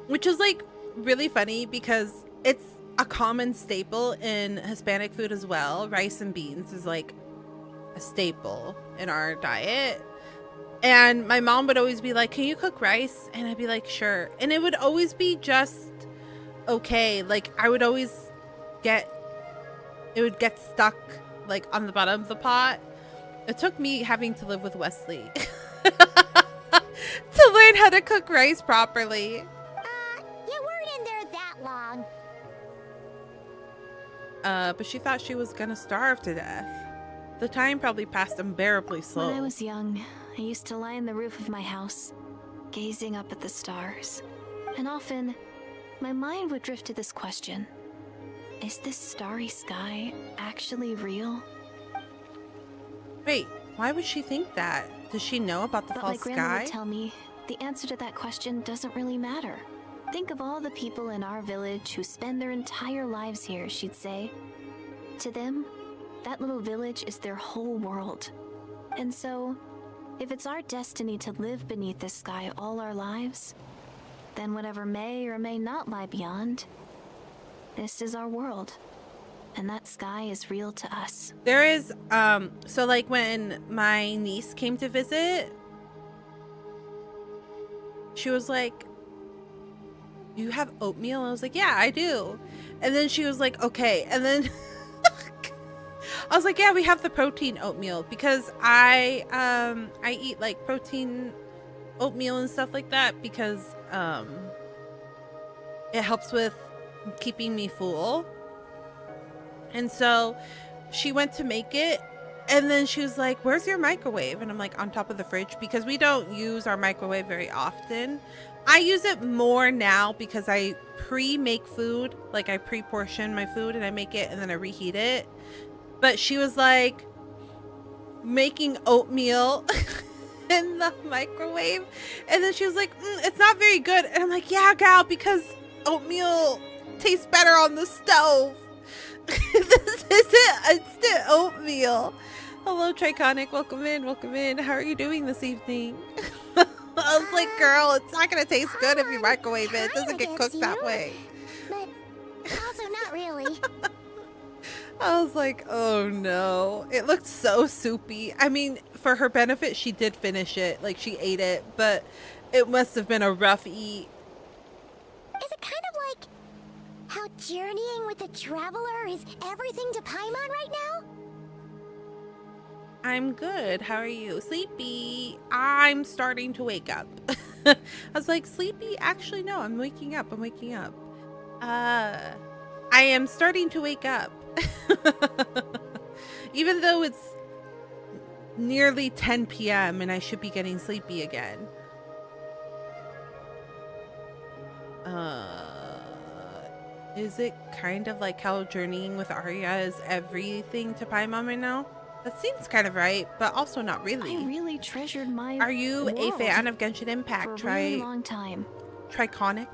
which is like really funny because it's a common staple in Hispanic food as well. Rice and beans is like a staple in our diet. And my mom would always be like, can you cook rice? And I'd be like, sure. And it would always be just okay. Like I would always it would get stuck like on the bottom of the pot. It took me having to live with Wesley to learn how to cook rice properly. You weren't in there that long. But she thought she was gonna starve to death. The time probably passed unbearably slow. When I was young, I used to lie on the roof of my house, gazing up at the stars. And often, my mind would drift to this question. Is this starry sky actually real? Wait, why would she think that? Does she know about the But my false grandma sky? would tell me, the answer to that question doesn't really matter. Think of all the people in our village who spend their entire lives here, she'd say. To them, that little village is their whole world. And so, if it's our destiny to live beneath this sky all our lives, then whatever may or may not lie beyond, this is our world. And that sky is real to us. There is, so like when my niece came to visit, she was like, you have oatmeal? I was like, yeah, I do. And then she was like, okay. And then I was like, yeah, we have the protein oatmeal because I eat like protein oatmeal and stuff like that because, it helps with keeping me full. And so she went to make it and then she was like, where's your microwave? And I'm like, on top of the fridge, because we don't use our microwave very often. I use it more now because I pre-make food, like I pre-portion my food and I make it and then I reheat it. But she was like making oatmeal in the microwave and then she was like, it's not very good. And I'm like, yeah, gal, because oatmeal tastes better on the stove. This isn't instant oatmeal. Hello, Triconic. Welcome in. Welcome in. How are you doing this evening? I was like, girl, it's not going to taste good if you microwave it. It doesn't get cooked that way. But also not really. I was like, oh no. It looked so soupy. I mean, for her benefit, she did finish it. Like, she ate it. But it must have been a rough eat. Is it kind of like how journeying with the traveler is everything to Paimon right now? I'm good. How are you? Sleepy. I'm starting to wake up. I was like, sleepy? Actually, no, I'm waking up. I'm waking up. I am starting to wake up. Even though it's nearly 10 p.m. and I should be getting sleepy again. Is it kind of like how journeying with Arya is everything to Paimon right now? That seems kind of right, but also not really. I really treasured my Are you a world fan of Genshin Impact? for a really long time. Triconic.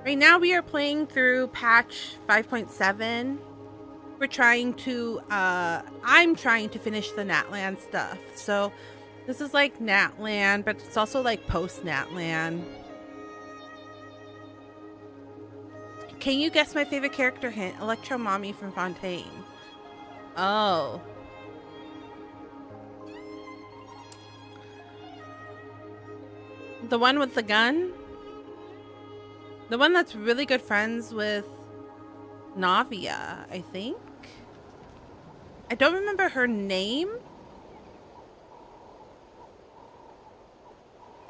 Right now we are playing through patch 5.7. We're trying to, I'm trying to finish the Natlan stuff. So this is like Natlan, but it's also like post Natlan. Can you guess my favorite character hint? Electro Mommy from Fontaine. Oh. The one with the gun? The one that's really good friends with Navia, I think. I don't remember her name.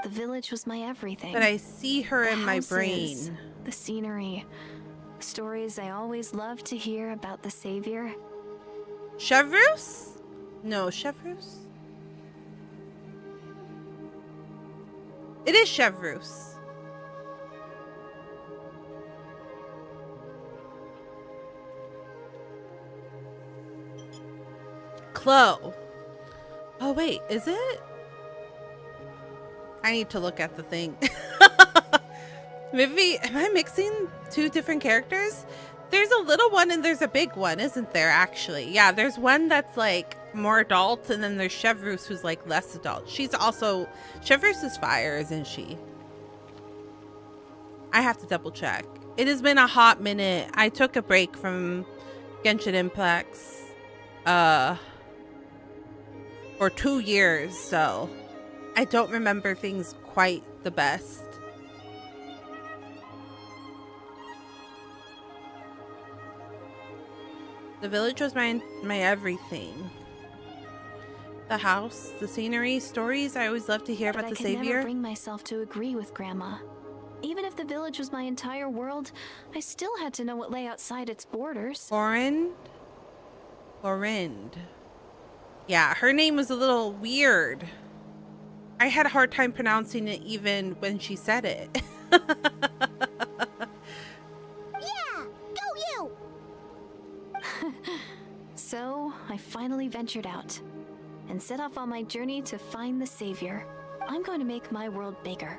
The village was my everything. But I see her in my houses, brain. The scenery. Stories I always loved to hear about the savior. Chevrus? No, Chevrus? It is Chevrus. Chloe. Oh wait, is it? I need to look at the thing. Maybe, am I mixing two different characters? There's a little one and there's a big one, isn't there, actually? Yeah, there's one that's like more adult, and then there's Chevrus who's like less adult. She's also, Chevrus is fire, isn't she? I have to double check. It has been a hot minute. I took a break from Genshin Impact for 2 years, so I don't remember things quite the best. The village was my everything. The house, the scenery, stories I always loved to hear about the savior. I could never bring myself to agree with Grandma. Even if the village was my entire world, I still had to know what lay outside its borders. Orind. Yeah, her name was a little weird. I had a hard time pronouncing it even when she said it. Yeah, go you! So, I finally ventured out and set off on my journey to find the savior. I'm going to make my world bigger,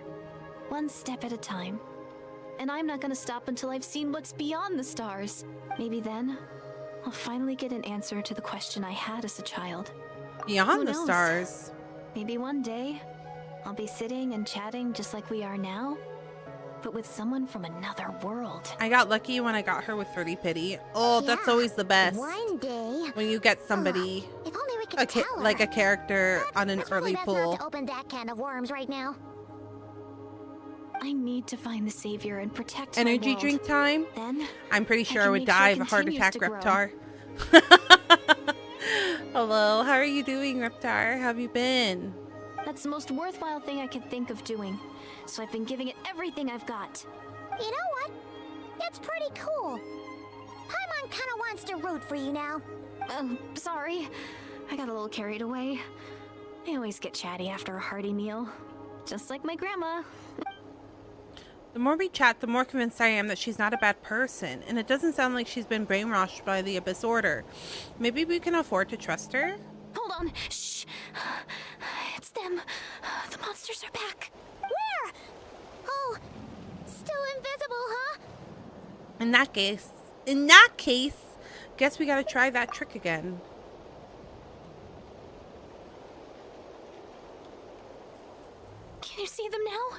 one step at a time. And I'm not going to stop until I've seen what's beyond the stars. Maybe then, I'll finally get an answer to the question I had as a child. Beyond Who the knows? stars. Maybe one day, I'll be sitting and chatting just like we are now, but with someone from another world. I got lucky when I got her with 30 pity. Oh, that's Yeah, always the best. One day. When you get somebody, If only we could tell her. like a character on an It's early probably best pool. not to open that can of worms right now. I need to find the savior and protect Energy my world. drink time? Then, I'm pretty sure I can would make sure die it of a heart continues attack, to grow. Reptar. Hello, how are you doing, Reptar? How have you been? that's the most worthwhile thing I could think of doing. So I've been giving it everything I've got. You know what? It's pretty cool. Paimon kinda wants to root for you now. Sorry. I got a little carried away. I always get chatty after a hearty meal. Just like my grandma. The more we chat, the more convinced I am that she's not a bad person, and it doesn't sound like she's been brainwashed by the Abyss Order. Maybe we can afford to trust her? Hold on. Shh. It's them. The monsters are back. Where? Oh, still invisible, huh? In that case, guess we gotta try that trick again. Can you see them now?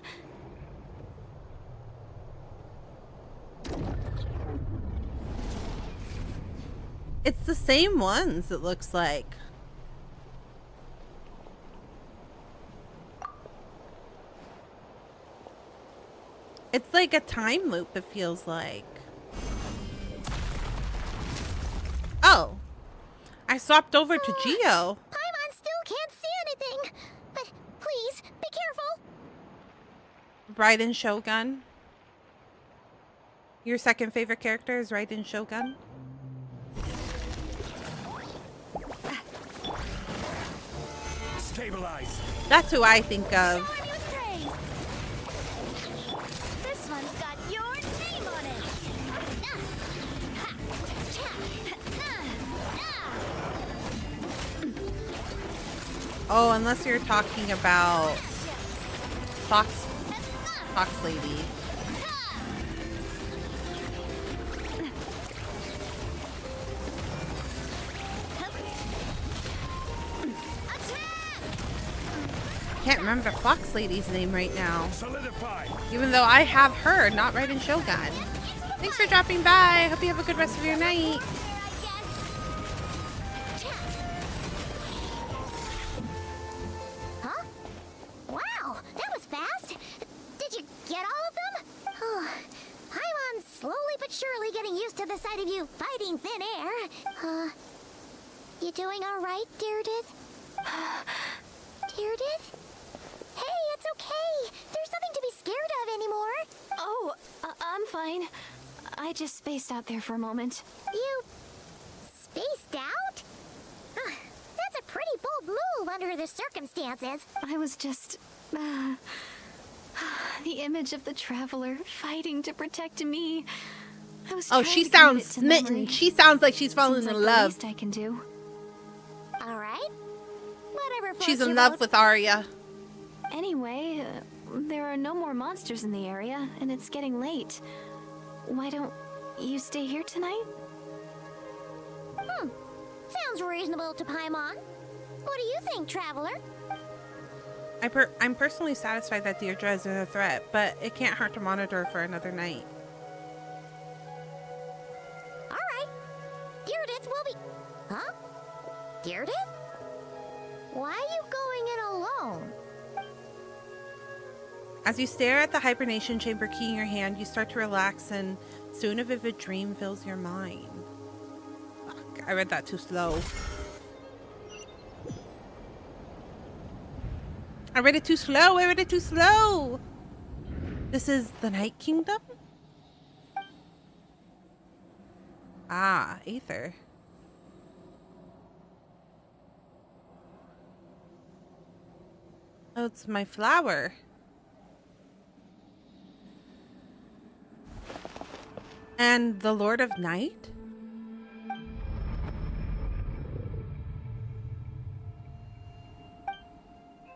It's the same ones, it looks like. It's like a time loop, it feels like. Oh. I I swapped over to Geo. Paimon still can't see anything. But please, be careful. Raiden Shogun. Your second favorite character is Raiden Shogun? Stabilize. That's who I think of. This one's got your name on it. Oh, unless you're talking about Fox Lady. Can't remember Fox Lady's name right now. Solidify. Even though I have her, not Raiden Shogun. Thanks for dropping by. Hope you have a good rest of your night. Huh? Wow, that was fast. Did you get all of them? Oh, Paimon's slowly but surely getting used to the sight of you fighting thin air. You doing all right, Deirdith? Deirdith? Hey, it's okay. There's nothing to be scared of anymore. Oh, I'm fine. I just spaced out there for a moment. You spaced out? That's a pretty bold move under the circumstances. I was just... the image of the traveler fighting to protect me. I was Oh, trying she to commit sounds it to smitten. memory. She sounds like she's falling Seems like in the love. least I can do. All right. Whatever floats She's in your love boat. with Arya. Anyway, there are no more monsters in the area, and it's getting late. Why don't you stay here tonight? Sounds reasonable to Paimon. What do you think, traveler? I'm personally satisfied that Deirdre is a threat, but it can't hurt to monitor her for another night. All right. Deirdith will be... Huh? Deirdith? Why are you going in alone? As you stare at the hibernation chamber key in your hand, you start to relax, and soon a vivid dream fills your mind. Fuck, I read that too slow. I read it too slow. This is the Night Kingdom? Ah, Aether. Oh, it's my flower. And the Lord of Night?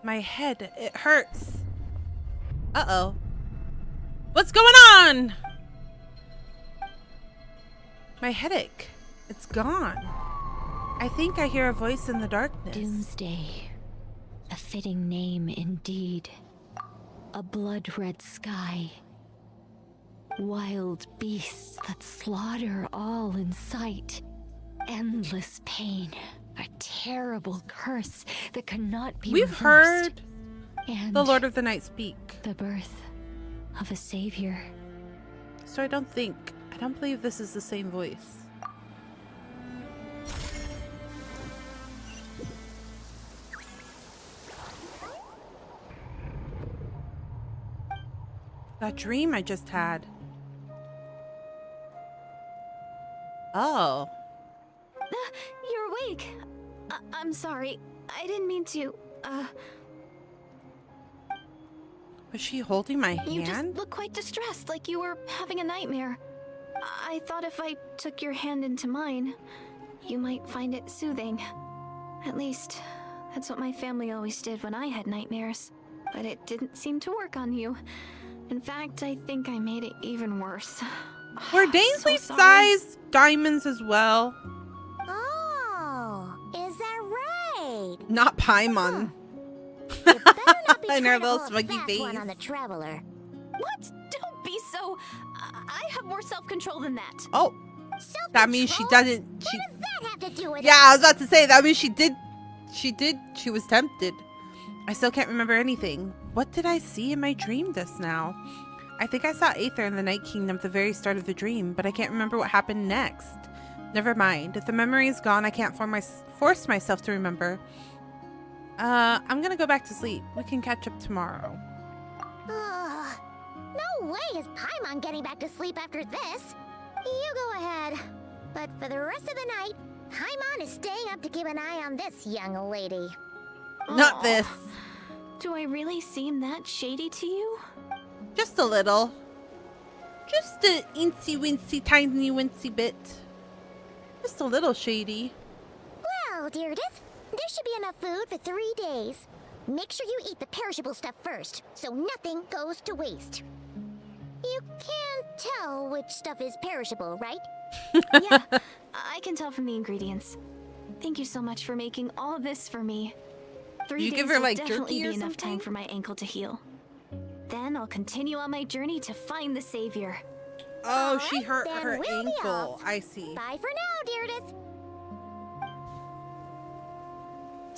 My head, it hurts. Uh-oh. What's going on? My headache, it's gone. I think I hear a voice in the darkness. Doomsday. A fitting name indeed. A blood-red sky. Wild beasts that slaughter all in sight. Endless pain. A terrible curse that cannot be We've reversed. heard And the Lord of the Night speak. the birth of a savior. So I don't believe this is the same voice. That dream I just had. Oh. You're awake. I'm sorry. I didn't mean to. Was she holding my You just hand? look quite distressed, like you were having a nightmare. I thought if I took your hand into mine, you might find it soothing. At least, that's what my family always did when I had nightmares. But it didn't seem to work on you. In fact, I think I made it even worse. Were So Dainsley sorry. size diamonds as well? Oh, is that right? Not Paimon. You better not be And her trying to little pull a smuggy fast face. one on the traveler. What? Don't be so... I have more self-control than that. Oh, that means she Self-control? doesn't. She, What does that have to do with yeah, it? I was about to say that means she did. She was tempted. I still can't remember anything. What did I see in my dream just now? I think I saw Aether in the Night Kingdom at the very start of the dream, but I can't remember what happened next. Never mind. If the memory is gone, I can't force myself to remember. I'm gonna go back to sleep. We can catch up tomorrow. Ugh. No way is Paimon getting back to sleep after this. You go ahead. But for the rest of the night, Paimon is staying up to keep an eye on this young lady. Not Aw. this. Do I really seem that shady to you? Just a little. Just a incy wincy tiny wincy bit. Just a little shady. Well, Deirdith, there should be enough food for 3 days. Make sure you eat the perishable stuff first, so nothing goes to waste. You can't tell which stuff is perishable, right? Yeah, I can tell from the ingredients. Thank you so much for making all this for me. 3 You days give her, will like, definitely jerky or be enough time something? for my ankle to heal. Then I'll continue on my journey to find the savior. Oh, she Alright, hurt then her we'll be ankle. off. I see. Bye for now, Deirdith.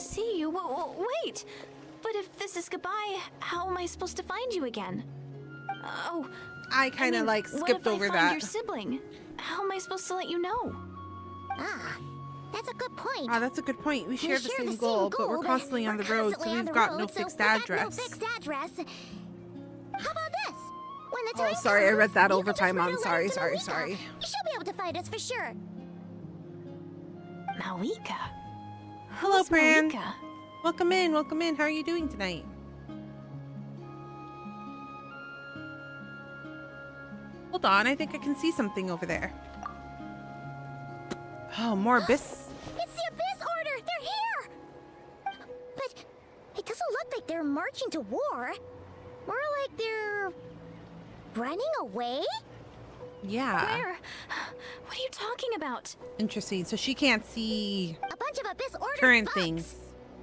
See you? Wait! But if this is goodbye, how am I supposed to find you again? Oh, I kind of mean, like what skipped if I over find that. your sibling? How am I supposed to let you know? Ah, that's a good point. Ah, that's a good point. We share the share same goal, but we're constantly on the road, so constantly on we've the got road, no so fixed we got address. No fixed address. How about this? When the Oh, time sorry, I comes, read that you can overtime just write on. a Sorry, letter to sorry, Malika. sorry. She'll be able to find us for sure. Malika? Hello, Who's Bran. Malika? Welcome in, welcome in. How are you doing tonight? Hold on, I think I can see something over there. Oh, more abyss. It's the Abyss Order! They're here! But it doesn't look like they're marching to war. More like they're running away? Yeah. Where? What are you talking about? Interesting. So she can't see A bunch of Abyss Order current thugs. things.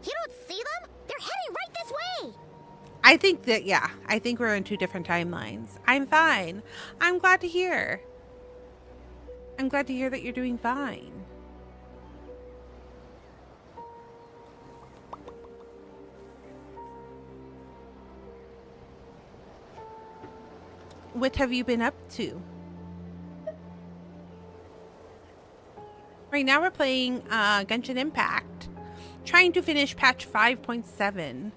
You don't see them? They're heading right this way! I think that, yeah, I think we're in 2 different timelines. I'm fine. I'm glad to hear. I'm glad to hear that you're doing fine. What have you been up to? Right now we're playing Genshin Impact. Trying to finish patch 5.7.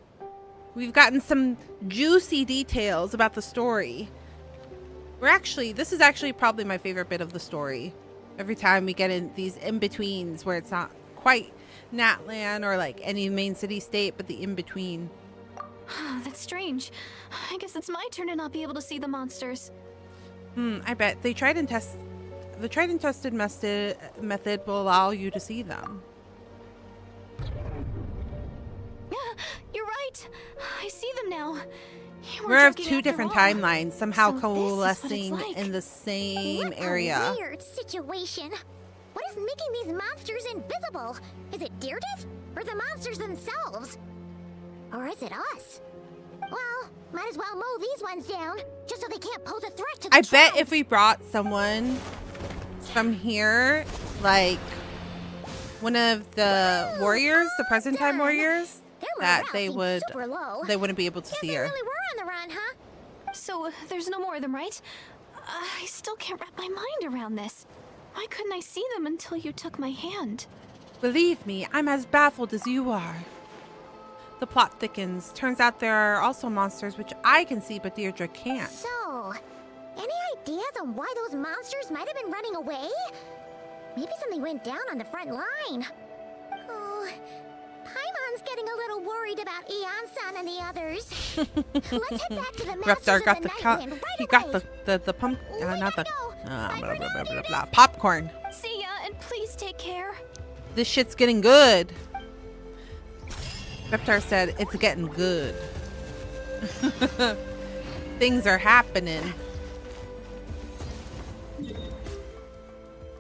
We've gotten some juicy details about the story. This is actually probably my favorite bit of the story. Every time we get in these in-betweens where it's not quite Natlan or like any main city state, but the in-between. That's strange. I guess it's my turn to not be able to see the monsters. I bet the tried and tested method will allow you to see them. You're right. I see them now. You We're weren't of joking 2 after different all. timelines, somehow So this is what it's coalescing like. in the same What area. a weird situation. What is making these monsters invisible? Is it Deirdith? Or the monsters themselves? Or is it us? Well, might as well mow these ones down, just so they can't pose a threat to the I bet tribes. if we brought someone from here, like one of the warriors, the present time done. warriors, Their that morale they seems super low. wouldn't be able to Guess see they her. really were on the run, huh? So there's no more of them, right? I still can't wrap my mind around this. Why couldn't I see them until you took my hand? Believe me, I'm as baffled as you are. The plot thickens. Turns out there are also monsters which I can see, but Deirdre can't. So, any ideas on why those monsters might have been running away? Maybe something went down on the front line. Oh, Paimon's getting a little worried about Eon-san and the others. Let's head back to the Masters Reptar of got the the Nightwind right he away. got the pump, We not the gotta go. blah, Bye blah, for blah, now, blah, blah, Deirdre. blah, popcorn. See ya, and please take care. This shit's getting good. Reptar said it's getting good. Things are happening.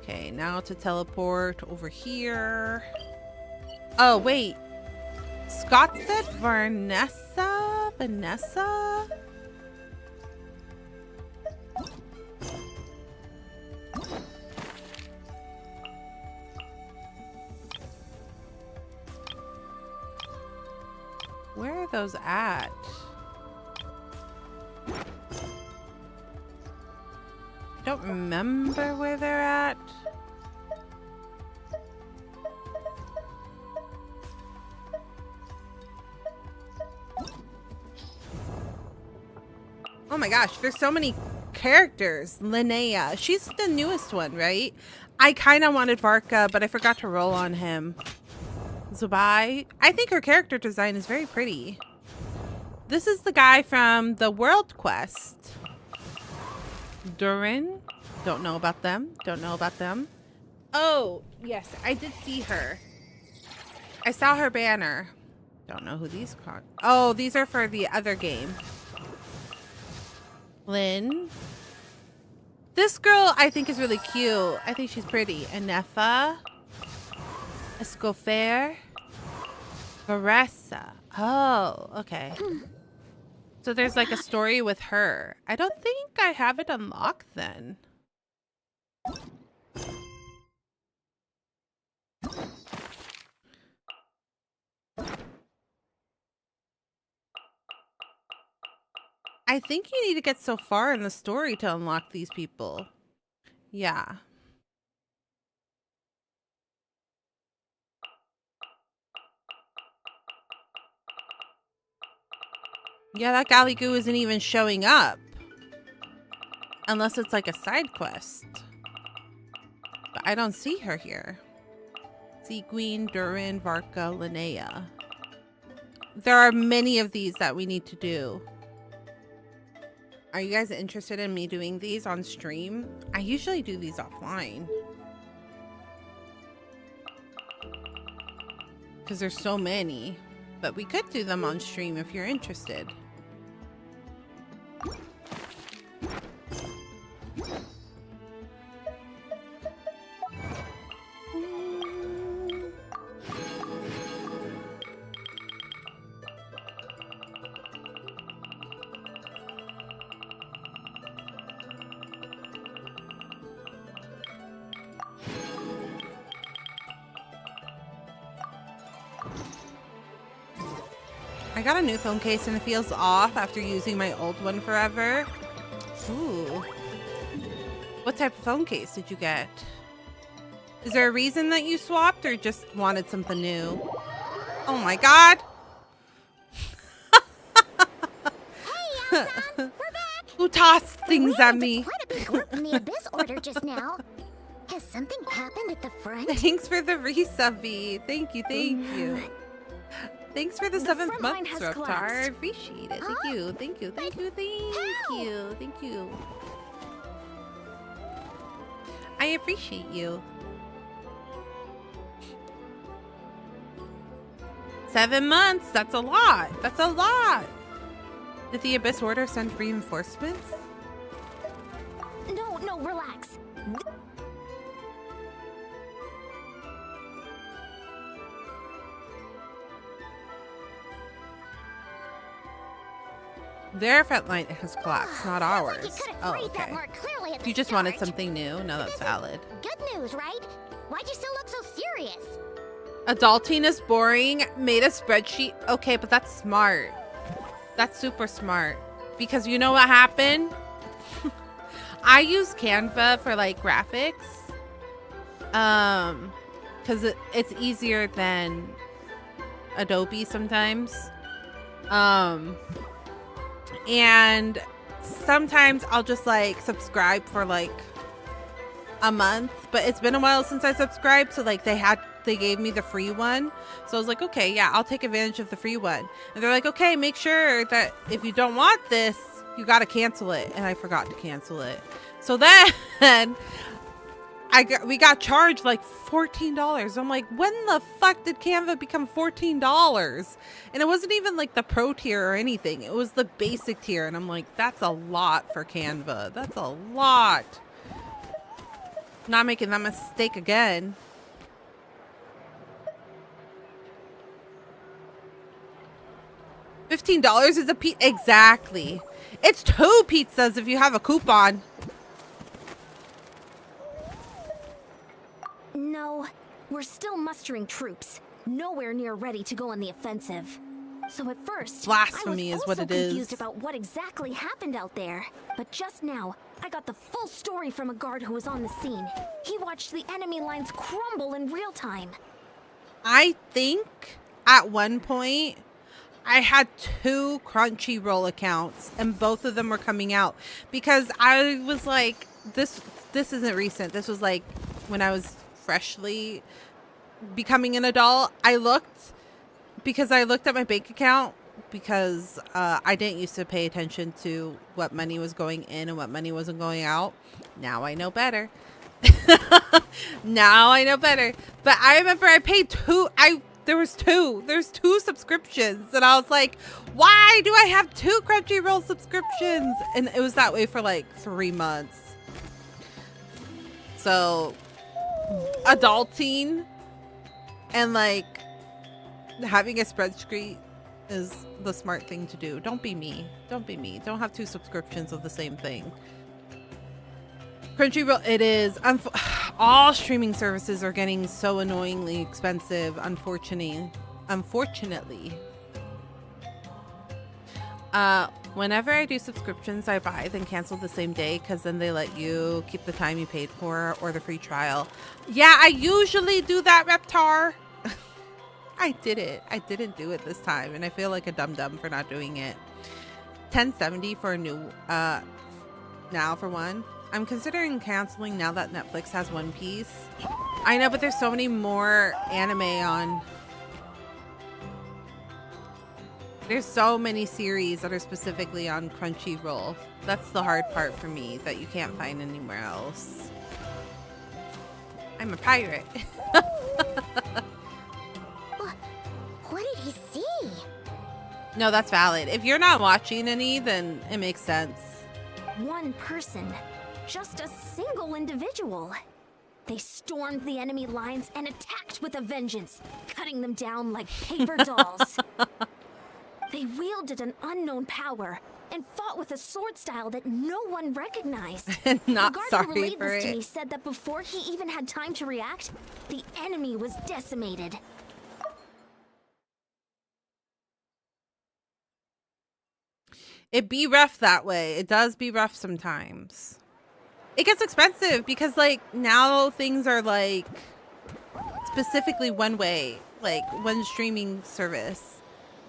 Okay, now to teleport over here. Oh, wait. Scott said Vanessa? Where are those at? I don't remember where they're at. Oh my gosh, there's so many characters. Linnea, she's the newest one, right? I kind of wanted Varka, but I forgot to roll on him. Zubai, I think her character design is very pretty. This is the guy from the World Quest. Durin, don't know about them. Don't know about them. Oh, yes, I did see her. I saw her banner. Don't know who these are. Oh, these are for the other game. Lynn. This girl I think is really cute. I think she's pretty. Anefa. Escofer. Varessa. Oh, okay. So there's like a story with her. I don't think I have it unlocked then. I think you need to get so far in the story to unlock these people. Yeah. Yeah, that Galligoo isn't even showing up. Unless it's like a side quest. But I don't see her here. Seguin, Durin, Varka, Linnea. There are many of these that we need to do. Are you guys interested in me doing these on stream? I usually do these offline. Because there's so many. But we could do them on stream if you're interested. I got a new phone case and it feels off after using my old one forever. Ooh. What type of phone case did you get? Is there a reason that you swapped or just wanted something new? Oh my god! Hey, Elsa! We're back! Who tossed things at me? Quite a big group in the Abyss Order just now. Has something happened at the front? Thanks for the resubby. Thank you, thank you. Thanks for the 7th month, Reptar. I appreciate it. Thank you, thank you, thank you, thank you, thank you. I appreciate you. 7 months, that's a lot. That's a lot. Did the Abyss Order send reinforcements? No, relax. Their front line has collapsed, not ours. Like you could have Oh, phrased that okay. more clearly at the You just wanted start. something new? No, that's valid. Good news, right? Why'd you still look so serious? Adulting is boring. Made a spreadsheet. Okay, but that's smart. That's super smart. Because you know what happened? I use Canva for like graphics. Because it's easier than Adobe sometimes. And sometimes I'll just like subscribe for like a month, but it's been a while since I subscribed, so like they gave me the free one, so I was like, okay, yeah, I'll take advantage of the free one. And they're like, okay, make sure that if you don't want this, you got to cancel it. And I forgot to cancel it, so then we got charged like $14. I'm like, when the fuck did Canva become $14? And it wasn't even like the pro tier or anything. It was the basic tier. And I'm like, that's a lot for Canva. That's a lot. Not making that mistake again. $15 is a pizza. Exactly. It's 2 pizzas if you have a coupon. No, we're still mustering troops. Nowhere near ready to go on the offensive. So at first, Blasphemy I was is what also it is. confused about what exactly happened out there. But just now, I got the full story from a guard who was on the scene. He watched the enemy lines crumble in real time. I think at one point I had 2 Crunchyroll accounts and both of them were coming out because I was like, this isn't recent. This was like when I was freshly becoming an adult. I looked at my bank account because I didn't used to pay attention to what money was going in and what money wasn't going out. Now I know better. Now I know better. But I remember I paid there's 2 subscriptions and I was like, why do I have 2 Crunchyroll subscriptions? And it was that way for like 3 months. So adulting and like having a spreadsheet is the smart thing to do. Don't be me. Don't be me. Don't have 2 subscriptions of the same thing. Crunchyroll, it is. All streaming services are getting so annoyingly expensive, unfortunately. Whenever I do subscriptions, I buy then cancel the same day because then they let you keep the time you paid for or the free trial. Yeah, I usually do that, Reptar. I did it. I didn't do it this time, and I feel like a dum-dum for not doing it. $10.70 for a new now for one. I'm considering canceling now that Netflix has One Piece. I know, but there's so many more anime on. There's so many series that are specifically on Crunchyroll. That's the hard part for me, that you can't find anywhere else. I'm a pirate. What did he see? No, that's valid. If you're not watching any, then it makes sense. One person. Just a single individual. They stormed the enemy lines and attacked with a vengeance, cutting them down like paper dolls. They wielded an unknown power and fought with a sword style that no one recognized. Not the guard sorry who relayed for this to it. me said that before he even had time to react, the enemy was decimated. It be rough that way. It does be rough sometimes. It gets expensive because like now things are like specifically one way, like one streaming service.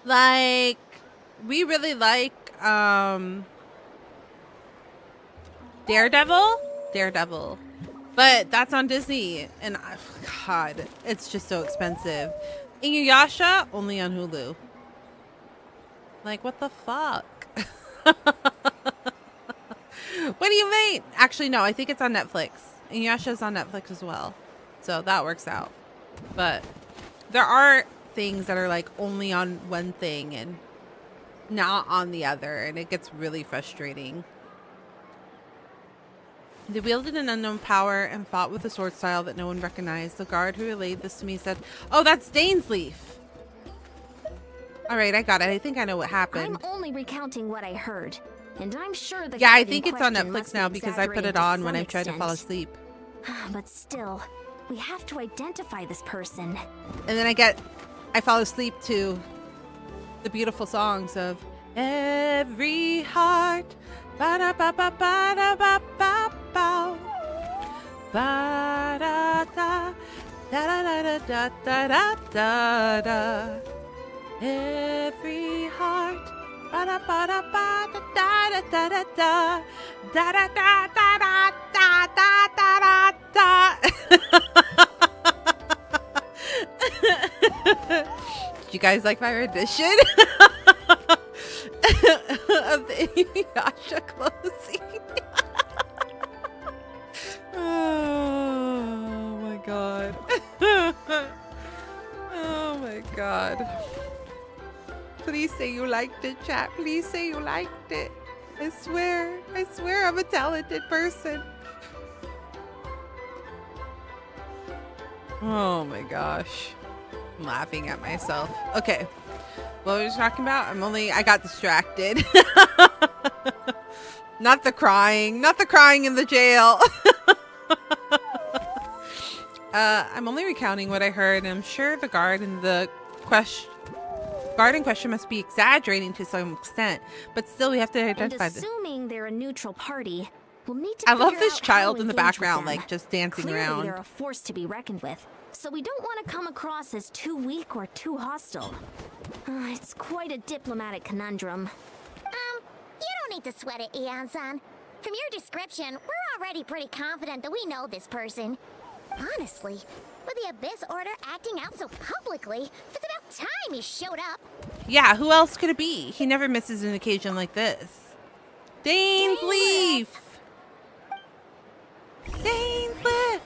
Like we really like Daredevil, but that's on Disney and God, it's just so expensive. Inuyasha only on Hulu. Like what the fuck? What do you mean? Actually, no, I think it's on Netflix. Inuyasha's on Netflix as well. So that works out. But there are things that are like only on one thing and not on the other. And it gets really frustrating. They wielded an unknown power and fought with a sword style that no one recognized. The guard who relayed this to me said, oh, that's Dainsleif. All right, I got it. I think I know what happened. I'm only recounting what I heard. And I'm sure the yeah, I guide in think it's on question Netflix must now be because I put it exaggerating on to when some I tried to fall extent. asleep. But still, we have to identify this person. And then I fall asleep to the beautiful songs of Every Heart, ba-da-ba-ba-ba-da-ba-ba-ba, ba-da-da, da-da-da-da-da-da-da-da. Every heart, ba-da-ba-da-ba-da-da-da-da-da, da-da-da-da-da-da-da-da-da. Did you guys like my rendition of the Inuyasha closing? Oh my god. Oh my god. Please say you liked it, chat. Please say you liked it. I swear I'm a talented person. Oh my gosh. I'm laughing at myself. Okay. What were we talking about? I got distracted. Not the crying in the jail. I'm only recounting what I heard, and I'm sure the guard in question must be exaggerating to some extent, but still we have to identify this. Assuming they're a neutral party, we'll need to I love figure this out how child to in the engage with background, them. like just dancing Clearly, around. they're a force to be reckoned with, so we don't want to come across as too weak or too hostile. It's quite a diplomatic conundrum. You don't need to sweat it, Eon-san. From your description, we're already pretty confident that we know this person. Honestly, with the Abyss Order acting out so publicly, it's about time he showed up. Yeah, who else could it be? He never misses an occasion like this. Dainsleif! Dainsleif!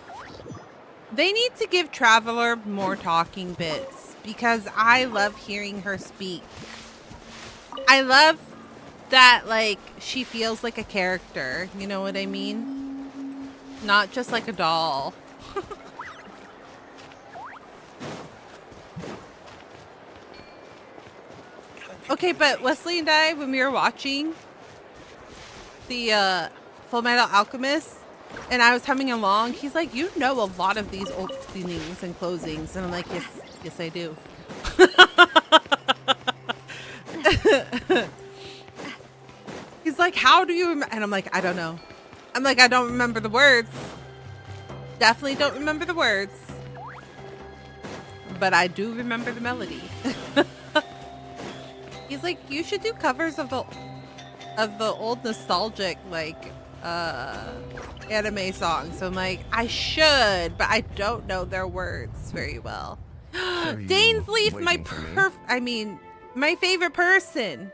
They need to give Traveler more talking bits because I love hearing her speak. I love that, like, she feels like a character. You know what I mean? Not just like a doll. Okay, but Wesley and I, when we were watching the Full Metal Alchemist, and I was humming along, he's like, you know a lot of these openings and closings. And I'm like, yes, I do. He's like, how do you remember? And I'm like, I don't know. I'm like, I don't remember the words. Definitely don't remember the words. But I do remember the melody. He's like, you should do covers of the old nostalgic, like, anime songs. So I'm like, I should, but I don't know their words very well. Dainsleif, my favorite person.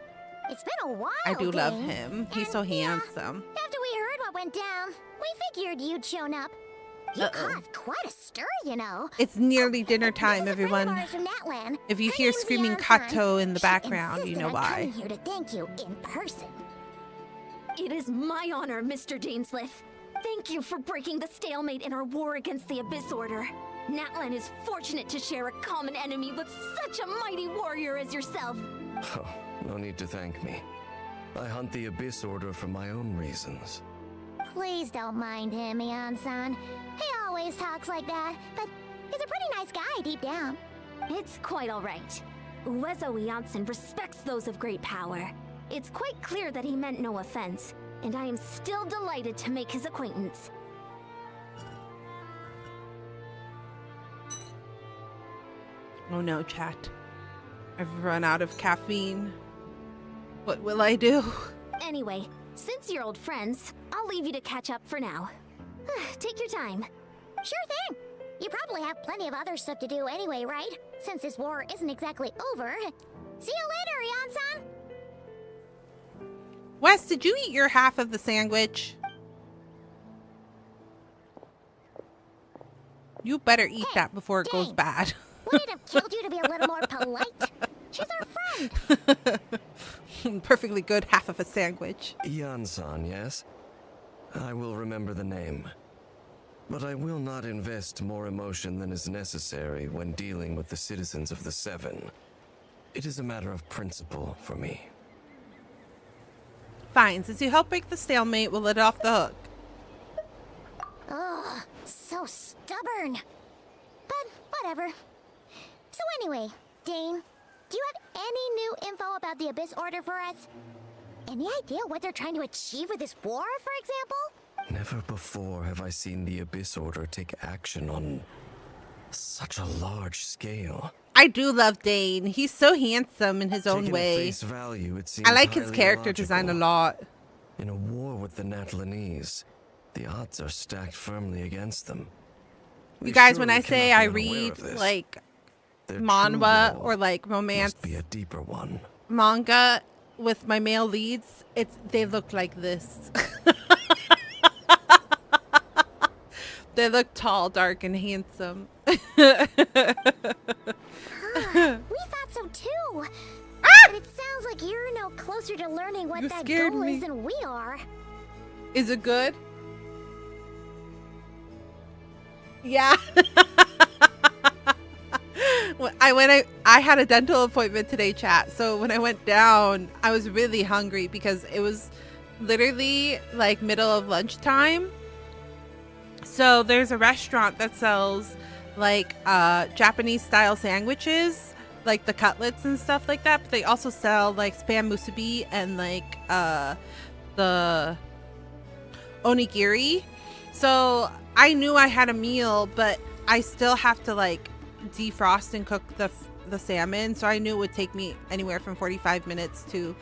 It's been a while, I do love Dane. him. He's so handsome. After we heard what went down, we figured you'd shown up. You caused quite a stir, you know. It's nearly dinner time, This is a friend of everyone. ours from Natlan. If you Her hear name's screaming Eon-san. Kato in the She background, you insisted know on why. coming here to thank you in person. It is my honor, Mr. Dainsleif. Thank you for breaking the stalemate in our war against the Abyss Order. Natlan is fortunate to share a common enemy with such a mighty warrior as yourself. Oh, no need to thank me. I hunt the Abyss Order for my own reasons. Please don't mind him, Eon-san. He always talks like that, but he's a pretty nice guy deep down. It's quite all right. Uezo Janssen respects those of great power. It's quite clear that he meant no offense, and I am still delighted to make his acquaintance. Oh no, chat. I've run out of caffeine. What will I do? Anyway, since you're old friends, I'll leave you to catch up for now. Take your time. Sure thing. You probably have plenty of other stuff to do anyway, right? Since this war isn't exactly over. See you later, Eon-san! Wes, did you eat your half of the sandwich? You better eat that before it goes Dang. bad. Would it have killed you to be a little more polite? She's our friend. Perfectly good half of a sandwich. Eon-san, yes? I will remember the name. But I will not invest more emotion than is necessary when dealing with the citizens of the Seven. It is a matter of principle for me. Fine, since you helped break the stalemate, we'll let it off the hook. Ugh, so stubborn. But whatever. So anyway, Dane, do you have any new info about the Abyss Order for us? Any idea what they're trying to achieve with this war, for example? Never before have I seen the Abyss Order take action on such a large scale. I do love Dane. He's so handsome in his own Taken at way. face value, it seems I like his highly character design a illogical. lot. In a war with the Natlanese, the odds are stacked firmly against them. You guys, when surely I say cannot I be unaware read of this. like Their true manhwa goal or like romance must be a deeper one. manga with my male leads, they look like this. They look tall, dark, and handsome. We thought so too. But it sounds like you're no closer to learning what You that scared goal me. is than we are. Is it good? Yeah. I had a dental appointment today, chat. So when I went down, I was really hungry because it was literally like middle of lunchtime. So there's a restaurant that sells like Japanese style sandwiches, like the cutlets and stuff like that. But they also sell like spam musubi and like the onigiri. So I knew I had a meal, but I still have to like defrost and cook the the salmon, so I knew it would take me anywhere from 45 minutes to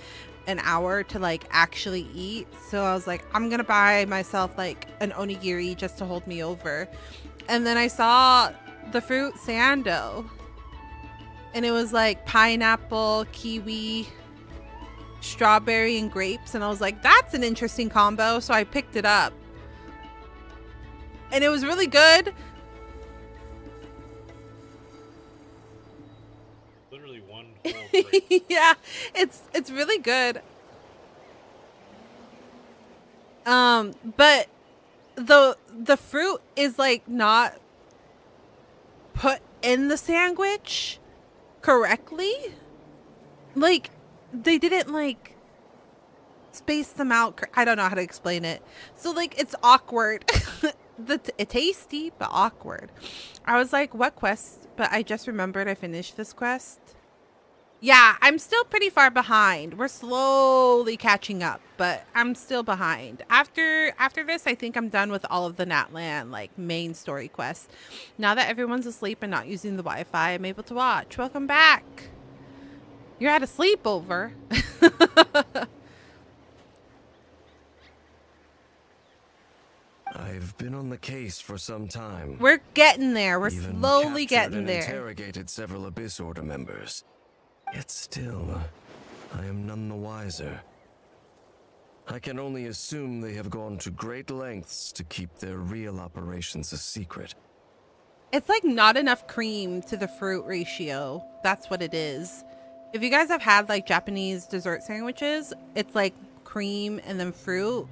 an hour to like actually eat. So I was like, I'm gonna buy myself like an onigiri just to hold me over. And then I saw the fruit sando, and it was like pineapple, kiwi, strawberry, and grapes, and I was like, that's an interesting combo. So I picked it up, and it was really good. Literally one whole crate. Yeah, it's really good. But the fruit is like not put in the sandwich correctly. Like they didn't like space them out. I don't know how to explain it. So like it's awkward. It's tasty but awkward. I was like, what quest? But I just remembered I finished this quest. Yeah, I'm still pretty far behind. We're slowly catching up, but I'm still behind. After this, I think I'm done with all of the Natlan like main story quests. Now that everyone's asleep and not using the Wi-Fi, I'm able to watch. Welcome back. You're at a sleepover. I've been on the case for some time. We're getting there. We're Even slowly captured getting and there. Interrogated several Abyss Order members. Yet still, I am none the wiser. I can only assume they have gone to great lengths to keep their real operations a secret. It's like not enough cream to the fruit ratio. That's what it is. If you guys have had like Japanese dessert sandwiches, it's like cream and then fruit.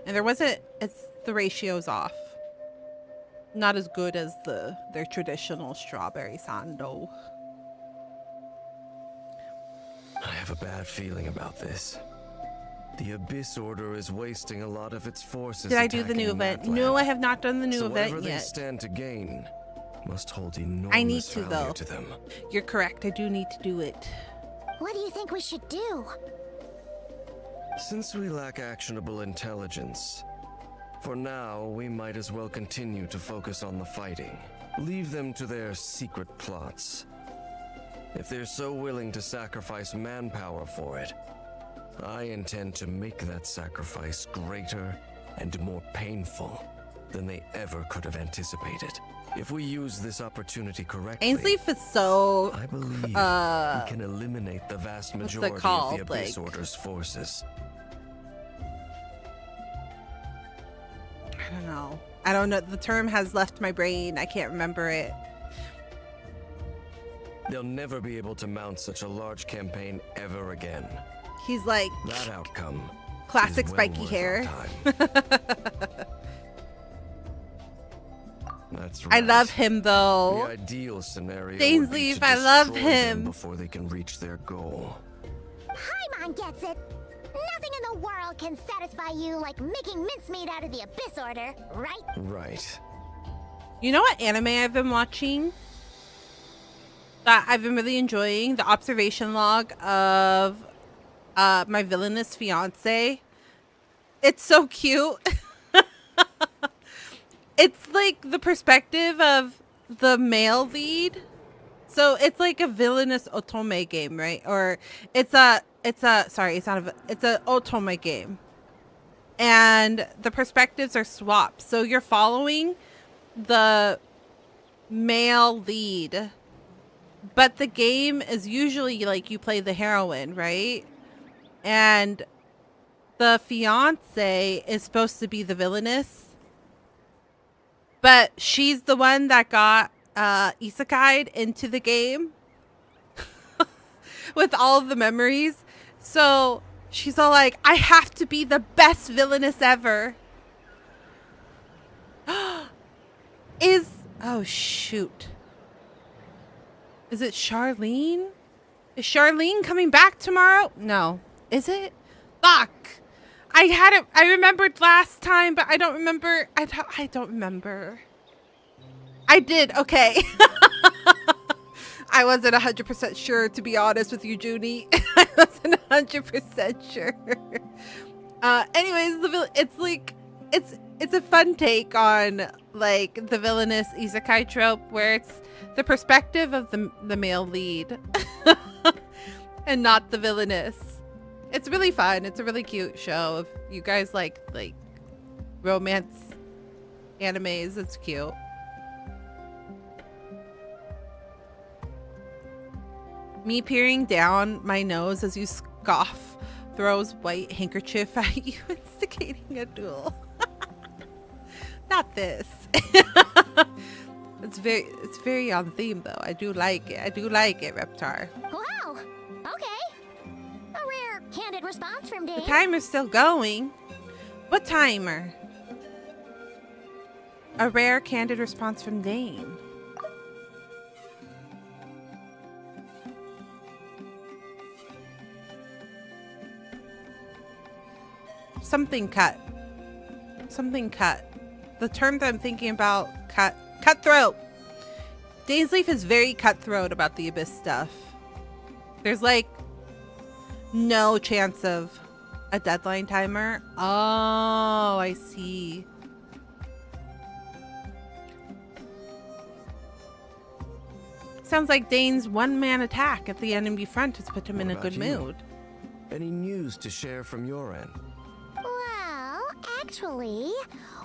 And the ratio's off. Not as good as their traditional strawberry sando. I have a bad feeling about this. The Abyss Order is wasting a lot of its forces. Did I do the new event? Natlan. No, I have not done the new So event whatever yet. they stand to gain must hold enormous I need to, value though. to them. You're correct. I do need to do it. What do you think we should do? Since we lack actionable intelligence, for now we might as well continue to focus on the fighting. Leave them to their secret plots. If they're so willing to sacrifice manpower for it, I intend to make that sacrifice greater and more painful than they ever could have anticipated. If we use this opportunity correctly, Ainsley is so I believe we can eliminate the vast what's it majority of called? the Abyss Like- Order's forces. I don't know. The term has left my brain. I can't remember it. They'll never be able to mount such a large campaign ever again. He's like That outcome classic is well spiky worth hair. our time. That's right. I love him The though. ideal scenario Days would be Leaf, to I love destroy them him. before they can reach their goal. Paimon gets it. Nothing in the world can satisfy you like making mincemeat out of the Abyss Order, right? Right. You know what anime I've been watching that I've been really enjoying? The observation log of my villainous fiance. It's so cute. It's like the perspective of the male lead. So it's like a villainous otome game, right? Or it's a otome game. And the perspectives are swapped. So you're following the male lead, but the game is usually like you play the heroine, right? And the fiance is supposed to be the villainess, but she's the one that got isekai'd into the game with all of the memories. So she's all like, I have to be the best villainess ever. Oh shoot. Is it Charlene? Is Charlene coming back tomorrow? No. Is it? Fuck. I had it. I remembered last time, but I don't remember. I don't remember. I did. Okay. I wasn't 100% sure, to be honest with you, Junie. I wasn't 100% sure. Anyways, it's like, it's a fun take on like the villainous isekai trope where it's the perspective of the male lead and not the villainous. It's really fun. It's a really cute show. If you guys like romance animes, it's cute. Me peering down my nose as you scoff throws white handkerchief at you, instigating a duel. Not this. It's very on theme though. I do like it. I do like it, Reptar. Wow. Okay. A rare, candid response from Dave. The timer's still going. What timer? A rare, candid response from Dane. Something cut. Something cut. The term that I'm thinking about, cutthroat. Dainsleaf is very cutthroat about the Abyss stuff. There's like no chance of a deadline timer. Oh, I see. Sounds like Dane's one-man attack at the enemy front has put him in a good mood. Any news to share from your end? Well, actually,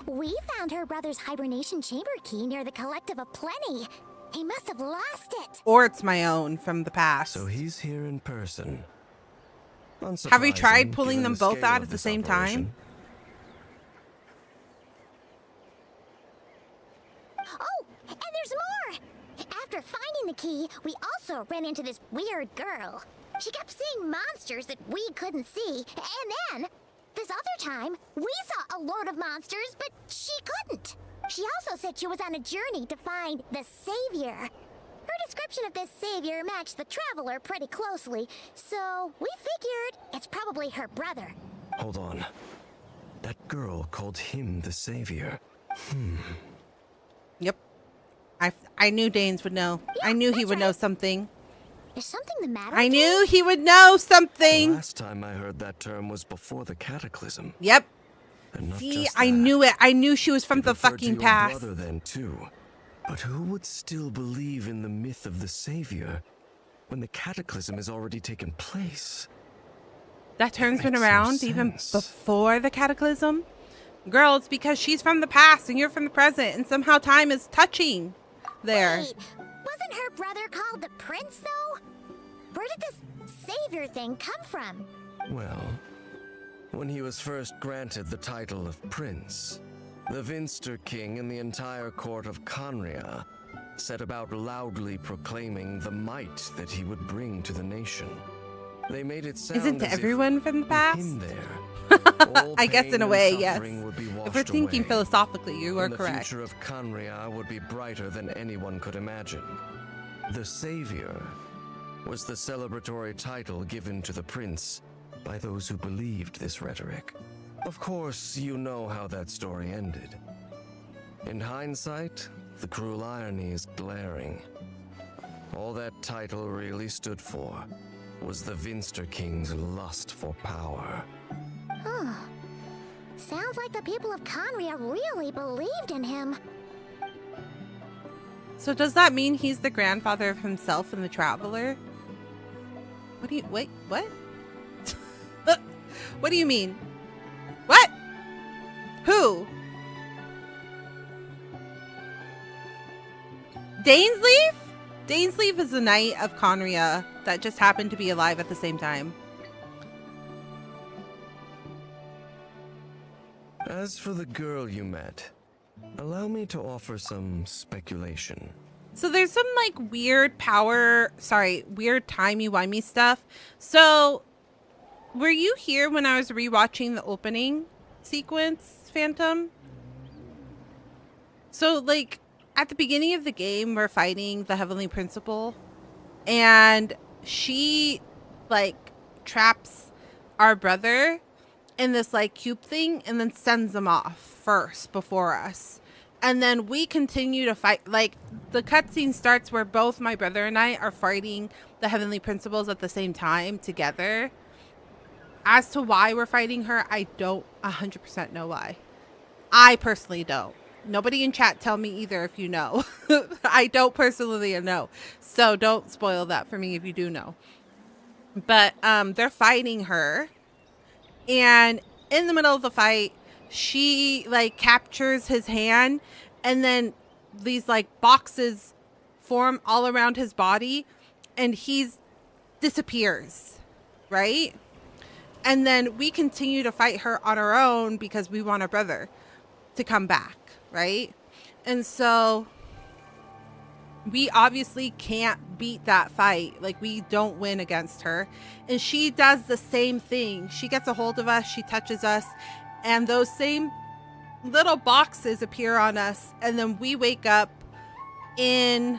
we found her brother's hibernation chamber key near the Collective of Plenty. He must have lost it. Or it's my own from the past. So he's here in person. Have we tried Unsurprising, pulling given them the both scale out of at the this same operation. time? Oh, and there's more! After finding the key, we also ran into this weird girl. She kept seeing monsters that we couldn't see, and then, this other time, we saw a load of monsters, but she couldn't. She also said she was on a journey to find the Savior. Her description of this Savior matched the Traveler pretty closely, so we figured it's probably her brother. Hold on. That girl called him the Savior. Yep. I knew Danes would know. Yeah, I knew he that's would know right. something. Is something the matter? I with knew you? he would know The something. last time I heard that term was before the Cataclysm. Yep. And not See, just I that. knew it. I knew she was from It the referred to fucking your past. brother then too. But who would still believe in the myth of the Savior when the Cataclysm has already taken place? That turn's been makes some around even sense. before the Cataclysm. Girl, it's because she's from the past and you're from the present, and somehow time is touching there. Wait, wasn't her brother called the Prince, though? Where did this Savior thing come from? Well, when he was first granted the title of Prince, the Vinster King and the entire court of Conria set about loudly proclaiming the might that he would bring to the nation. They made it sound Isn't as if everyone from the with past? him there, all I guess in pain a and way, yes. suffering would be If washed we're thinking away, philosophically, you are and the correct. future of Conria would be brighter than anyone could imagine. The Savior was the celebratory title given to the prince by those who believed this rhetoric. Of course, you know how that story ended. In hindsight, the cruel irony is glaring. All that title really stood for was the Vinster King's lust for power. Huh. Sounds like the people of Conria really believed in him. So does that mean he's the grandfather of himself and the Traveler? What do you... Wait, what? What do you mean? What? Who? Dainsleaf? Dainsleaf is the knight of Conria that just happened to be alive at the same time. As for the girl you met, allow me to offer some speculation. So there's some like weird weird timey-wimey stuff. So were you here when I was rewatching the opening sequence, Phantom? So like at the beginning of the game, we're fighting the Heavenly Principal, and she like traps our brother in this like cube thing and then sends him off first before us. And then we continue to fight. Like the cutscene starts where both my brother and I are fighting the Heavenly Principals at the same time together. As to why we're fighting her, I don't 100% know why. I personally don't. Nobody in chat tell me either if you know. I don't personally know. So don't spoil that for me if you do know. But they're fighting her. And in the middle of the fight, she like captures his hand, and then these like boxes form all around his body, and he's disappears, right? And then we continue to fight her on our own because we want our brother to come back, right? And so we obviously can't beat that fight. Like, we don't win against her. And she does the same thing. She gets a hold of us, she touches us, and those same little boxes appear on us, and then we wake up in...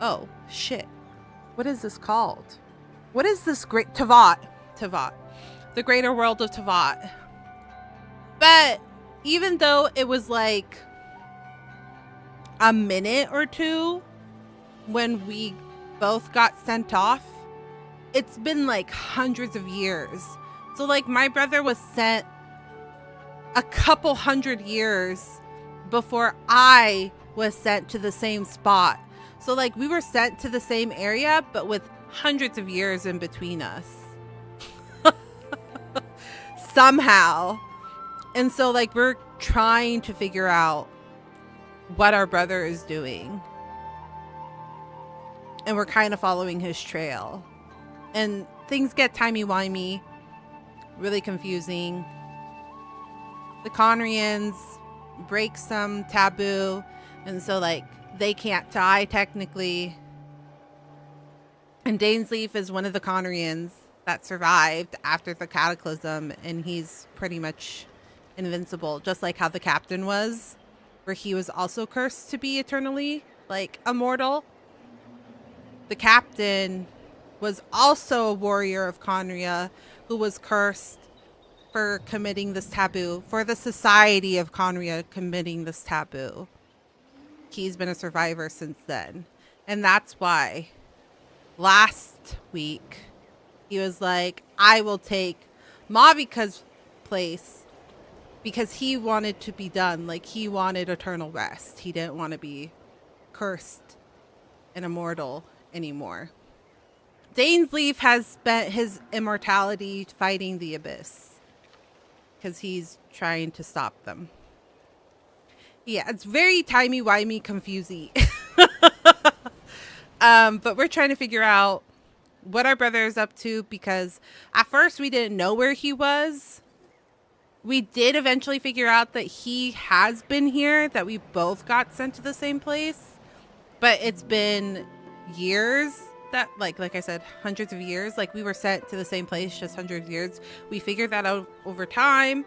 Oh, shit. What is this called? What is this great... Teyvat. The greater world of Teyvat. But even though it was like a minute or two when we both got sent off, it's been like hundreds of years. So like my brother was sent a couple hundred years before I was sent to the same spot. So like we were sent to the same area, but with hundreds of years in between us. Somehow. And so like we're trying to figure out what our brother is doing. And we're kind of following his trail. And things get timey-wimey, really confusing. The Conrians break some taboo, and so like they can't die technically. And Dainsleif is one of the Conrians that survived after the cataclysm, and he's pretty much invincible, just like how the captain was, where he was also cursed to be eternally like immortal. The captain was also a warrior of Conria who was cursed for committing this taboo, for the society of Conria committing this taboo. He's been a survivor since then. And that's why last week he was like, I will take Mavika's place, because he wanted to be done. Like, he wanted eternal rest. He didn't want to be cursed and immortal anymore. Dainsleif has spent his immortality fighting the Abyss because he's trying to stop them. Yeah, it's very timey-wimey, confusing. But we're trying to figure out what our brother is up to, because at first we didn't know where he was. We did eventually figure out that he has been here, that we both got sent to the same place. But it's been years that, like I said, hundreds of years. Like, we were sent to the same place, just hundreds of years. We figured that out over time.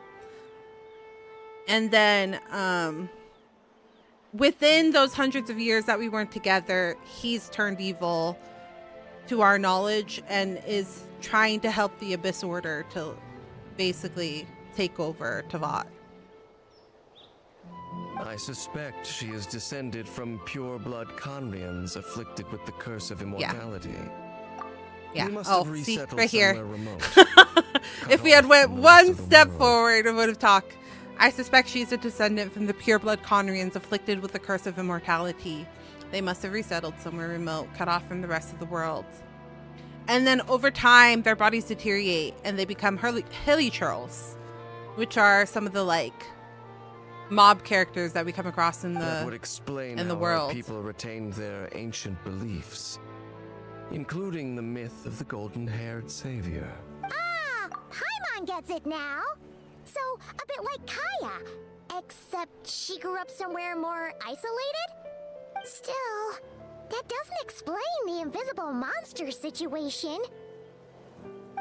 And then within those hundreds of years that we weren't together, he's turned evil to our knowledge and is trying to help the Abyss Order to basically take over Teyvat. I suspect she is descended from pure-blood Conrians afflicted with the curse of immortality. Yeah. We must Oh, have see, resettled right here. somewhere remote. If we had went one step forward, it would have talked. I suspect she's a descendant from the pure-blood Conrians afflicted with the curse of immortality. They must have resettled somewhere remote, cut off from the rest of the world. And then over time, their bodies deteriorate and they become hilichurls, which are some of the like mob characters that we come across in that would explain in the how world. Our people retained their ancient beliefs, including the myth of the golden-haired savior. Ah, Paimon gets it now. So, a bit like Kaya, except she grew up somewhere more isolated? Still, that doesn't explain the invisible monster situation.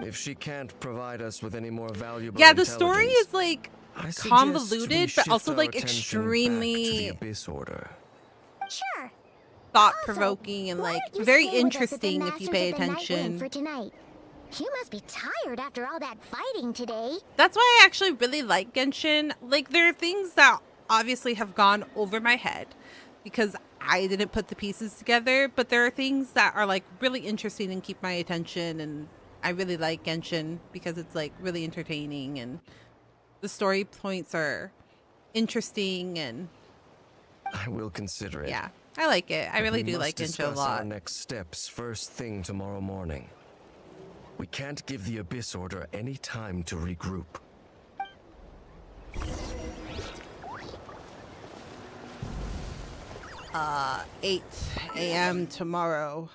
If she can't provide us with any more valuable Yeah, the story intelligence, is like I suggest we convoluted, but shift also our like attention back to extremely the Abyss Order. Sure. thought-provoking and Why like don't you very stay with us at the interesting if you Masters pay of the Night Wind attention. for tonight. You must be tired after all that fighting today. That's why I actually really like Genshin. Like, there are things that obviously have gone over my head because I didn't put the pieces together, but there are things that are like really interesting and keep my attention and I really like Genshin because it's like really entertaining and the story points are interesting and I will consider it. yeah, I like it. I But really we do must like Genshin a discuss our lot. next steps first thing tomorrow morning. We can't give the Abyss Order any time to regroup. 8 a.m. tomorrow.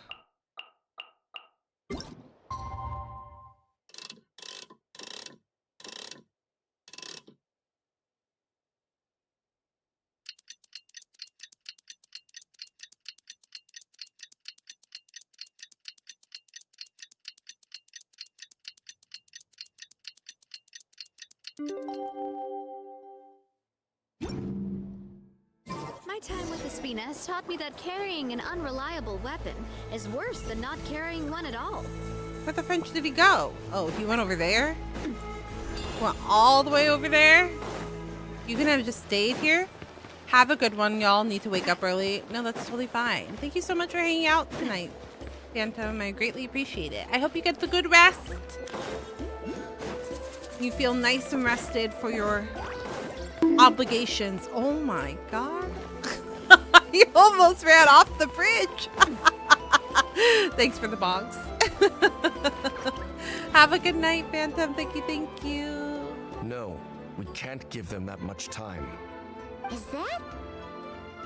My time with Espina has taught me that carrying an unreliable weapon is worse than not carrying one at all. Where the French did he go? Oh, he went over there? Went all the way over there? You could have just stayed here? Have a good one, y'all. Need to wake up early. No, that's totally fine. Thank you so much for hanging out tonight, Phantom. I greatly appreciate it. I hope you get the good rest. You feel nice and rested for your obligations. Oh my god. You almost ran off the bridge. Thanks for the box. Have a good night, Phantom. Thank you, thank you. No, we can't give them that much time. Is that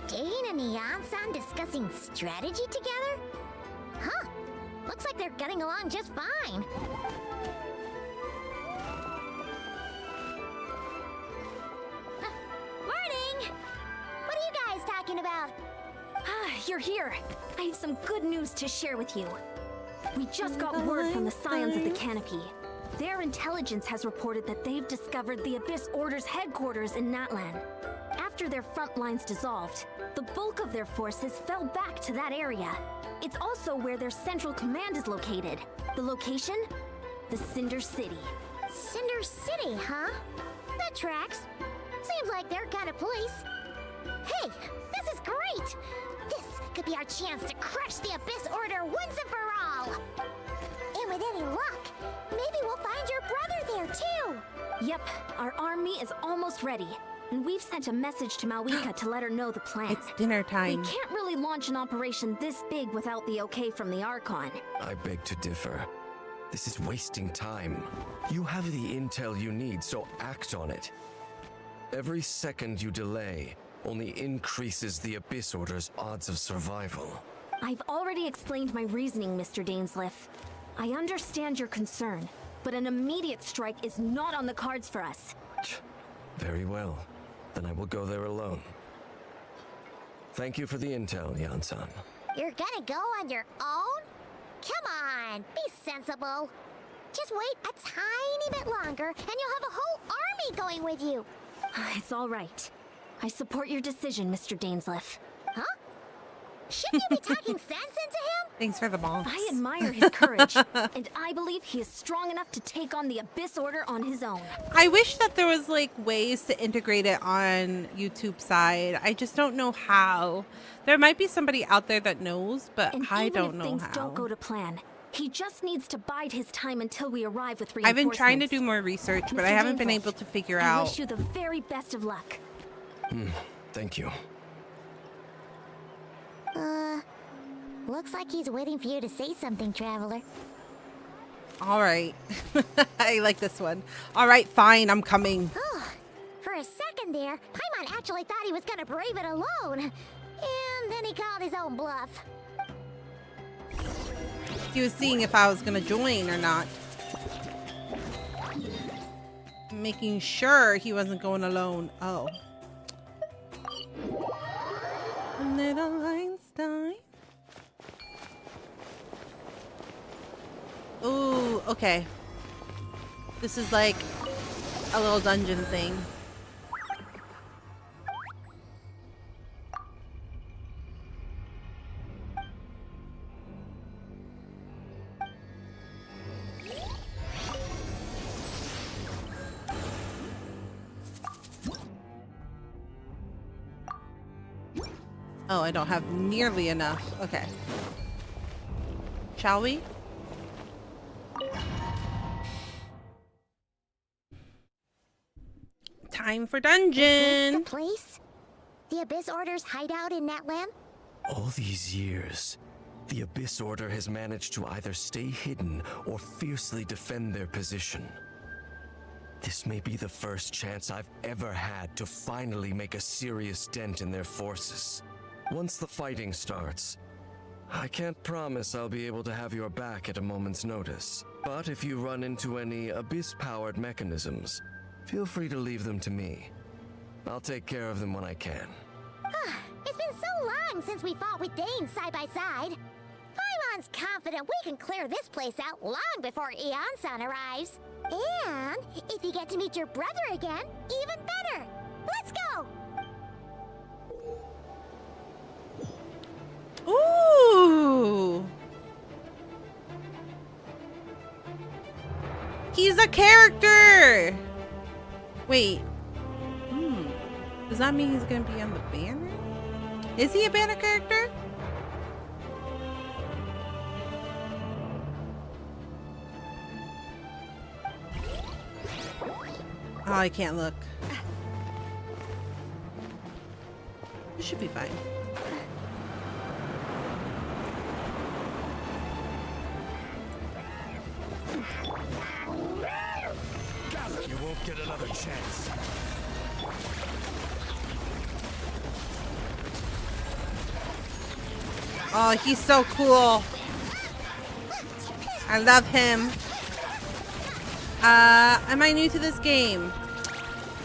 Dane and Yan-san discussing strategy together? Huh. Looks like they're getting along just fine. Morning! What are you guys talking about? You're here. I have some good news to share with you. We just got word from the Scions of the Canopy. Their intelligence has reported that they've discovered the Abyss Order's headquarters in Natlan. After their front lines dissolved, the bulk of their forces fell back to that area. It's also where their central command is located. The location? The Cinder City. Cinder City, huh? That tracks. Seems like their kind of place. Hey, this is great! This could be our chance to crush the Abyss Order once and for all! And with any luck, maybe we'll find your brother there too! Yep, our army is almost ready. And we've sent a message to Malwika to let her know the plan. It's dinner time. We can't really launch an operation this big without the okay from the Archon. I beg to differ. This is wasting time. You have the intel you need, so act on it. Every second you delay only increases the Abyss Order's odds of survival. I've already explained my reasoning, Mr. Dainsleif. I understand your concern, but an immediate strike is not on the cards for us. Very well. Then I will go there alone. Thank you for the intel, Yan-san. You're gonna go on your own? Come on, be sensible. Just wait a tiny bit longer and you'll have a whole army going with you. It's all right. I support your decision, Mr. Dainsleif. Huh? Shouldn't you be talking sense into him? Thanks for the bonks. I admire his courage, and I believe he is strong enough to take on the Abyss Order on his own. I wish that there was like ways to integrate it on YouTube side. I just don't know how. There might be somebody out there that knows, but And I even don't if know things how. don't go to plan, he just needs to bide his time until we arrive with I've reinforcements. been trying to do more research, but I Mr. haven't been Dainsleif, able to figure I out. wish you the very best of luck. Thank you. Looks like he's waiting for you to say something, Traveler. All right. I like this one. All right, fine, I'm coming. For a second there, Paimon actually thought he was gonna brave it alone. And then he called his own bluff. He was seeing if I was going to join or not. Making sure he wasn't going alone. Oh. Little Einstein. Ooh, okay. This is like a little dungeon thing. Oh, I don't have nearly enough. Okay. Shall we? Time for Is this dungeon. the place? The Abyss Order's hideout in Natlan? All these years, the Abyss Order has managed to either stay hidden or fiercely defend their position. This may be the first chance I've ever had to finally make a serious dent in their forces. Once the fighting starts, I can't promise I'll be able to have your back at a moment's notice. But if you run into any Abyss-powered mechanisms, feel free to leave them to me. I'll take care of them when I can. It's been so long since we fought with Dane side by side. Paimon's confident we can clear this place out long before Eon-san arrives. And if you get to meet your brother again, even better. Let's go! Ooh. He's a character. Wait. Does that mean he's gonna be on the banner? Is he a banner character? Oh, I can't look. This should be fine. You won't get another chance. Oh, he's so cool. I love him. Am I new to this game?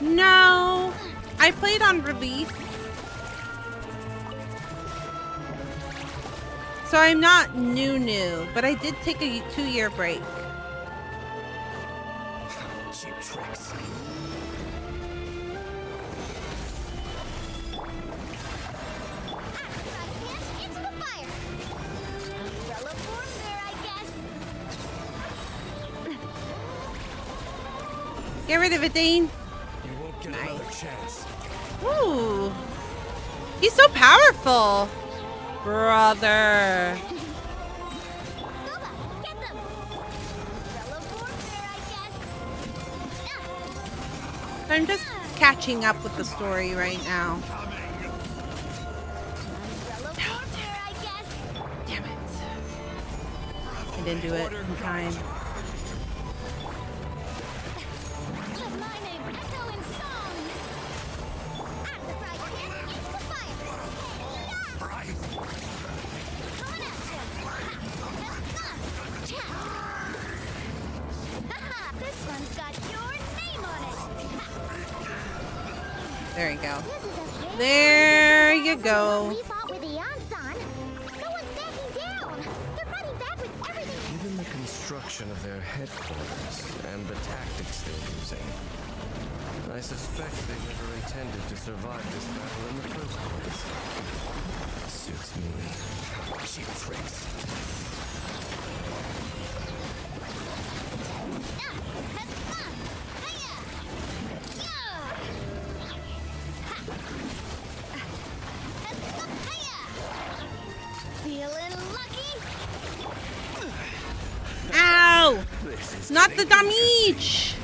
No. I played on release. So I'm not new, but I did take a 2-year break. Cheap tricks. Into the fire! Umbrella form there, I guess. Get rid of it, Dane. You won't get another chance. Ooh. He's so powerful. Brother. Get them! Umbrella form there, I guess. I'm just catching up with the story right now. Umbrella form there, I guess. Damn it. I didn't do it in time. Let my name echo in song. I'm the bright kid into the fire. Coming at you. Haha, this one's got your name on it. There you go. This is a very There you go. we fought with Eon-san. No one's backing down. They're fighting back with everything. Given the construction of their headquarters and the tactics they're using, I suspect they never intended to survive this battle in the first place. Suits me. Cheap tricks. Feeling lucky? Ow! Not the damage!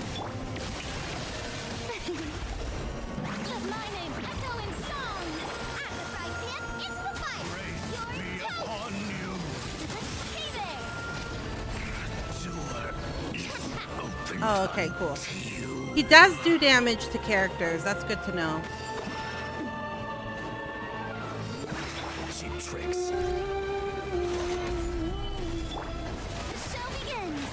Let my name echo in song. I'm the bright kid into the fire. You're toast. Hey there. Oh, okay, cool. He does do damage to characters. That's good to know. Cheap tricks. The show begins.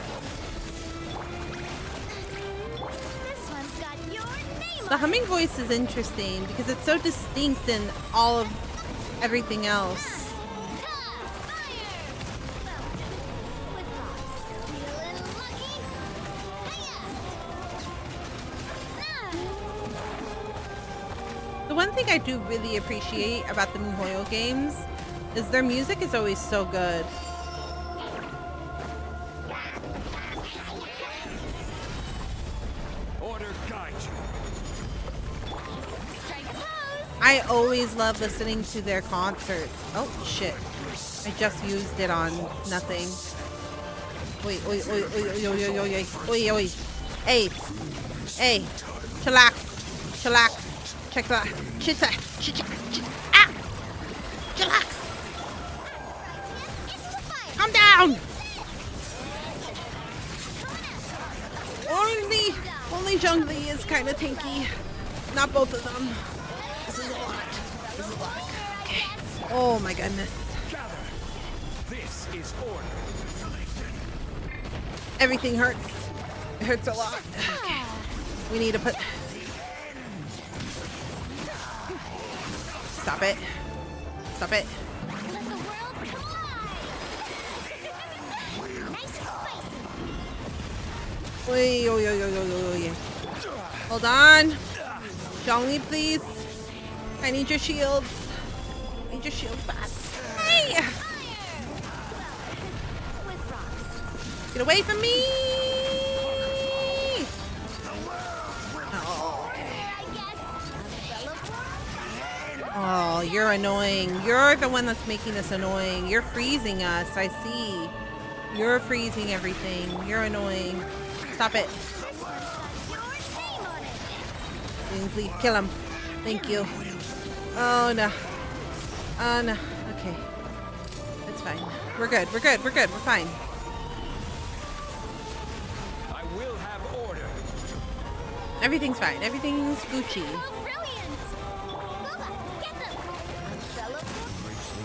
This one's got your name The on humming voice is interesting because it's so distinct in all of everything else. The one thing I do really appreciate about the MiHoYo games is their music is always so good. Order guide you. I always love listening to their concerts. Oh shit. I just used it on nothing. Oi, oi, oi, oi, oi, oi, oi, oi, oi, oi. Hey. Hey. Chillax. Chillax. Check that. Chitsa. Ah! Chillax. I'm down. Only Zhongli is kind of tanky. Not both of them. This is a lot. Okay. Oh my goodness. This is order. Everything hurts. It hurts a lot. Okay. We need to put... Stop it. Stop it. Oy, oy, oy, oy, oy, oy. Hold on. Zhongli, please. I need your shields. I need your shields back. Hey! Get away from me! Oh, you're annoying. You're the one that's making this annoying. You're freezing us. I see. You're freezing everything. You're annoying. Stop it. Ainsley, kill him. Thank you. Oh, no. Oh, no. Okay. It's fine. We're good. We're good. We're good. We're fine. I will have order. Everything's fine. Everything's Gucci.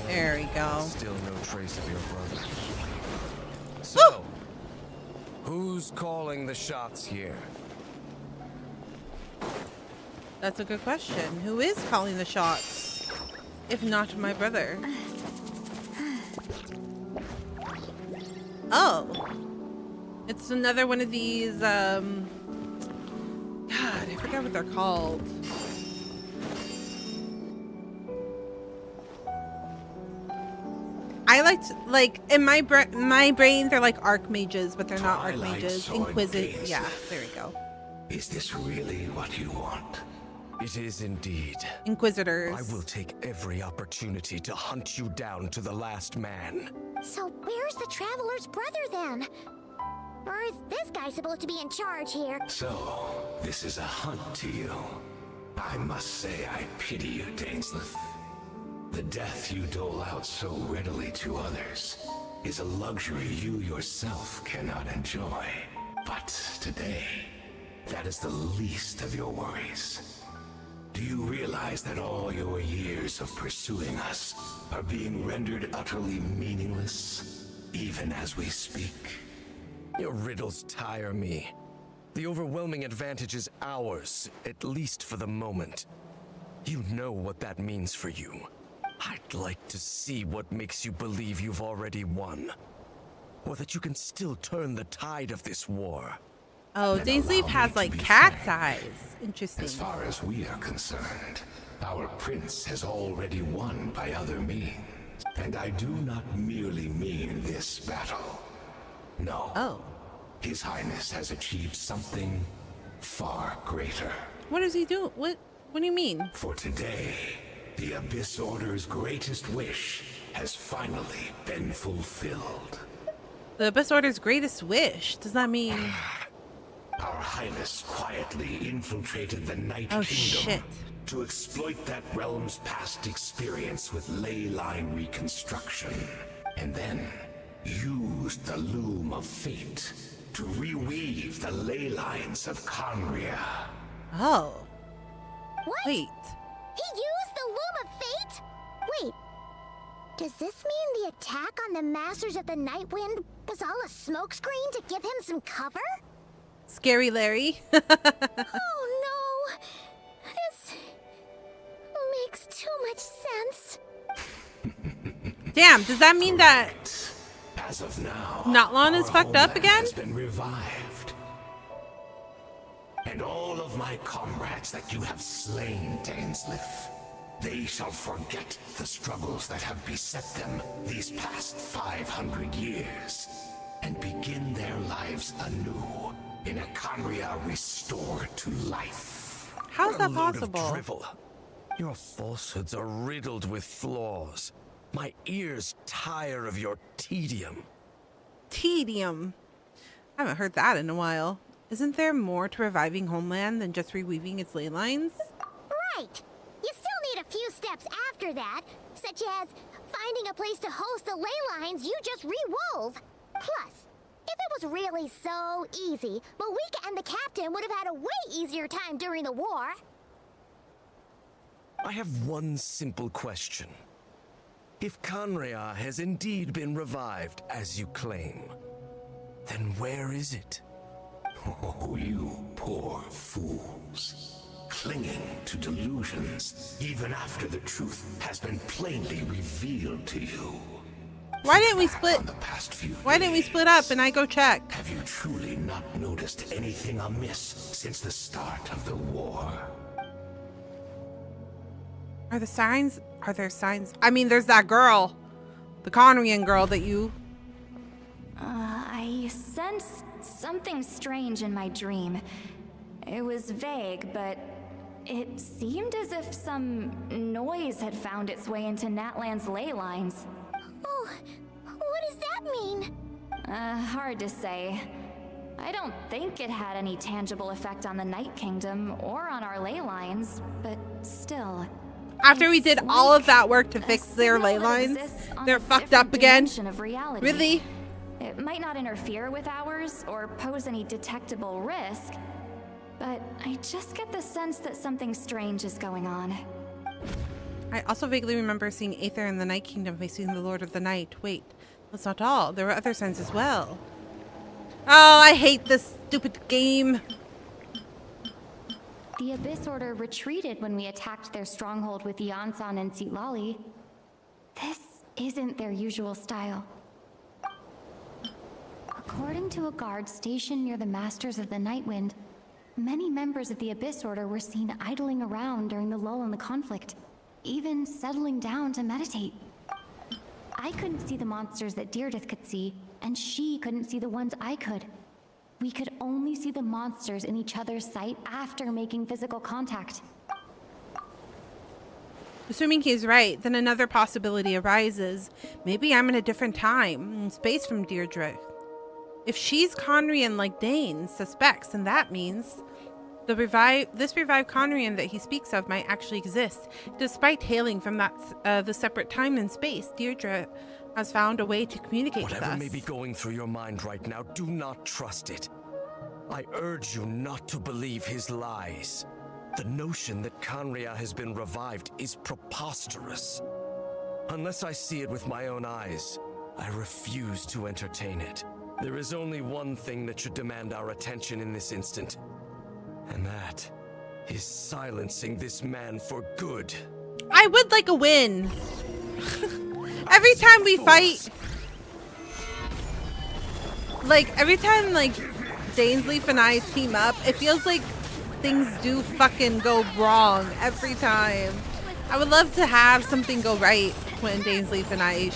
There we go. Still no trace of your brother. So, who's calling the shots here? That's a good question. Who is calling the shots? If not my brother. Oh. It's another one of these, God, I forget what they're called. I like in my brain they're like archmages, but they're not archmages. Inquisit. Yeah, there we go. Is this really what you want? It is indeed. Inquisitors. I will take every opportunity to hunt you down to the last man. So where's the Traveler's brother then? Or is this guy supposed to be in charge here? So, this is a hunt to you. I must say I pity you, Dainsleif. The death you dole out so readily to others is a luxury you yourself cannot enjoy. But today, that is the least of your worries. Do you realize that all your years of pursuing us are being rendered utterly meaningless, even as we speak? Your riddles tire me. The overwhelming advantage is ours, at least for the moment. You know what that means for you. I'd like to see what makes you believe you've already won. Or that you can still turn the tide of this war. Oh, Dainsleif has like cat's eyes. Interesting. As far as we are concerned, our prince has already won by other means. And I do not merely mean this battle. No. Oh. His Highness has achieved something far greater. What does he do? What do you mean? For today, the Abyss Order's greatest wish has finally been fulfilled. The Abyss Order's greatest wish? Does that mean... Our Highness quietly infiltrated the Night Oh, Kingdom shit. to exploit that realm's past experience with ley line reconstruction, and then used the loom of fate to reweave the ley lines of Conria. Oh. What? Wait. He used the Loom of Fate? Wait. Does this mean the attack on the Masters of the Nightwind was all a smokescreen to give him some cover? Scary Larry. Oh no! This makes too much sense. Damn, does that mean that As of now, Natlan is our fucked up homeland again? has been revived. And all of my comrades that you have slain, Dainsleif, they shall forget the struggles that have beset them these past 500 years, and begin their lives anew in a Conria restored to life. How's that What a load of possible? drivel. Your falsehoods are riddled with flaws. My ears tire of your tedium. Tedium. I haven't heard that in a while. Isn't there more to reviving Homeland than just reweaving its ley lines? right. You still need a few steps after that, such as finding a place to host the ley lines you just re-wove. Plus, if it was really so easy, Moeka and the captain would have had a way easier time during the war. I have one simple question. If Conria has indeed been revived, as you claim, then where is it? Oh, you poor fools. Clinging to delusions, even after the truth has been plainly revealed to you. Why didn't we split? Why didn't we split up and I go check? Have you truly not noticed anything amiss since the start of the war? Are there signs? I mean, there's that girl. The Conrian girl that you... I sensed something strange in my dream. It was vague, but it seemed as if some noise had found its way into Natlan's ley lines. Oh, what does that mean? Hard to say. I don't think it had any tangible effect on the Night Kingdom or on our ley lines, but still. After we did all of that work to fix their ley lines, they're fucked up again? Really? It might not interfere with ours or pose any detectable risk, but I just get the sense that something strange is going on. I also vaguely remember seeing Aether in the Night Kingdom facing the Lord of the Night. Wait, that's not all. There were other signs as well. Oh, I hate this stupid game. The Abyss Order retreated when we attacked their stronghold with Yansan and Sitlali. This isn't their usual style. According to a guard stationed near the Masters of the Nightwind, many members of the Abyss Order were seen idling around during the lull in the conflict, even settling down to meditate. I couldn't see the monsters that Deirdre could see, and she couldn't see the ones I could. We could only see the monsters in each other's sight after making physical contact. Assuming he's right, then another possibility arises. Maybe I'm in a different time and space from Deirdre. If she's Conrian like Dane suspects, then that means this revived Conrian that he speaks of might actually exist. Despite hailing from the separate time and space, Deirdre has found a way to communicate with us. Whatever may be going through your mind right now, do not trust it. I urge you not to believe his lies. The notion that Conria has been revived is preposterous. Unless I see it with my own eyes, I refuse to entertain it. There is only one thing that should demand our attention in this instant, and that is silencing this man for good. I would like a win. Every time we fight, every time Dainsleif and I team up, it feels like things do fucking go wrong every time. I would love to have something go right when Dainsleif and I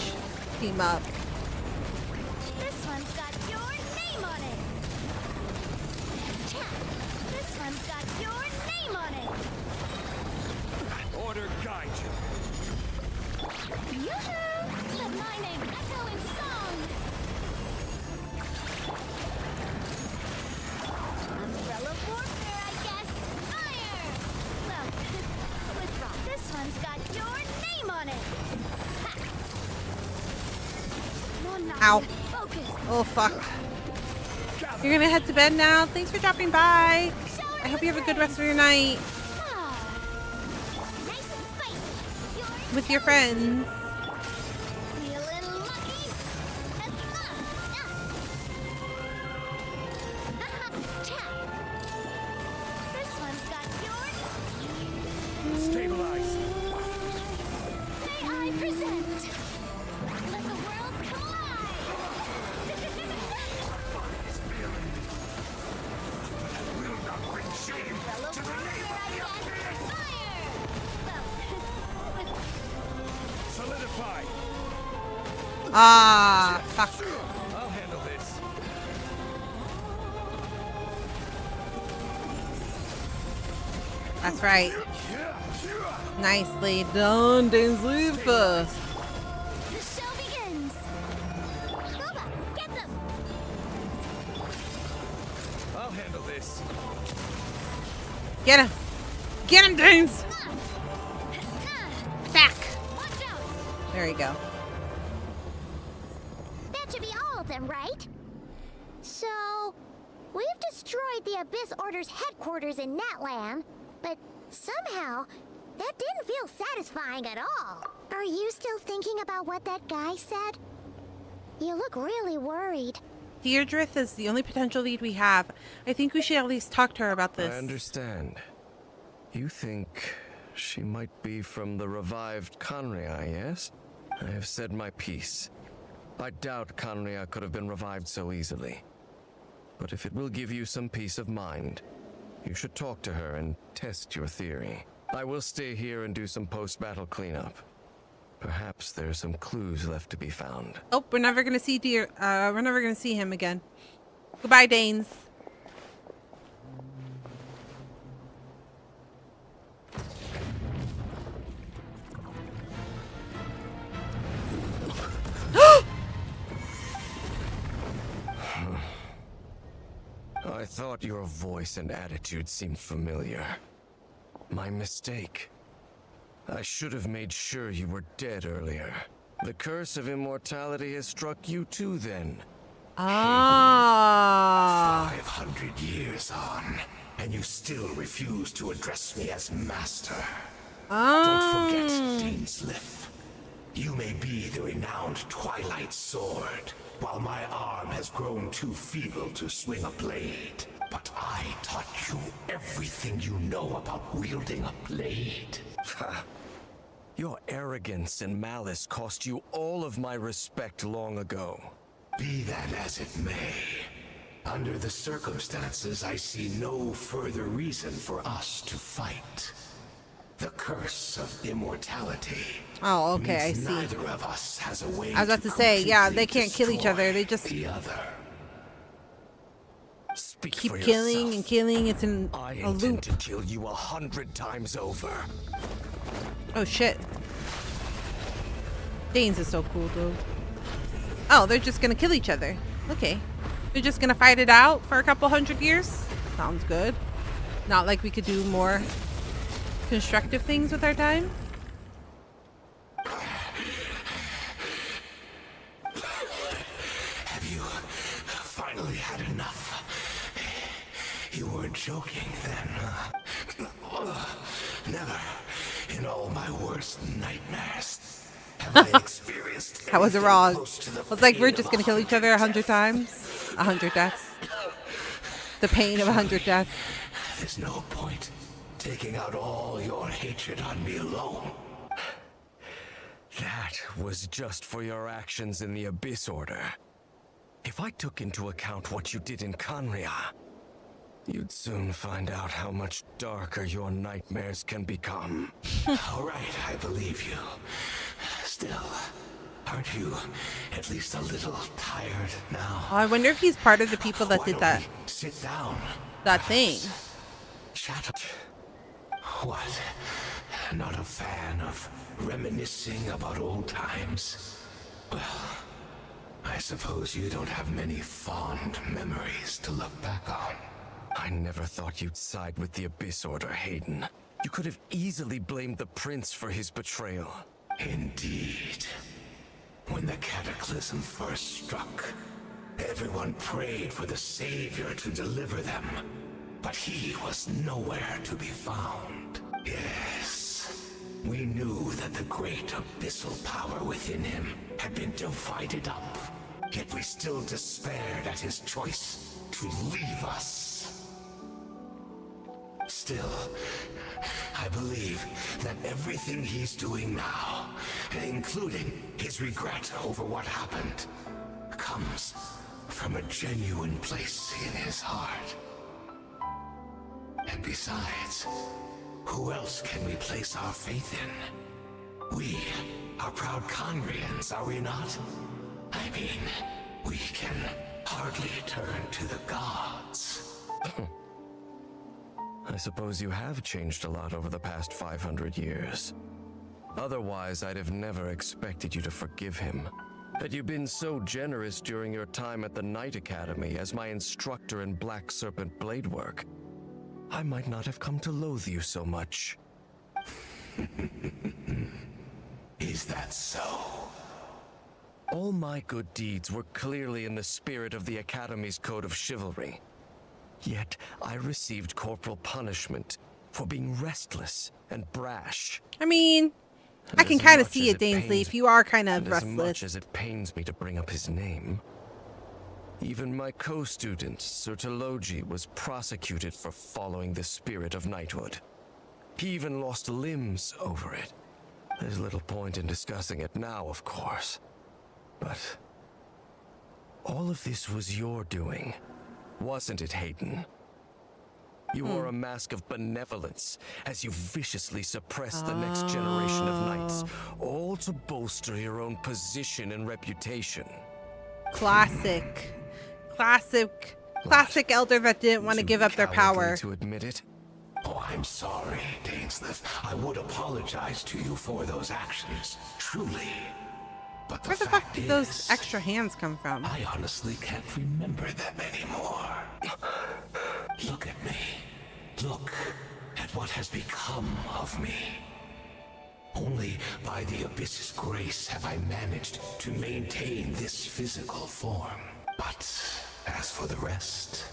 team up. This one's got your name on it. This one's got your name on it. Order guide you. Yoo-hoo! Let my name echo in song. Umbrella warfare, I guess. Fire! Well, withdraw. This one's got your name on it. Ow. Oh, fuck. You're gonna head to bed now? Thanks for dropping by. I hope you have a good rest of your night with your friends. Stabilize. May I present? Let the world collide! Will not bring shame to the name of the Solidify. Ah, fuck. I'll handle this. That's right. Nicely done, Dainsleif. The show begins! Boba, get them! I'll handle this. Get him. Get him, Danes. There you go. That should be all of them, right? So, we've destroyed the Abyss Order's headquarters in Natlan, but somehow, that didn't feel satisfying at all. Are you still thinking about what that guy said? You look really worried. Deirdre is the only potential lead we have. I think we should at least talk to her about this. I understand. You think she might be from the revived Conria, yes? I have said my piece. I doubt Conria could have been revived so easily. But if it will give you some peace of mind, you should talk to her and test your theory. I will stay here and do some post-battle cleanup. Perhaps there's some clues left to be found. Oh, we're never gonna see we're never gonna see him again. Goodbye, Danes. I thought your voice and attitude seemed familiar. My mistake. I should have made sure you were dead earlier. The curse of immortality has struck you too, then. Ah. 500 years on, and you still refuse to address me as master. Don't forget, Dainsleif. You may be the renowned Twilight Sword, while my arm has grown too feeble to swing a blade. But I taught you everything you know about wielding a blade. Your arrogance and malice cost you all of my respect long ago. Be that as it may, under the circumstances, I see no further reason for us to fight. The curse of immortality. Oh, okay, I means see. Neither of us has a way I was about to say, yeah, they can't kill each other. They just the other. Speak keep for killing yourself. and killing. It's in I a intend loop. to kill you 100 times over. Oh shit. Danes is so cool, though. Oh, they're just gonna kill each other. Okay. They're just gonna fight it out for a couple hundred years? Sounds good. Not like we could do more constructive things with our time? Have you finally had enough? You weren't joking then, huh? Never in all my worst nightmares have I experienced That was anything wrong. close to the I was like, we're pain just of gonna kill each other 100 death. times. 100 deaths. The pain of 100 deaths. There's no point taking out all your hatred on me alone. That was just for your actions in the Abyss Order. If I took into account what you did in Conria, you'd soon find out how much darker your nightmares can become. All right, I believe you. Still, aren't you at least a little tired now? Oh, I wonder if he's part of the people that Why did don't that. we sit down. That thing. Shut up. What? Not a fan of reminiscing about old times? Well, I suppose you don't have many fond memories to look back on. I never thought you'd side with the Abyss Order, Hayden. You could have easily blamed the Prince for his betrayal. Indeed. When the cataclysm first struck, everyone prayed for the Savior to deliver them. But he was nowhere to be found. Yes, we knew that the great abyssal power within him had been divided up. Yet we still despaired at his choice to leave us. Still, I believe that everything he's doing now, including his regret over what happened, comes from a genuine place in his heart. And besides, who else can we place our faith in? We are proud Conrians, are we not? I mean, we can hardly turn to the gods. I suppose you have changed a lot over the past 500 years. Otherwise, I'd have never expected you to forgive him. Had you been so generous during your time at the Knight Academy as my instructor in Black Serpent blade work, I might not have come to loathe you so much. It Is that so? All my good deeds were clearly in the spirit of the Academy's code of chivalry. Yet I received corporal punishment for being restless and brash. I mean, And I can as kind of much see as it, Dainsley, pains- if you are kind of and as much restless. as it pains me to bring up his name, even my co-student, Sir Taloji, was prosecuted for following the spirit of knighthood. He even lost limbs over it. There's little point in discussing it now, of course. But all of this was your doing, wasn't it, Hayden? You wore a mask of benevolence as you viciously suppressed the next generation of knights, all to bolster your own position and reputation. Classic elder that didn't want to Too give up their cowardly power. to admit it. Oh, I'm sorry, Dainsleif. I would apologize to you for those actions, truly. But Where the fuck did those extra hands come from? I honestly can't remember them anymore. Look at me. Look at what has become of me. Only by the Abyss's grace have I managed to maintain this physical form. But as for the rest,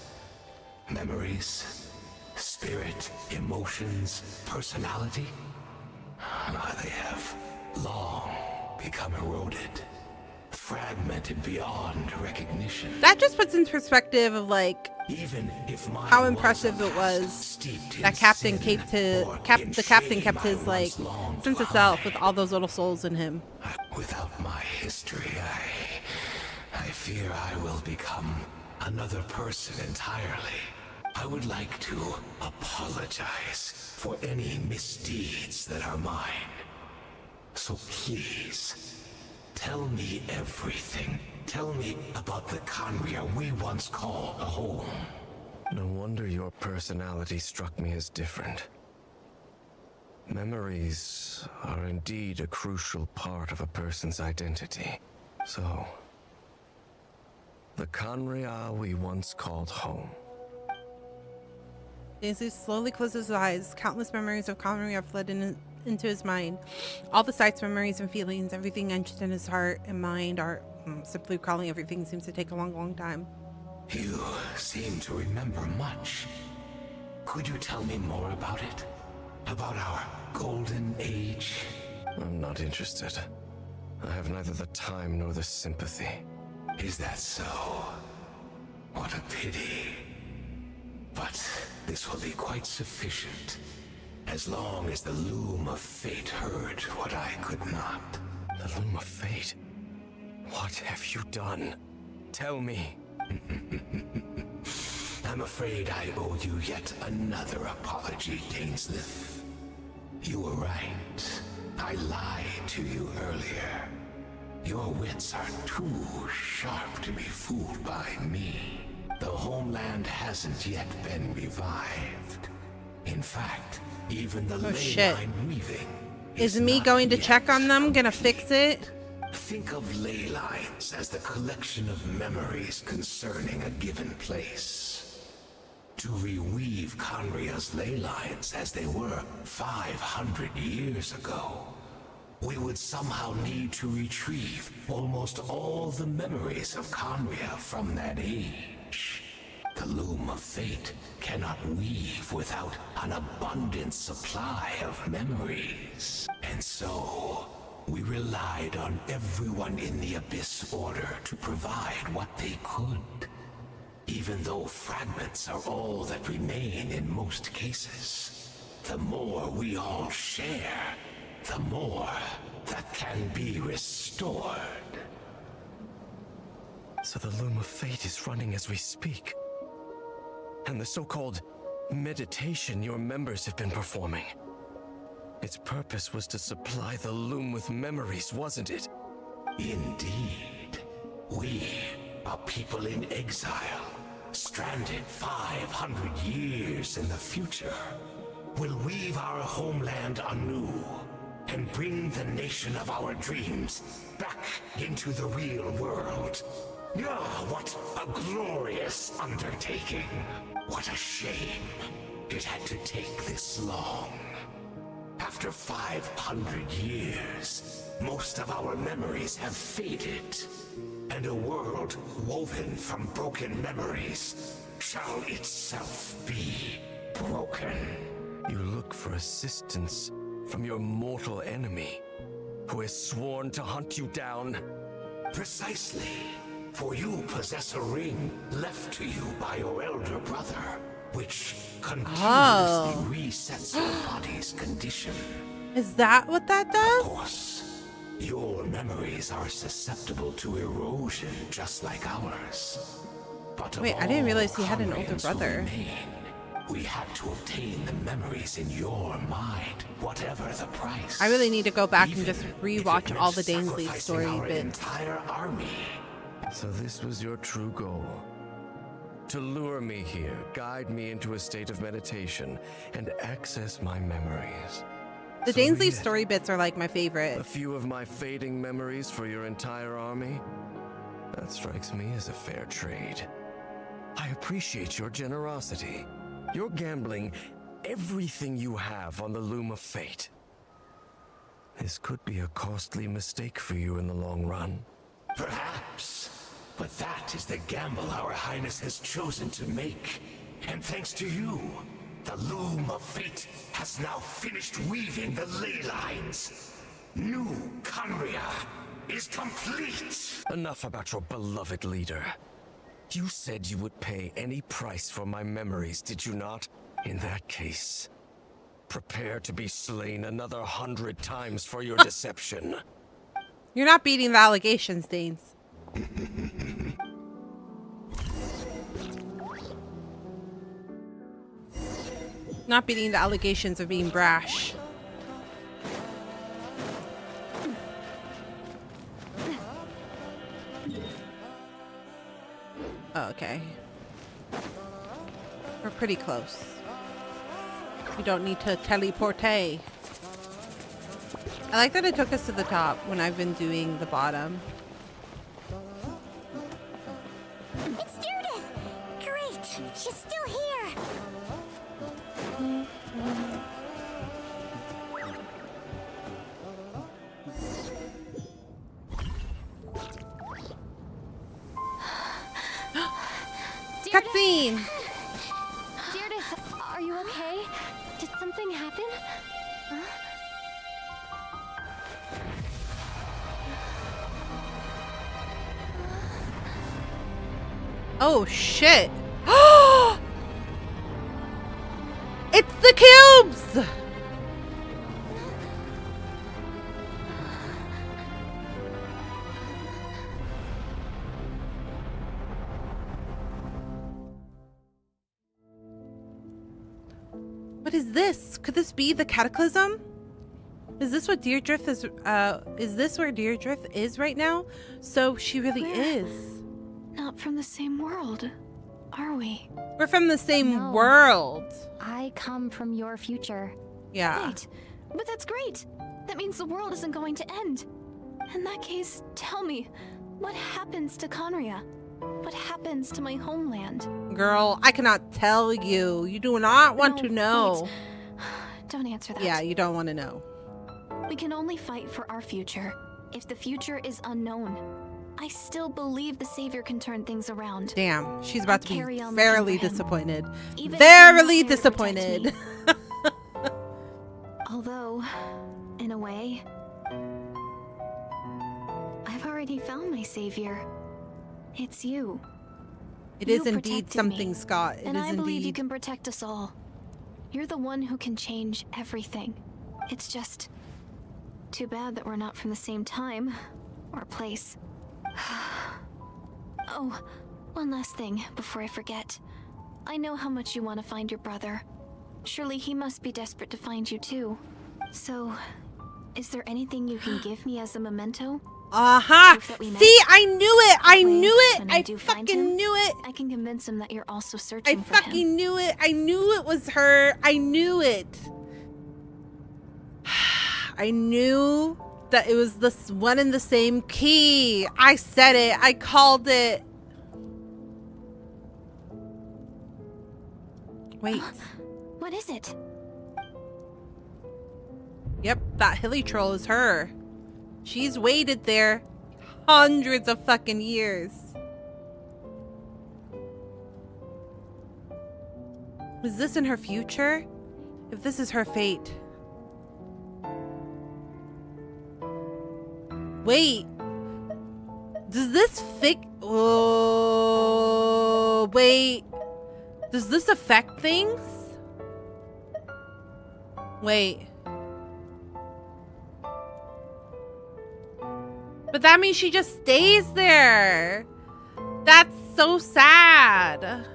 memories, spirit, emotions, personality, they have long become eroded, fragmented beyond recognition. That just puts in perspective of like Even if my how impressive it was that Captain kept the captain kept his like sense of self with all those little souls in him. Without my history, I fear I will become another person entirely. I would like to apologize for any misdeeds that are mine. So please, tell me everything. Tell me about the Khaenri'ah we once called a home. No wonder your personality struck me as different. Memories are indeed a crucial part of a person's identity. So, the Khaenri'ah we once called home. Daisy slowly closes his eyes. Countless memories of Khaenri'ah fled into his mind. All the sights, memories, and feelings, everything etched in his heart and mind are simply recalling everything seems to take a long, long time. You seem to remember much. Could you tell me more about it? About our golden age? I'm not interested. I have neither the time nor the sympathy. Is that so? What a pity. But this will be quite sufficient, as long as the Loom of Fate heard what I could not. The Loom of Fate? What have you done? Tell me. I'm afraid I owe you yet another apology, Dainsleif. You were right. I lied to you earlier. Your wits are too sharp to be fooled by me. The homeland hasn't yet been revived. In fact, even the ley line weaving is me going to check on them gonna fix it? Think of ley lines as the collection of memories concerning a given place. To reweave Khaenri'ah's ley lines as they were 500 years ago, we would somehow need to retrieve almost all the memories of Khaenri'ah from that age. The Loom of Fate cannot weave without an abundant supply of memories. And so, we relied on everyone in the Abyss Order to provide what they could. Even though fragments are all that remain in most cases, the more we all share, the more that can be restored. So the Loom of Fate is running as we speak. And the so-called meditation your members have been performing. Its purpose was to supply the Loom with memories, wasn't it? Indeed. We, a people in exile, stranded 500 years in the future, will weave our homeland anew and bring the nation of our dreams back into the real world. Ah, what a glorious undertaking. What a shame it had to take this long. After 500 years, most of our memories have faded, and a world woven from broken memories shall itself be broken. You look for assistance from your mortal enemy, who has sworn to hunt you down. Precisely, for you possess a ring left to you by your elder brother, which continuously resets your body's condition. Is that what that does? Of course, your memories are susceptible to erosion just like ours. But Wait, I didn't realize he had an older brother. We had to obtain the memories in your mind, whatever the price. I really need to go back and just rewatch all the Dainsley story bits. Entire army. So this was your true goal. To lure me here, guide me into a state of meditation, and access my memories. The So Dainsley read it. story bits are like my A favorite. few of my fading memories for your entire army? That strikes me as a fair trade. I appreciate your generosity. You're gambling everything you have on the loom of fate. This could be a costly mistake for you in the long run. Perhaps. But that is the gamble our highness has chosen to make. And thanks to you, the loom of fate has now finished weaving the ley lines. New Conria is complete. Enough about your beloved leader. You said you would pay any price for my memories, did you not? In that case, prepare to be slain another 100 times for your deception. You're not beating the allegations, Danes. Not beating the allegations of being brash. Oh, okay. We're pretty close. We don't need to teleport. I like that it took us to the top when I've been doing the bottom. It's Judith! Great! She's still here! Cutscene! Deirdre, are you okay? Did something happen? Oh shit! It's the cubes! What is this? Could this be the Cataclysm? Is this what Deirdre is this where Deirdre is right now? So she really is. Not from the same world, are we? We're from the same No. world. I come from your future. Yeah. Wait, but that's great. That means the world isn't going to end. In that case, tell me, what happens to Conria? What happens to my homeland? Girl, I cannot tell you. You do not want to know. wait. Don't answer that. Yeah, you don't want to know. We can only fight for our future. If the future is unknown, I still believe the Savior can turn things around. Damn, she's about to be Carry on verily looking for him. disappointed. Even if Verily he's not there to protect disappointed. me. Although, in a way, I've already found my Savior. It's you. It You is indeed protected something, me, Scott. It and is I believe you indeed. can protect us all. You're the one who can change everything. It's just too bad that we're not from the same time or place. Oh, one last thing before I forget. I know how much you want to find your brother. Surely he must be desperate to find you too. So, is there anything you can give me as a memento? Uh-huh. Proof that we met? See, I knew it. I That way, knew it. when I do find fucking him, knew it. I can convince him that you're also I searching for him. fucking knew it. I knew it was her. I knew it. I knew that it was this one and the same key. I said it. I called it. Wait. What is it? Yep, that hilly troll is her. She's waited there hundreds of fucking years. Is this in her future? If this is her fate. Wait. Does this oh, wait. Does this affect things? Wait. But that means she just stays there. That's so sad.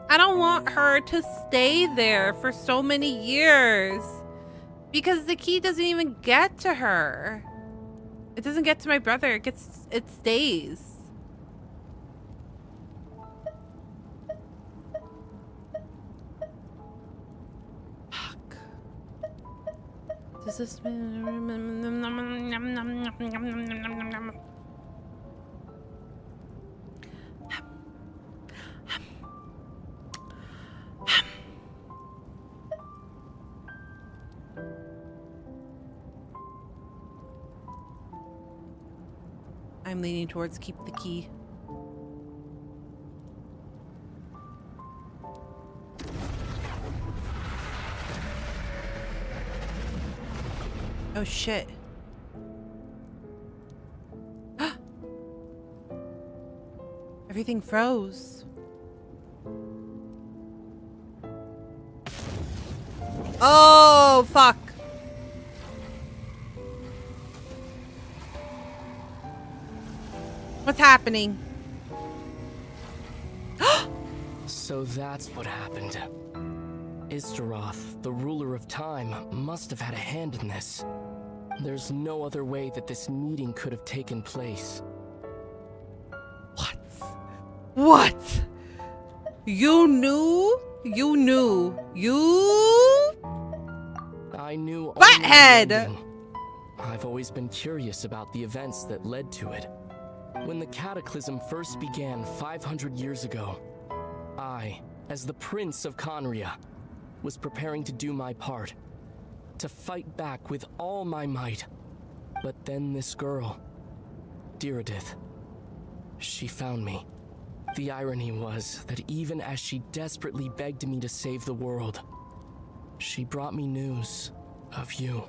I don't want her to stay there for so many years. Because the key doesn't even get to her. It doesn't get to my brother. It stays. Fuck. Does this mean... I'm leaning towards keep the key. Oh shit. Everything froze. Oh fuck. What's happening? So that's what happened. Istaroth, the ruler of time, must have had a hand in this. There's no other way that this meeting could have taken place. What? What? You knew? You knew? You? I knew. Butthead! I've always been curious about the events that led to it. When the cataclysm first began 500 years ago, I, as the Prince of Conria, was preparing to do my part, to fight back with all my might. But then this girl, Diridith, she found me. The irony was that even as she desperately begged me to save the world, she brought me news of you.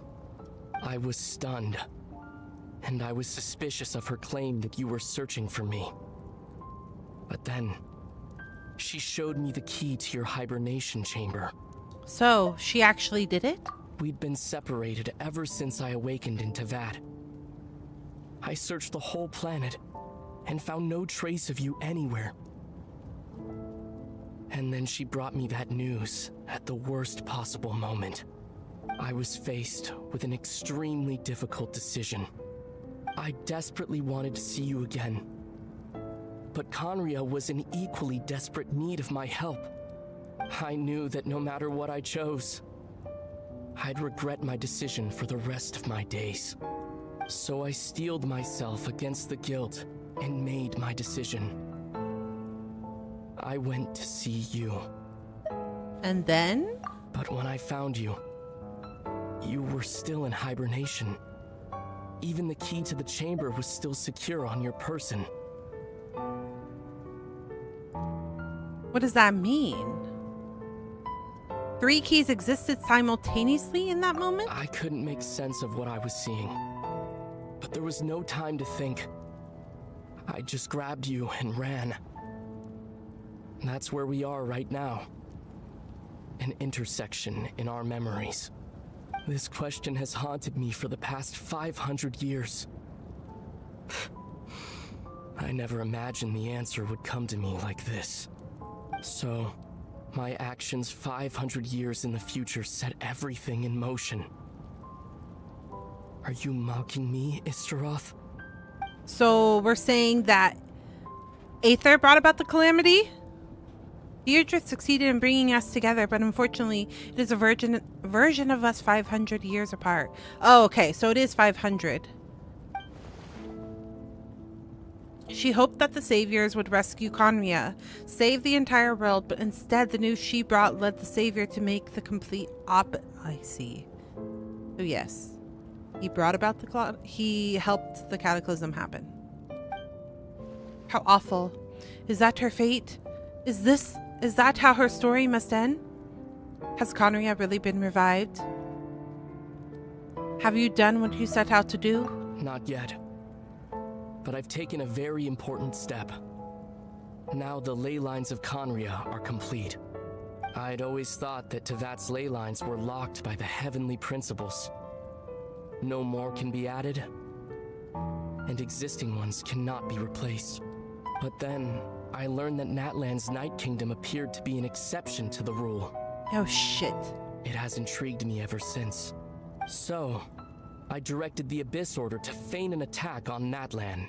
I was stunned. And I was suspicious of her claim that you were searching for me. But then, she showed me the key to your hibernation chamber. So, she actually did it? We'd been separated ever since I awakened in Tavad. I searched the whole planet and found no trace of you anywhere. And then she brought me that news at the worst possible moment. I was faced with an extremely difficult decision. I desperately wanted to see you again. But Conria was in equally desperate need of my help. I knew that no matter what I chose, I'd regret my decision for the rest of my days. So I steeled myself against the guilt and made my decision. I went to see you. And then? But when I found you, you were still in hibernation. Even the key to the chamber was still secure on your person. What does that mean? 3 keys existed simultaneously in that moment? I couldn't make sense of what I was seeing. But there was no time to think. I just grabbed you and ran. That's where we are right now. An intersection in our memories. This question has haunted me for the past 500 years. I never imagined the answer would come to me like this. So, my actions 500 years in the future set everything in motion. Are you mocking me, Istaroth? So, we're saying that Aether brought about the calamity? Deirdre succeeded in bringing us together, but unfortunately, it is a version of us 500 years apart. Oh, okay, so it is 500. She hoped that the saviors would rescue Conria, save the entire world, but instead the news she brought led the savior to make the complete I see. So yes, he brought about he helped the cataclysm happen. How awful. Is that her fate? Is that how her story must end? Has Conria really been revived? Have you done what you set out to do? Not yet. But I've taken a very important step. Now the ley lines of Conria are complete. I'd always thought that Tevat's ley lines were locked by the heavenly principles. No more can be added, and existing ones cannot be replaced. But then, I learned that Natlan's Night Kingdom appeared to be an exception to the rule. Oh shit. It has intrigued me ever since. So, I directed the Abyss Order to feign an attack on Natlan,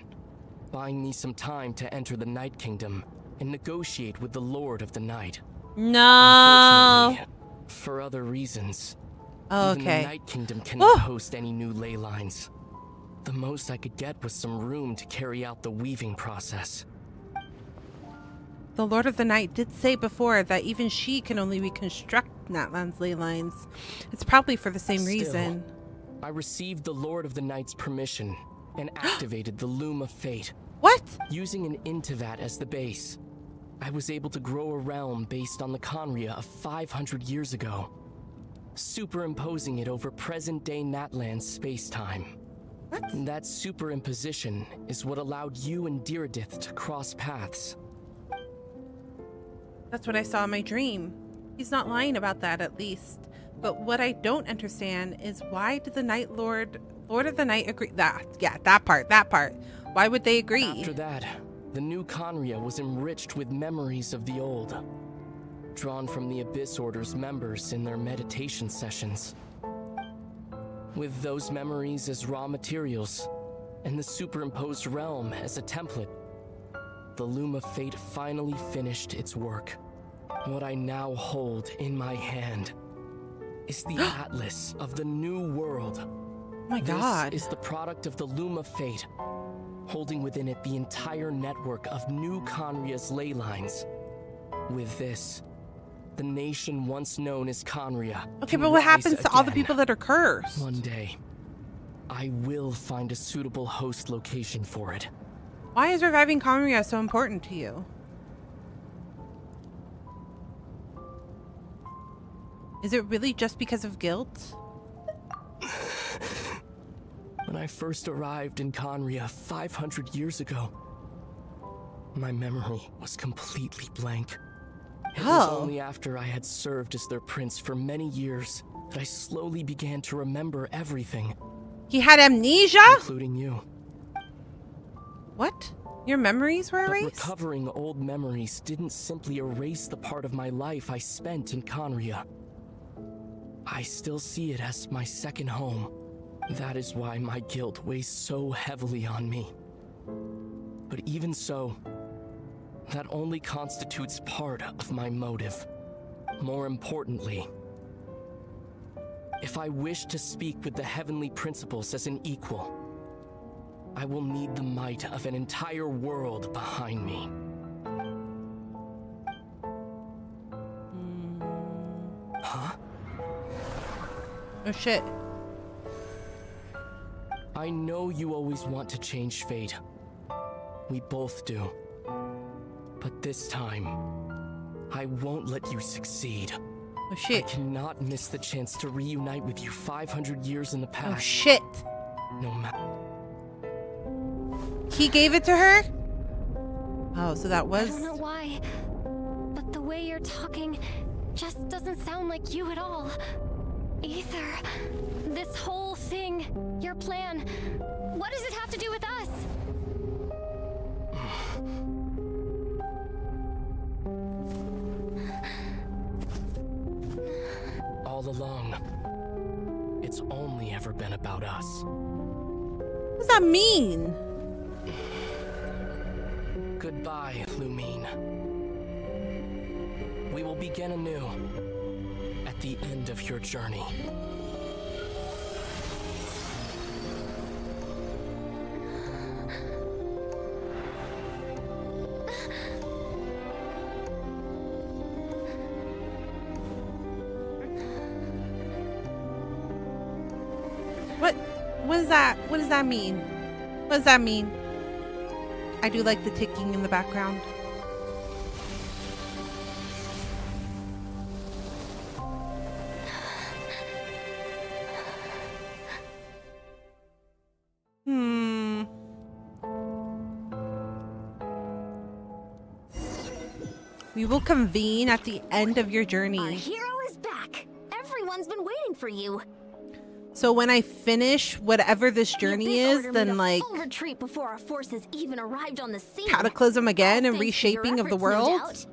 buying me some time to enter the Night Kingdom and negotiate with the Lord of the Night. No. Unfortunately, for other reasons, okay. Even the Night Kingdom cannot host any new ley lines. The most I could get was some room to carry out the weaving process. The Lord of the Night did say before that even she can only reconstruct Natlan's ley lines. It's probably for the same reason. I received the Lord of the Night's permission and activated the Loom of Fate. What? Using an Intivat as the base, I was able to grow a realm based on the Conria of 500 years ago, superimposing it over present-day Natlan's space-time. And that superimposition is what allowed you and Diradith to cross paths. That's what I saw in my dream. He's not lying about that, at least. But what I don't understand is why did the Lord of the Night agree? That part. Why would they agree? After that, the new Conria was enriched with memories of the old, drawn from the Abyss Order's members in their meditation sessions. With those memories as raw materials, and the superimposed realm as a template, the Loom of Fate finally finished its work. What I now hold in my hand is the Atlas of the New World. Oh my God. This is the product of the Loom of Fate, holding within it the entire network of new Conria's ley lines. With this, the nation once known as Conria. Okay, but what happens to all the people that are cursed? One day, I will find a suitable host location for it. Why is reviving Conria so important to you? Is it really just because of guilt? When I first arrived in Conria 500 years ago, my memory was completely blank. It was only after I had served as their prince for many years that I slowly began to remember everything. He had amnesia? Including you. What? Your memories were erased? But recovering old memories didn't simply erase the part of my life I spent in Conria. I still see it as my second home. That is why my guilt weighs so heavily on me. But even so, that only constitutes part of my motive. More importantly, if I wish to speak with the heavenly principles as an equal, I will need the might of an entire world behind me. Huh? Oh shit. I know you always want to change fate. We both do. But this time, I won't let you succeed. Oh shit. I cannot miss the chance to reunite with you 500 years in the past. Oh shit. No matter. He gave it to her? Oh, so that was... I don't know why, but the way you're talking just doesn't sound like you at all. Ether, this whole thing, your plan, what does it have to do with us? All along, it's only ever been about us. What does that mean? Goodbye, Lumine. We will begin anew at the end of your journey. What does that mean? What does that mean? I do like the ticking in the background. We will convene at the end of your journey. Our hero is back. Everyone's been waiting for you. So when I finish whatever this journey is, then like full retreat before our forces even arrived on the scene. cataclysm again and Thanks to your reshaping of the efforts, no world. doubt.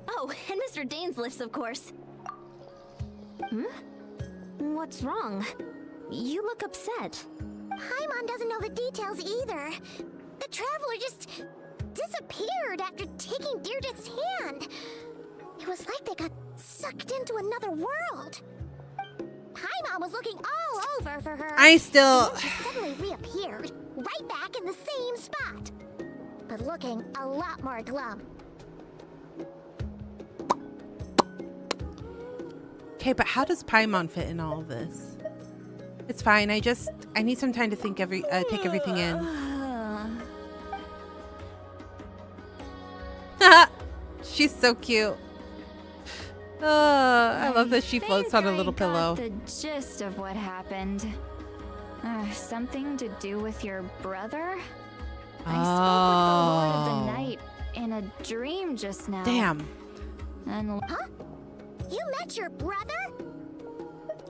Oh, and Mr. Dainsliff's, of course. What's wrong? You look upset. Paimon doesn't know the details either. The traveler just disappeared after taking Deirdre's hand. It was like they got sucked into another world. Paimon was looking all over for her. I still... And then she suddenly reappeared, right back in the same spot. But looking a lot more glum. Okay, but how does Paimon fit in all of this? It's fine. I need some time to think take everything in. She's so cute. I love that she floats on a little pillow. The gist of what happened. Something to do with your brother? I spoke with the Lord of the Night in a dream just now. Damn. And huh? You met your brother?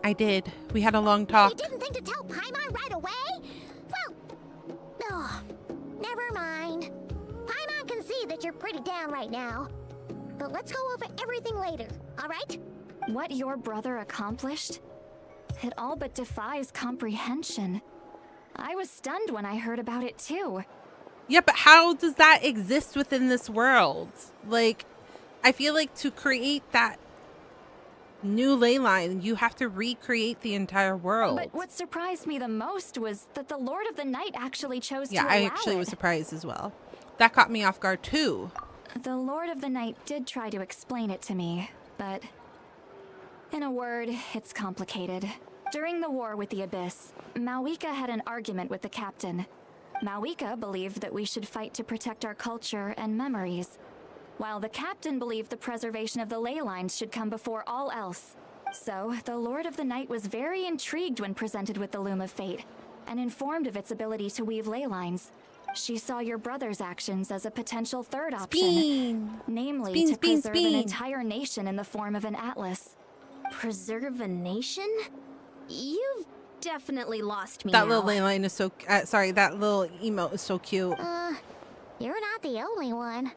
I did. We had a long talk. You didn't think to tell Paimon right away? Well, never mind. Paimon can see that you're pretty down right now. But let's go over everything later, all right? What your brother accomplished? It all but defies comprehension. I was stunned when I heard about it too. Yeah, but how does that exist within this world? Like, I feel like to create that new ley line, you have to recreate the entire world. But what surprised me the most was that the Lord of the Night actually chose to allow I actually was surprised as well. That caught me off guard too. The Lord of the Night did try to explain it to me, but in a word, it's complicated. During the war with the Abyss, Mawika had an argument with the captain. Mawika believed that we should fight to protect our culture and memories, while the captain believed the preservation of the ley lines should come before all else. So, the Lord of the Night was very intrigued when presented with the Loom of Fate, and informed of its ability to weave ley lines. She saw your brother's actions as a potential third option, namely to preserve an entire nation in the form of an atlas. Preserve a nation? You've definitely lost me That now. little ley line is so... sorry, that little emote is so cute. You're not the only one.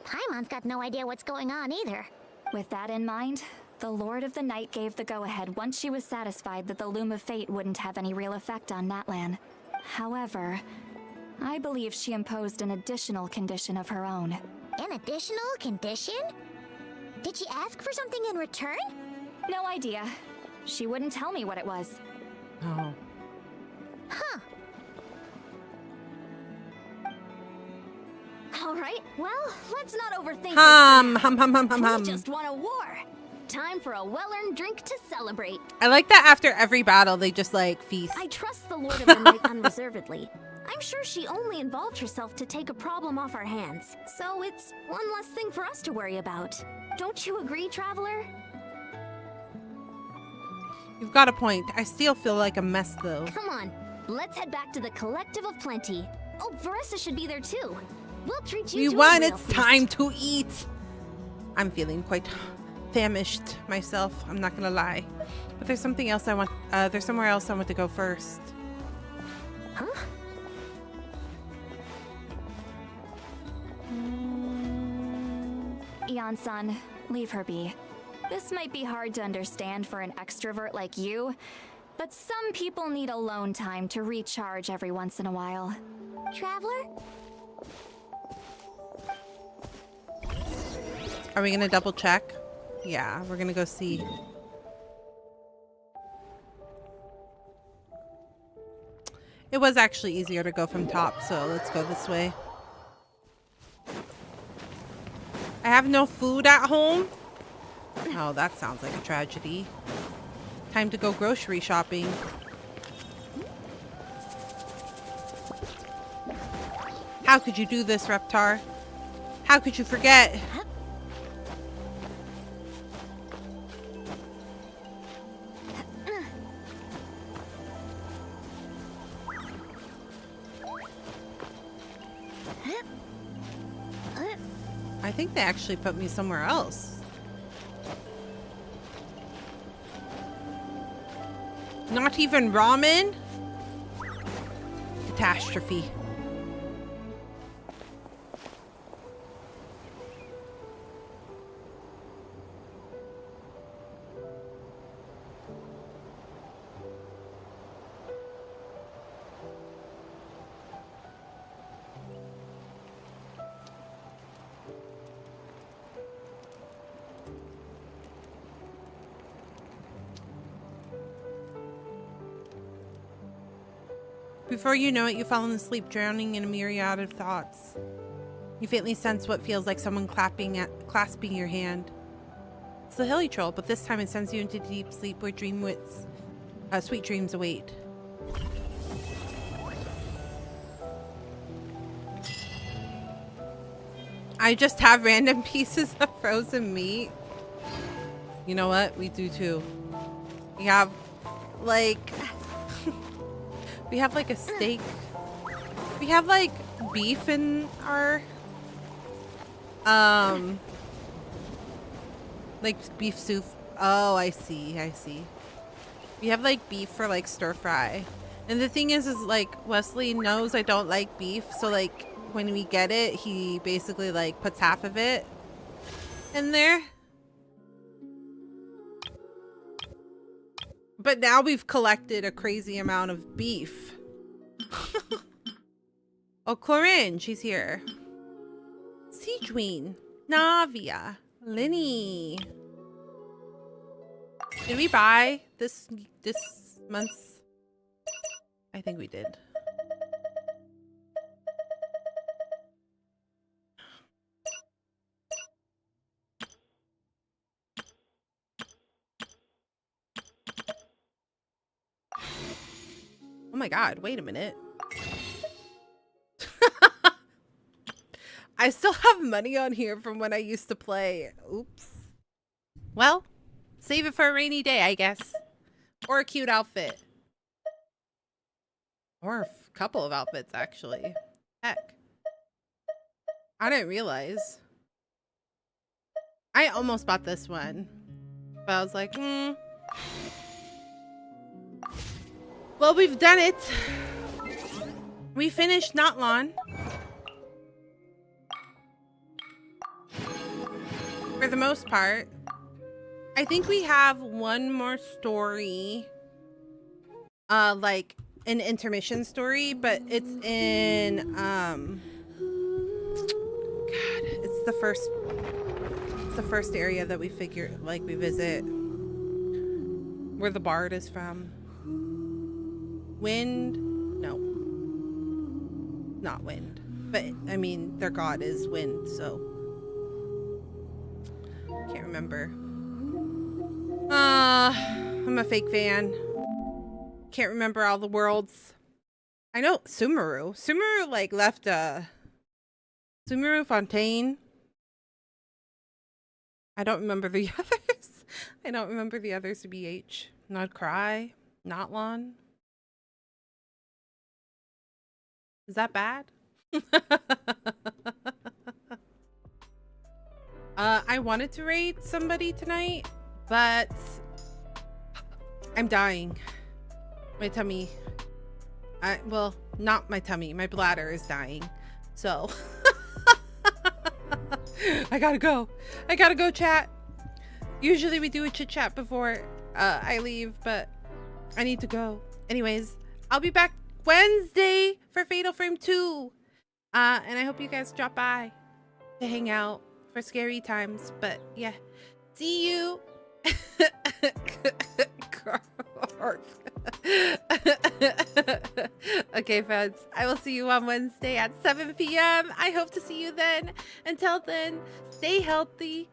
Paimon's got no idea what's going on either. With that in mind, the Lord of the Night gave the go-ahead once she was satisfied that the Loom of Fate wouldn't have any real effect on Natlan. However, I believe she imposed an additional condition of her own. An additional condition? Did she ask for something in return? No idea. She wouldn't tell me what it was. Oh. Huh. All right, well, let's not overthink Hum. We just won a war. Time for a well-earned drink to celebrate. I like that after every battle, they just like feast. I trust the Lord of the Night unreservedly. I'm sure she only involved herself to take a problem off our hands. So it's one less thing for us to worry about. Don't you agree, Traveler? You've got a point. I still feel like a mess though. Come on, let's head back to the Collective of Plenty. Oh, Veressa should be there too. We'll treat you to a real It's feast. time to eat. I'm feeling quite famished myself, I'm not gonna lie. But there's something else I want, there's somewhere else I want to go first. Huh? Eon-san, leave her be. This might be hard to understand for an extrovert like you, but some people need alone time to recharge every once in a while. Traveler? Are we gonna double check? Yeah, we're gonna go see. It was actually easier to go from top, so let's go this way. I have no food at home. Oh, that sounds like a tragedy. Time to go grocery shopping. How could you do this, Reptar? How could you forget? I think they actually put me somewhere else. Not even ramen? Catastrophe. Before you know it, you've fallen asleep, drowning in a myriad of thoughts. You faintly sense what feels like someone clasping your hand. It's the hilly troll, but this time it sends you into deep sleep where sweet dreams await. I just have random pieces of frozen meat. You know what? We do too. We have like... we have like a steak. We have like beef in our... like beef soup. Oh, I see. I see. We have like beef for like stir fry. And the thing is like Wesley knows I don't like beef. So like when we get it, he basically like puts half of it in there. But now we've collected a crazy amount of beef. Oh, Corinne, she's here. Siegeween, Navia, Linny. Did we buy this month's? I think we did. Oh my god, wait a minute. I still have money on here from when I used to play. Oops. Well, save it for a rainy day, I guess. Or a cute outfit. Or a couple of outfits, actually. Heck. I didn't realize. I almost bought this one. But I was like, Well, we've done it. We finished Natlan. For the most part. I think we have one more story. Like an intermission story, but it's in God, it's the first area that we we visit. Where the bard is from. Wind? No. Not wind. But, I mean, their god is wind, so. Can't remember. I'm a fake fan. Can't remember all the worlds. I know Sumeru. Sumeru, like, left, Sumeru Fontaine. I don't remember the others. I don't remember the others to BH. Not Cry. Natlan. Is that bad? I wanted to raid somebody tonight, but I'm dying. My tummy. Well, not my tummy. My bladder is dying. So I gotta go. I gotta go, chat. Usually we do a chit chat before I leave, but I need to go. Anyways, I'll be back Wednesday for Fatal Frame 2. And I hope you guys drop by to hang out for scary times. But yeah, see you. Okay, friends, I will see you on Wednesday at 7 p.m. I hope to see you then. Until then, stay healthy,